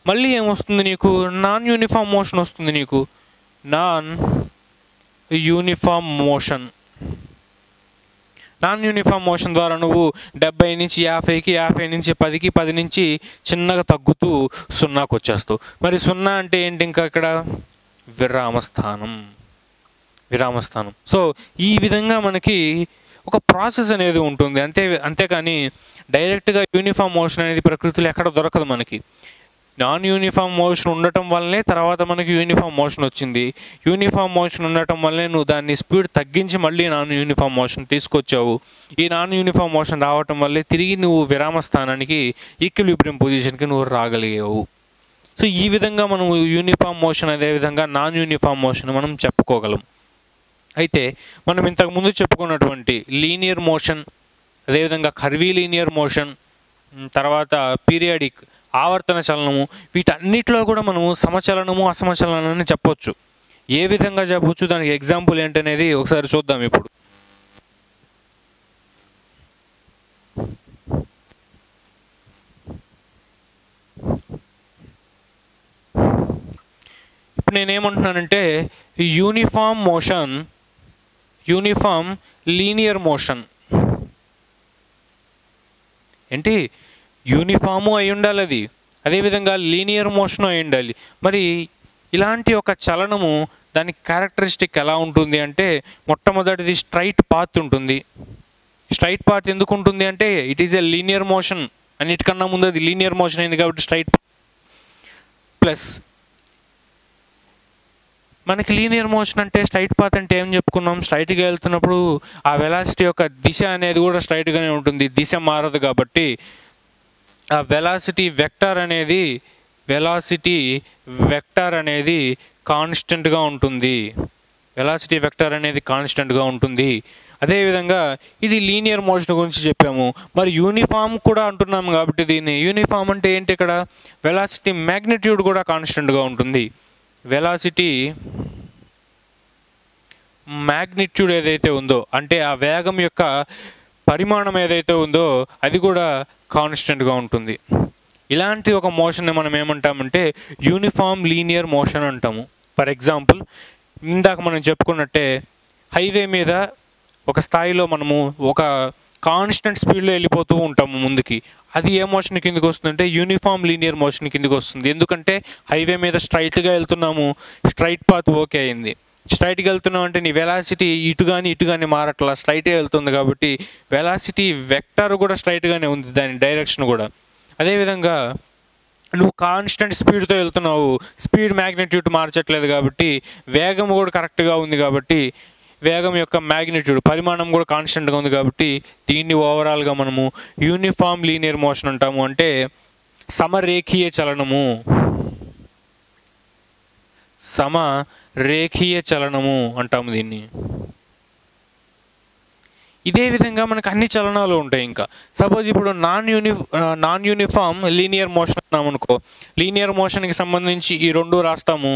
మళ్ళీ ఏమొస్తుంది నీకు, నాన్ యూనిఫామ్ మోషన్ వస్తుంది నీకు. Non uniform motion. Non uniform motion ద్వారా నువ్వు 70 నుంచి 50కి, 50 నుంచి 10కి, 10 నుంచి చిన్నగా తగ్గుతూ 0కి వచ్చేస్తావు. మరి 0 అంటే ఏంటి, ఇంకా ఇక్కడ విరామస్థానం. సో ఈ విధంగా మనకి ఒక ప్రాసెస్ అనేది ఉంటుంది, అంతేకాని డైరెక్ట్గా యూనిఫామ్ మోషన్ అనేది ప్రకృతిలో ఎక్కడ దొరకదు మనకి. నాన్ యూనిఫామ్ మోషన్ ఉండటం వల్లనే తర్వాత మనకి యూనిఫామ్ మోషన్ వచ్చింది. యూనిఫామ్ మోషన్ ఉండటం వల్లనే నువ్వు దాన్ని స్పీడ్ తగ్గించి మళ్ళీ నాన్ యూనిఫామ్ మోషన్ తీసుకొచ్చావు. ఈ నాన్ యూనిఫామ్ మోషన్ రావటం వల్లే తిరిగి నువ్వు విరామ స్థానానికి, ఈక్విలిబ్రియం పొజిషన్కి నువ్వు రాగలిగావు. సో ఈ విధంగా మనం యూనిఫామ్ మోషన్, అదేవిధంగా నాన్ యూనిఫామ్ మోషన్ మనం చెప్పుకోగలం. అయితే మనం ఇంతకుముందు చెప్పుకున్నటువంటి లీనియర్ మోషన్, అదేవిధంగా కర్వీ లీనియర్ మోషన్, తర్వాత పీరియాడిక్ ఆవర్తన చలనము, వీటన్నిటిలో కూడా మనము సమచలనము అసమచలనాన్ని చెప్పొచ్చు. ఏ విధంగా చెప్పొచ్చు, దానికి ఎగ్జాంపుల్ ఏంటనేది ఒకసారి చూద్దాం. ఇప్పుడు నేనేమంటున్నానంటే యూనిఫామ్ లీనియర్ మోషన్ ఏంటి, యూనిఫాము అయి ఉండాలి అది, అదేవిధంగా లీనియర్ మోషన్ అయి ఉండాలి. మరి ఇలాంటి ఒక చలనము దానికి క్యారెక్టరిస్టిక్ ఎలా ఉంటుంది అంటే, మొట్టమొదటిది స్ట్రైట్ పాత్ ఉంటుంది. స్ట్రైట్ పాత్ ఎందుకు ఉంటుంది అంటే it is a linear motion, అన్నిటికన్నా ముందు అది లీనియర్ మోషన్ అయింది కాబట్టి స్ట్రైట్. ప్లస్ మనకి లీనియర్ మోషన్ అంటే స్ట్రైట్ పాత్ అంటే ఏం చెప్పుకున్నాం, స్ట్రైట్గా వెళ్తున్నప్పుడు ఆ వెలాసిటీ యొక్క దిశ అనేది కూడా స్ట్రైట్గానే ఉంటుంది, దిశ మారదు కాబట్టి ఆ వెలాసిటీ వెక్టర్ అనేది కాన్స్టెంట్గా ఉంటుంది. అదేవిధంగా ఇది లీనియర్ మోషన్ గురించి చెప్పాము. మరి యూనిఫామ్ కూడా అంటున్నాము కాబట్టి దీన్ని యూనిఫామ్ అంటే ఏంటి, ఇక్కడ వెలాసిటీ మ్యాగ్నిట్యూడ్ కూడా కాన్స్టెంట్గా ఉంటుంది. వెలాసిటీ మ్యాగ్నిట్యూడ్ ఏదైతే ఉందో అంటే ఆ వేగం యొక్క పరిమాణం ఏదైతే ఉందో అది కూడా కాన్స్టెంట్గా ఉంటుంది. ఇలాంటి ఒక మోషన్ని మనం ఏమంటామంటే యూనిఫామ్ లీనియర్ మోషన్ అంటాము. ఫర్ ఎగ్జాంపుల్, ఇందాక మనం చెప్పుకున్నట్టే హైవే మీద ఒక స్థాయిలో మనము ఒక కాన్స్టెంట్ స్పీడ్లో వెళ్ళిపోతూ ఉంటాము ముందుకి, అది ఏ మోషన్ కిందకి వస్తుందంటే యూనిఫామ్ లీనియర్ మోషన్ కిందకి వస్తుంది. ఎందుకంటే హైవే మీద స్ట్రైట్గా వెళ్తున్నాము, స్ట్రైట్ పాత్ ఓకే అయింది. స్ట్రైట్గా వెళ్తున్నాం అంటే నీ వెలాసిటీ ఇటు కానీ మారట్లా, స్ట్రైట్గా వెళ్తుంది కాబట్టి వెలాసిటీ వెక్టర్ కూడా స్ట్రైట్గానే ఉంది, దాని డైరెక్షన్ కూడా. అదేవిధంగా నువ్వు కాన్స్టెంట్ స్పీడ్తో వెళ్తున్నావు, స్పీడ్ మ్యాగ్నిట్యూడ్ మార్చట్లేదు కాబట్టి వేగం కూడా కరెక్ట్గా ఉంది, కాబట్టి వేగం యొక్క మ్యాగ్నిట్యూడ్ పరిమాణం కూడా కాన్స్టెంట్గా ఉంది కాబట్టి దీన్ని ఓవరాల్గా మనము యూనిఫామ్ లీనియర్ మోషన్ అంటాము. అంటే సమరేఖీయ చలనము అంటాము దీన్ని. ఇదే విధంగా మనకు అన్ని చలనాలు ఉంటాయి. ఇంకా సపోజ్ ఇప్పుడు నాన్ యూనిఫామ్ లీనియర్ మోషన్ అన్నాం అనుకో, లీనియర్ మోషన్కి సంబంధించి ఈ రెండు రాస్తాము.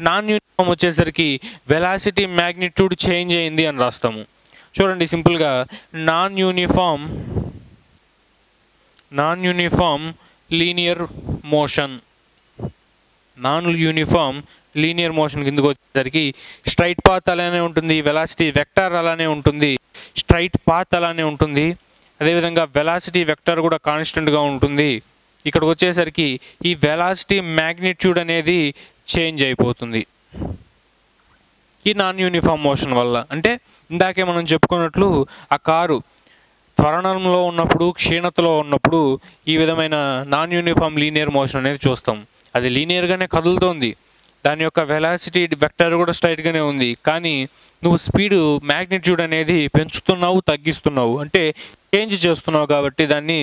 నాన్ యూనిఫామ్ వచ్చేసరికి వెలాసిటీ మ్యాగ్నిట్యూడ్ చేంజ్ అయింది అని రాస్తాము. చూడండి సింపుల్గా, నాన్ యూనిఫామ్ లీనియర్ మోషన్ కిందకు వచ్చేసరికి స్ట్రైట్ పాత్ అలానే ఉంటుంది, వెలాసిటీ వెక్టర్ అలానే ఉంటుంది, స్ట్రైట్ పాత్ అలానే ఉంటుంది, అదేవిధంగా వెలాసిటీ వెక్టర్ కూడా కాన్స్టెంట్గా ఉంటుంది. ఇక్కడికి వచ్చేసరికి ఈ వెలాసిటీ మ్యాగ్నిట్యూడ్ అనేది చేంజ్ అయిపోతుంది ఈ నాన్ యూనిఫామ్ మోషన్ వల్ల. అంటే ఇందాకే మనం చెప్పుకున్నట్లు ఆ కారు త్వరణంలో ఉన్నప్పుడు, క్షీణతలో ఉన్నప్పుడు ఈ విధమైన నాన్ యూనిఫామ్ లీనియర్ మోషన్ అనేది చూస్తాం. అది లీనియర్గానే కదులుతోంది, దాని యొక్క వెలాసిటీ వెక్టర్ కూడా స్ట్రైట్గానే ఉంది, కానీ నువ్వు స్పీడు మ్యాగ్నిట్యూడ్ అనేది పెంచుతున్నావు, తగ్గిస్తున్నావు, అంటే చేంజ్ చేస్తున్నావు కాబట్టి దాన్ని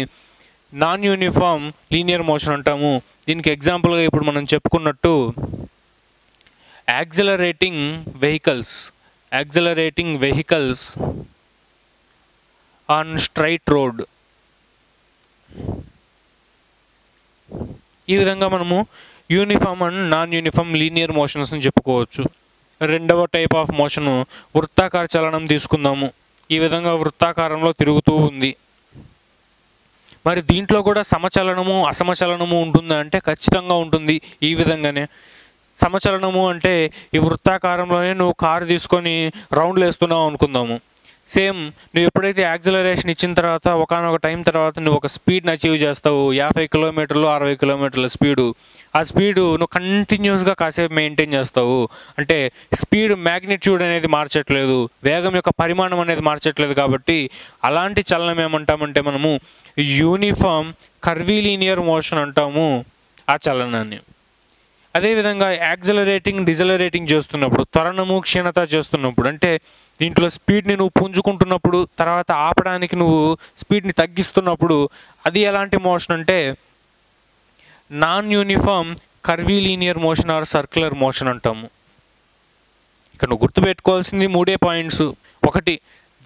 నాన్ యూనిఫామ్ లీనియర్ మోషన్ అంటాము. దీనికి ఎగ్జాంపుల్గా ఇప్పుడు మనం చెప్పుకున్నట్టు accelerating vehicles on straight road. ఈ విధంగా మనము uniform and non uniform linear మోషన్స్ని చెప్పుకోవచ్చు. రెండవ టైప్ ఆఫ్ మోషను వృత్తాకార చలనం తీసుకుందాము. ఈ విధంగా వృత్తాకారంలో తిరుగుతూ ఉంది. మరి దీంట్లో కూడా సమచలనము అసమచలనము ఉంటుందా అంటే ఖచ్చితంగా ఉంటుంది. ఈ విధంగానే సమచలనము అంటే ఈ వృత్తాకారంలోనే నువ్వు కారు తీసుకొని రౌండ్లు వేస్తున్నావు అనుకుందాము. సేమ్ నువ్వు ఎప్పుడైతే యాక్సిలరేషన్ ఇచ్చిన తర్వాత ఒకనొక టైం తర్వాత నువ్వు ఒక స్పీడ్ని అచీవ్ చేస్తావు, 50 కిలోమీటర్లు 60 కిలోమీటర్ల స్పీడు. ఆ స్పీడు నువ్వు కంటిన్యూస్గా కాసేపు మెయింటైన్ చేస్తావు. అంటే స్పీడ్ మ్యాగ్నిట్యూడ్ అనేది మార్చట్లేదు, వేగం యొక్క పరిమాణం అనేది మార్చట్లేదు. కాబట్టి అలాంటి చలనం ఏమంటామంటే మనము యూనిఫామ్ కర్వీలీనియర్ మోషన్ అంటాము ఆ చలనాన్ని. అదేవిధంగా యాక్సిలరేటింగ్ డిజలరేటింగ్ చేస్తున్నప్పుడు, త్వరణము క్షీణత చేస్తున్నప్పుడు, అంటే దీంట్లో స్పీడ్ని నువ్వు పుంజుకుంటున్నప్పుడు తర్వాత ఆపడానికి నువ్వు స్పీడ్ని తగ్గిస్తున్నప్పుడు అది ఎలాంటి మోషన్ అంటే non uniform curvilinear motion or circular motion అంటాము. ఇక్కడ నువ్వు గుర్తుపెట్టుకోవాల్సింది 3 పాయింట్స్. ఒకటి,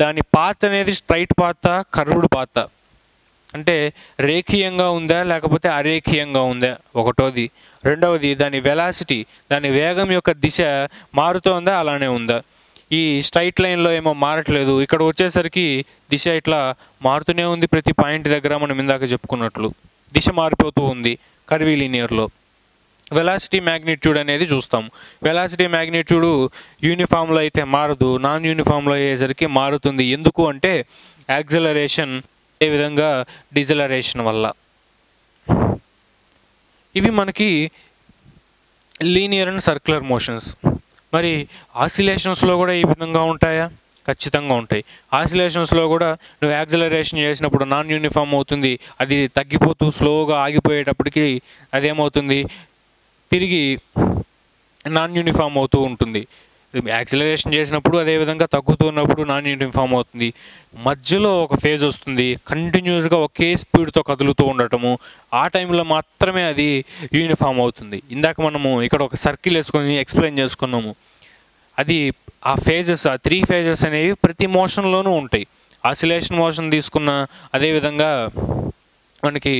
దాని పాత్ అనేది స్ట్రైట్ పాత కర్వ్డ్ పాత, అంటే రేఖీయంగా ఉందా లేకపోతే అరేఖీయంగా ఉందా ఒకటోది. రెండవది, దాని వెలాసిటీ, దాని వేగం యొక్క దిశ మారుతోందా అలానే ఉందా. ఈ స్ట్రైట్ లైన్లో ఏమో మారట్లేదు, ఇక్కడ వచ్చేసరికి దిశ ఇట్లా మారుతూనే ఉంది. ప్రతి పాయింట్ దగ్గర మనం ఇందాక చెప్పుకున్నట్లు దిశ మారిపోతూ ఉంది కర్వీలీనియర్లో. వెలాసిటీ మ్యాగ్నిట్యూడ్ అనేది చూస్తాం. వెలాసిటీ మ్యాగ్నిట్యూడ్ యూనిఫామ్లో అయితే మారదు, నాన్ యూనిఫామ్లో అయ్యేసరికి మారుతుంది. ఎందుకు అంటే యాక్సిలరేషన్ ఏ విధంగా డిజలరేషన్ వల్ల. ఇవి మనకి లీనియర్ అండ్ సర్క్యులర్ మోషన్స్. మరి ఆసిలేషన్స్లో కూడా ఈ విధంగా ఉంటాయా? ఖచ్చితంగా ఉంటాయి. ఆసిలేషన్స్లో కూడా నువ్వు యాక్సిలరేషన్ చేసినప్పుడు నాన్ యూనిఫామ్ అవుతుంది, అది తగ్గిపోతూ స్లోగా ఆగిపోయేటప్పటికి అదేమవుతుంది, తిరిగి నాన్ యూనిఫామ్ అవుతూ ఉంటుంది. యాక్సిలరేషన్ చేసినప్పుడు అదేవిధంగా తగ్గుతున్నప్పుడు నాన్ యూనిఫామ్ అవుతుంది. మధ్యలో ఒక ఫేజ్ వస్తుంది, కంటిన్యూస్గా ఒకే స్పీడ్తో కదులుతూ ఉండటము, ఆ టైంలో మాత్రమే అది యూనిఫామ్ అవుతుంది. ఇందాక మనము ఇక్కడ ఒక సర్కిల్ వేసుకొని ఎక్స్ప్లెయిన్ చేసుకున్నాము. అది ఆ ఫేజెస్, ఆ 3 ఫేజెస్ అనేవి ప్రతి మోషన్లోనూ ఉంటాయి. ఆసిలేషన్ మోషన్ తీసుకున్న, అదేవిధంగా మనకి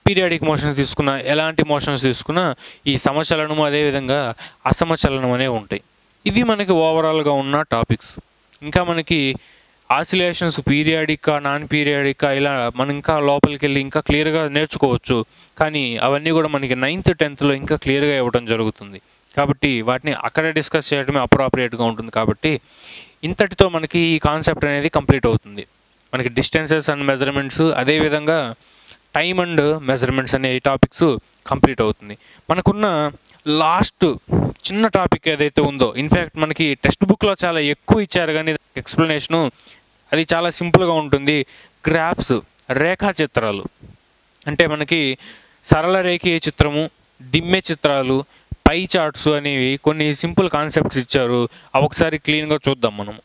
పీరియాడిక్ మోషన్ తీసుకున్న, ఎలాంటి మోషన్స్ తీసుకున్నా ఈ సమచలనము అదేవిధంగా అసమచలనం అనేవి ఉంటాయి. ఇవి మనకి ఓవరాల్గా ఉన్న టాపిక్స్. ఇంకా మనకి ఆసిలేషన్స్ పీరియాడికా నాన్ పీరియాడికా ఇలా మనం ఇంకా లోపలికి వెళ్ళి ఇంకా క్లియర్గా నేర్చుకోవచ్చు. కానీ అవన్నీ కూడా మనకి 9th 10th ఇంకా క్లియర్గా ఇవ్వడం జరుగుతుంది. కాబట్టి వాటిని అక్కడ డిస్కస్ చేయడమే అప్రోప్రియేట్గా ఉంటుంది. కాబట్టి ఇంతటితో మనకి ఈ కాన్సెప్ట్ అనేది కంప్లీట్ అవుతుంది. మనకి డిస్టెన్సెస్ అండ్ మెజర్మెంట్స్, అదేవిధంగా టైమ్ అండ్ మెజర్మెంట్స్ అనే ఈ టాపిక్స్ కంప్లీట్ అవుతుంది. మనకున్న లాస్ట్ చిన్న టాపిక్ ఏదైతే ఉందో, ఇన్ఫ్యాక్ట్ మనకి టెక్స్ట్ బుక్లో చాలా ఎక్కువ ఇచ్చారు కానీ ఎక్స్ప్లెనేషను అది చాలా సింపుల్గా ఉంటుంది. గ్రాఫ్స్, రేఖాచిత్రాలు. అంటే మనకి సరళ రేఖీయ చిత్రము, దిమ్మె చిత్రాలు, పై చార్ట్స్ అనేవి కొన్ని సింపుల్ కాన్సెప్ట్స్ ఇచ్చారు. అవి ఒకసారి క్లీన్గా చూద్దాం మనము.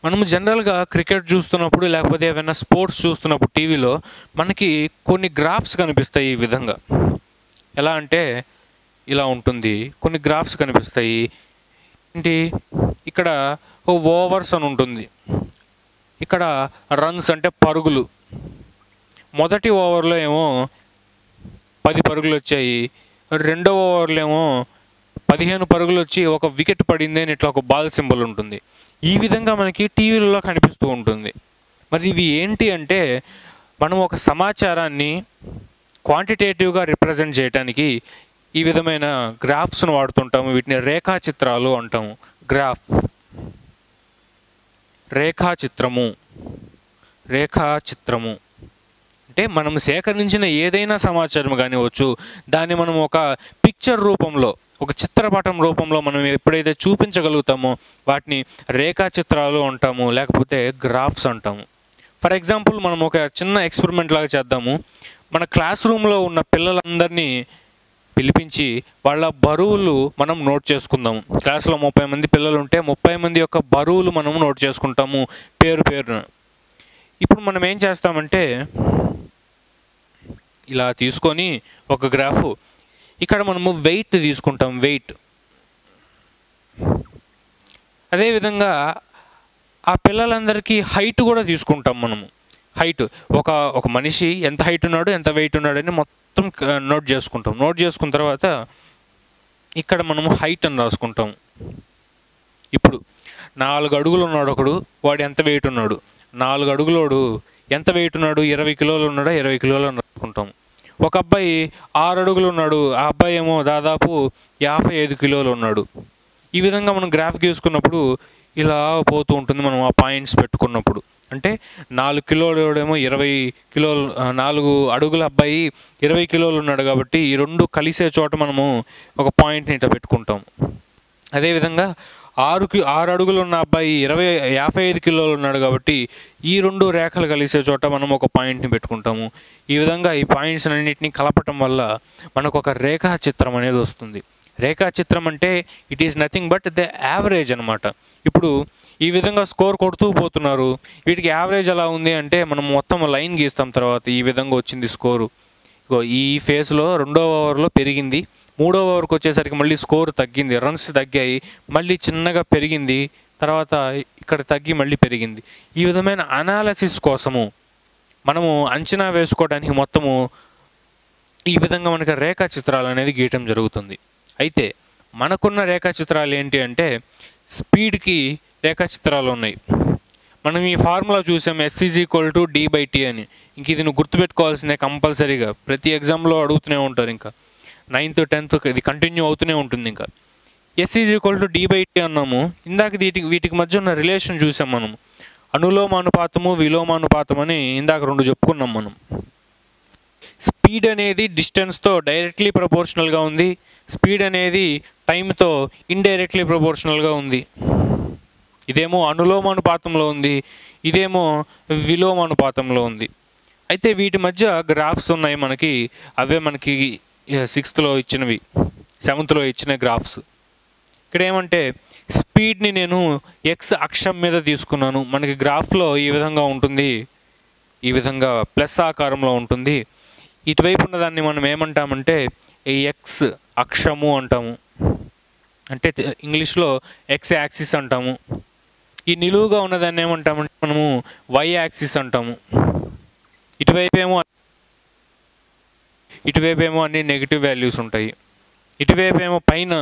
మనము జనరల్గా క్రికెట్ చూస్తున్నప్పుడు లేకపోతే ఏమైనా స్పోర్ట్స్ చూస్తున్నప్పుడు టీవీలో మనకి కొన్ని గ్రాఫ్స్ కనిపిస్తాయి ఈ విధంగా. ఎలా అంటే ఇలా ఉంటుంది, కొన్ని గ్రాఫ్స్ కనిపిస్తాయి. ఏంటి, ఇక్కడ ఓవర్స్ అని ఉంటుంది, ఇక్కడ రన్స్ అంటే పరుగులు. మొదటి ఓవర్లో ఏమో 10 పరుగులు వచ్చాయి, రెండవ ఓవర్లో ఏమో 15 పరుగులు వచ్చి ఒక వికెట్ పడింది అని ఇట్లా ఒక బాల్ సింబల్ ఉంటుంది. ఈ విధంగా మనకి టీవీలలో కనిపిస్తూ ఉంటుంది. మరి ఇవి ఏంటి అంటే మనం ఒక సమాచారాన్ని క్వాంటిటేటివ్గా రిప్రజెంట్ చేయడానికి ఈ విధమైన గ్రాఫ్స్ను వాడుతుంటాము. వీటిని రేఖాచిత్రాలు అంటాము. గ్రాఫ్, రేఖాచిత్రము. రేఖాచిత్రము అంటే మనం సేకరించిన ఏదైనా సమాచారం కానివచ్చు, దాన్ని మనం ఒక పిక్చర్ రూపంలో, ఒక చిత్రపటం రూపంలో మనం ఎప్పుడైతే చూపించగలుగుతామో వాటిని రేఖాచిత్రాలు అంటాము, లేకపోతే గ్రాఫ్స్ అంటాము. ఫర్ ఎగ్జాంపుల్ మనం ఒక చిన్న ఎక్స్పెరిమెంట్ లాగా చేద్దాము. మన క్లాస్ రూమ్లో ఉన్న పిల్లలందరినీ పిలిపించి వాళ్ళ బరువులు మనం నోట్ చేసుకుందాము. క్లాస్లో 30 మంది పిల్లలు ఉంటే 30 మంది యొక్క బరువులు మనము నోట్ చేసుకుంటాము పేరున. ఇప్పుడు మనం ఏం చేస్తామంటే ఇలా తీసుకొని ఒక గ్రాఫ్, ఇక్కడ మనము వెయిట్ తీసుకుంటాం, వెయిట్. అదేవిధంగా ఆ పిల్లలందరికీ హైట్ కూడా తీసుకుంటాం మనము. హైట్ ఒక ఒక మనిషి ఎంత హైట్ ఉన్నాడు, ఎంత వెయిట్ ఉన్నాడని మొత్తం నోట్ చేసుకుంటాం. నోట్ చేసుకున్న తర్వాత ఇక్కడ మనము హైట్ అని రాసుకుంటాం. ఇప్పుడు 4 అడుగులు ఉన్నాడు ఒకడు, వాడు ఎంత వెయిట్ ఉన్నాడు, 4 అడుగులోడు ఎంత వెయిట్ ఉన్నాడు, 20 కిలోలు ఉన్నాడా, 20 కిలోలు అని రాసుకుంటాం. ఒక అబ్బాయి 6 అడుగులు ఉన్నాడు, ఆ అబ్బాయి ఏమో దాదాపు 55 కిలోలు ఉన్నాడు. ఈ విధంగా మనం గ్రాఫ్ గీసుకున్నప్పుడు ఇలా పోతూ ఉంటుంది. మనం ఆ పాయింట్స్ పెట్టుకున్నప్పుడు అంటే 4 కిలోడేమో 20 కిలోలు, 4 అడుగుల అబ్బాయి 20 కిలోలు ఉన్నాడు కాబట్టి ఈ రెండు కలిసే చోట మనము ఒక పాయింట్ని ఇట్లా పెట్టుకుంటాం. అదేవిధంగా 6 అడుగులు ఉన్న అబ్బాయి 55 కిలోలు ఉన్నాడు కాబట్టి ఈ రెండు రేఖలు కలిసే చోట మనం ఒక పాయింట్ని పెట్టుకుంటాము. ఈ విధంగా ఈ పాయింట్స్ అన్నింటినీ కలపటం వల్ల మనకు ఒక రేఖా చిత్రం అనేది వస్తుంది. రేఖా చిత్రం అంటే it is nothing but the average అనమాట. ఇప్పుడు ఈ విధంగా స్కోర్ కొడుతూ పోతున్నారు, వీటికి యావరేజ్ ఎలా ఉంది అంటే మనం మొత్తం లైన్ గీస్తాం. తర్వాత ఈ విధంగా వచ్చింది స్కోరు. ఈ ఫేజ్లో 2వ ఓవర్లో పెరిగింది, 3వ ఓవర్కి వచ్చేసరికి మళ్ళీ స్కోర్ తగ్గింది, రన్స్ తగ్గాయి, మళ్ళీ చిన్నగా పెరిగింది, తర్వాత ఇక్కడ తగ్గి మళ్ళీ పెరిగింది. ఈ విధమైన అనాలసిస్ కోసము మనము అంచనా వేసుకోవడానికి మొత్తము ఈ విధంగా మనకి రేఖా చిత్రాలు అనేది గీయటం జరుగుతుంది. అయితే మనకున్న రేఖా చిత్రాలు ఏంటి అంటే స్పీడ్కి రేఖా చిత్రాలు ఉన్నాయి. మనం ఈ ఫార్ములా చూసాం S=D/T అని. ఇంక ఇది నువ్వు గుర్తుపెట్టుకోవాల్సిందే కంపల్సరీగా, ప్రతి ఎగ్జామ్లో అడుగుతూనే ఉంటారు. ఇంకా 9th 10th ఇది కంటిన్యూ అవుతూనే ఉంటుంది. ఇంకా S=D/T అన్నాము. ఇందాక వీటికి మధ్య ఉన్న రిలేషన్ చూసాం మనం. అనులోమానుపాతము, విలోమానుపాతం అని ఇందాక 2 చెప్పుకున్నాం మనం. స్పీడ్ అనేది డిస్టెన్స్తో డైరెక్ట్లీ ప్రపోర్షనల్గా ఉంది, స్పీడ్ అనేది టైంతో ఇండైరెక్ట్లీ ప్రపోర్షనల్గా ఉంది. ఇదేమో అనులోమానుపాతంలో ఉంది, ఇదేమో విలోమానుపాతంలో ఉంది. అయితే వీటి మధ్య గ్రాఫ్స్ ఉన్నాయి మనకి. అవే మనకి 6th ఇచ్చినవి, 7th ఇచ్చిన గ్రాఫ్స్. ఇక్కడ ఏమంటే స్పీడ్ని నేను ఎక్స్ అక్షం మీద తీసుకున్నాను. మనకి గ్రాఫ్లో ఈ విధంగా ఉంటుంది, ఈ విధంగా ప్లస్ ఆకారంలో ఉంటుంది. ఇటువైపు ఉన్నదాన్ని మనం ఏమంటామంటే ఈ ఎక్స్ అక్షము అంటాము, అంటే ఇంగ్లీష్లో ఎక్స్ యాక్సిస్ అంటాము. ఈ నిలువుగా ఉన్నదాన్ని ఏమంటామంటే మనము వై యాక్సిస్ అంటాము. ఇటువైపేమో అన్ని నెగిటివ్ వాల్యూస్ ఉంటాయి, ఇటువైపేమో పైన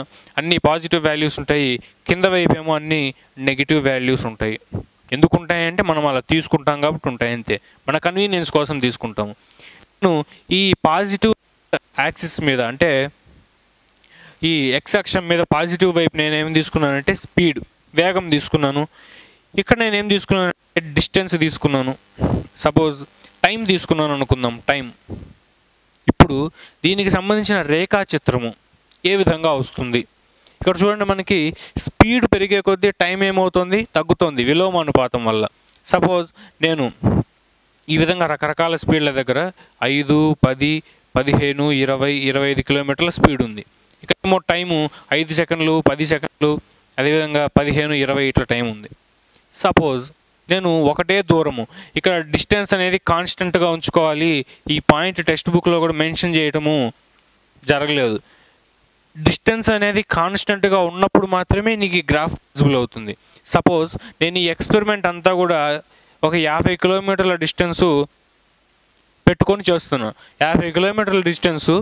అన్ని పాజిటివ్ వాల్యూస్ ఉంటాయి, కింద వైపేమో అన్ని నెగిటివ్ వాల్యూస్ ఉంటాయి. ఎందుకు ఉంటాయంటే మనం అలా తీసుకుంటాం కాబట్టి ఉంటాయి, అంతే. మన కన్వీనియన్స్ కోసం తీసుకుంటాము. నేను ఈ పాజిటివ్ యాక్సిస్ మీద అంటే ఈ ఎక్స్ అక్షం మీద పాజిటివ్ వైపు నేనేం తీసుకున్నానంటే స్పీడ్, వేగం తీసుకున్నాను. ఇక్కడ నేనేం తీసుకున్నాను అంటే డిస్టెన్స్ తీసుకున్నాను. సపోజ్ టైం తీసుకున్నాను అనుకుందాం, టైం. ఇప్పుడు దీనికి సంబంధించిన రేఖాచిత్రము ఏ విధంగా వస్తుంది? ఇక్కడ చూడండి, మనకి స్పీడ్ పెరిగే కొద్దీ టైం ఏమవుతుంది? తగ్గుతుంది విలోమానుపాతం వల్ల. సపోజ్ నేను ఈ విధంగా రకరకాల స్పీడ్ల దగ్గర 5, 10, 15, 20, 25 కిలోమీటర్ల స్పీడ్ ఉంది. ఇక్కడేమో టైము 5 సెకండ్లు, 10 సెకండ్లు, అదేవిధంగా 15, 20 ఇట్లా టైం ఉంది. సపోజ్ నేను ఒకటే దూరము, ఇక్కడ డిస్టెన్స్ అనేది కాన్స్టెంట్గా ఉంచుకోవాలి. ఈ పాయింట్ టెక్స్ట్ బుక్లో కూడా మెన్షన్ చేయటము జరగలేదు. డిస్టెన్స్ అనేది కాన్స్టెంట్గా ఉన్నప్పుడు మాత్రమే నీకు ఈ గ్రాఫ్ విజిబుల్ అవుతుంది. సపోజ్ నేను ఈ ఎక్స్పెరిమెంట్ అంతా కూడా ఒక 50 కిలోమీటర్ల డిస్టెన్సు పెట్టుకొని చేస్తున్నాను. 50 కిలోమీటర్ల డిస్టెన్సు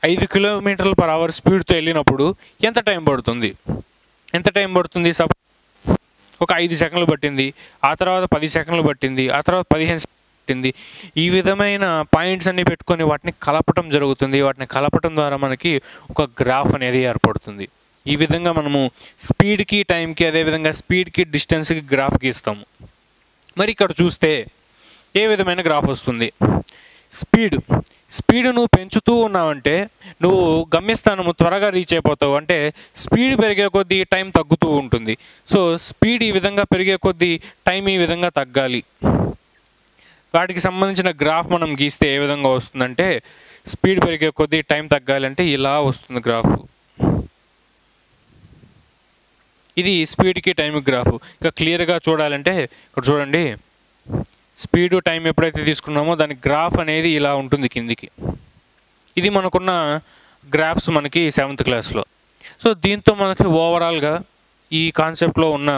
5 km/h స్పీడ్తో వెళ్ళినప్పుడు ఎంత టైం పడుతుంది? సపోజ్ ఒక 5 సెకండ్లు పట్టింది, ఆ తర్వాత 10 సెకండ్లు పట్టింది, ఆ తర్వాత 15 సెకండ్లు పట్టింది. ఈ విధమైన పాయింట్స్ అన్ని పెట్టుకొని వాటిని కలపటం జరుగుతుంది. వాటిని కలపటం ద్వారా మనకి ఒక గ్రాఫ్ అనేది ఏర్పడుతుంది. ఈ విధంగా మనము స్పీడ్కి, టైంకి, అదేవిధంగా స్పీడ్కి, డిస్టెన్స్కి గ్రాఫ్ గీస్తాము. మరి ఇక్కడ చూస్తే ఏ విధమైన గ్రాఫ్ వస్తుంది? స్పీడ్ నువ్వు పెంచుతూ ఉన్నావంటే నువ్వు గమ్యస్థానము త్వరగా రీచ్ అయిపోతావు. అంటే స్పీడ్ పెరిగే కొద్దీ టైం తగ్గుతూ ఉంటుంది. సో స్పీడ్ ఈ విధంగా పెరిగే కొద్దీ టైం ఈ విధంగా తగ్గాలి. వాటికి సంబంధించిన గ్రాఫ్ మనం గీస్తే ఏ విధంగా వస్తుందంటే స్పీడ్ పెరిగే కొద్దీ టైం తగ్గాలంటే ఇలా వస్తుంది గ్రాఫ్. ఇది స్పీడ్కి టైంకి గ్రాఫ్. ఇంకా క్లియర్గా చూడాలంటే ఇక్కడ చూడండి, స్పీడు టైం ఎప్పుడైతే తీసుకున్నామో దాని గ్రాఫ్ అనేది ఇలా ఉంటుంది కిందికి. ఇది మనకున్న గ్రాఫ్స్ మనకి 7th క్లాస్లో. సో దీంతో మనకి ఓవరాల్గా ఈ కాన్సెప్ట్లో ఉన్న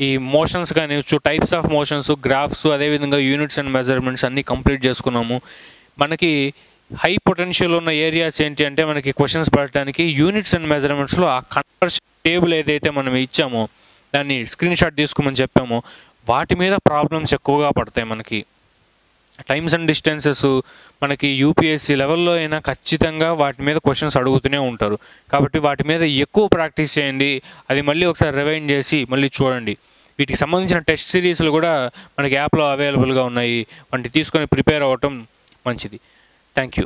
ఈ మోషన్స్ కానీ టైప్స్ ఆఫ్ మోషన్స్, గ్రాఫ్స్, అదేవిధంగా యూనిట్స్ అండ్ మెజర్మెంట్స్ అన్నీ కంప్లీట్ చేసుకున్నాము. మనకి హై పొటెన్షియల్ ఉన్న ఏరియాస్ ఏంటి అంటే మనకి క్వశ్చన్స్ పడటానికి యూనిట్స్ అండ్ మెజర్మెంట్స్లో ఆ కన్వర్షన్ టేబుల్ ఏదైతే మనం ఇచ్చామో దాన్ని స్క్రీన్ షాట్ తీసుకోమని చెప్పామో వాటి మీద ప్రాబ్లమ్స్ ఎక్కువగా పడతాయి. మనకి టైమ్స్ అండ్ డిస్టెన్సెస్ మనకి యూపీఎస్సీ లెవెల్లో అయినా ఖచ్చితంగా వాటి మీద క్వశ్చన్స్ అడుగుతూనే ఉంటారు. కాబట్టి వాటి మీద ఎక్కువ ప్రాక్టీస్ చేయండి. అది మళ్ళీ ఒకసారి రివైండ్ చేసి మళ్ళీ చూడండి. వీటికి సంబంధించిన టెస్ట్ సిరీస్లు కూడా మనకి యాప్లో అవైలబుల్గా ఉన్నాయి. వాటిని తీసుకొని ప్రిపేర్ అవ్వటం మంచిది. Thank you.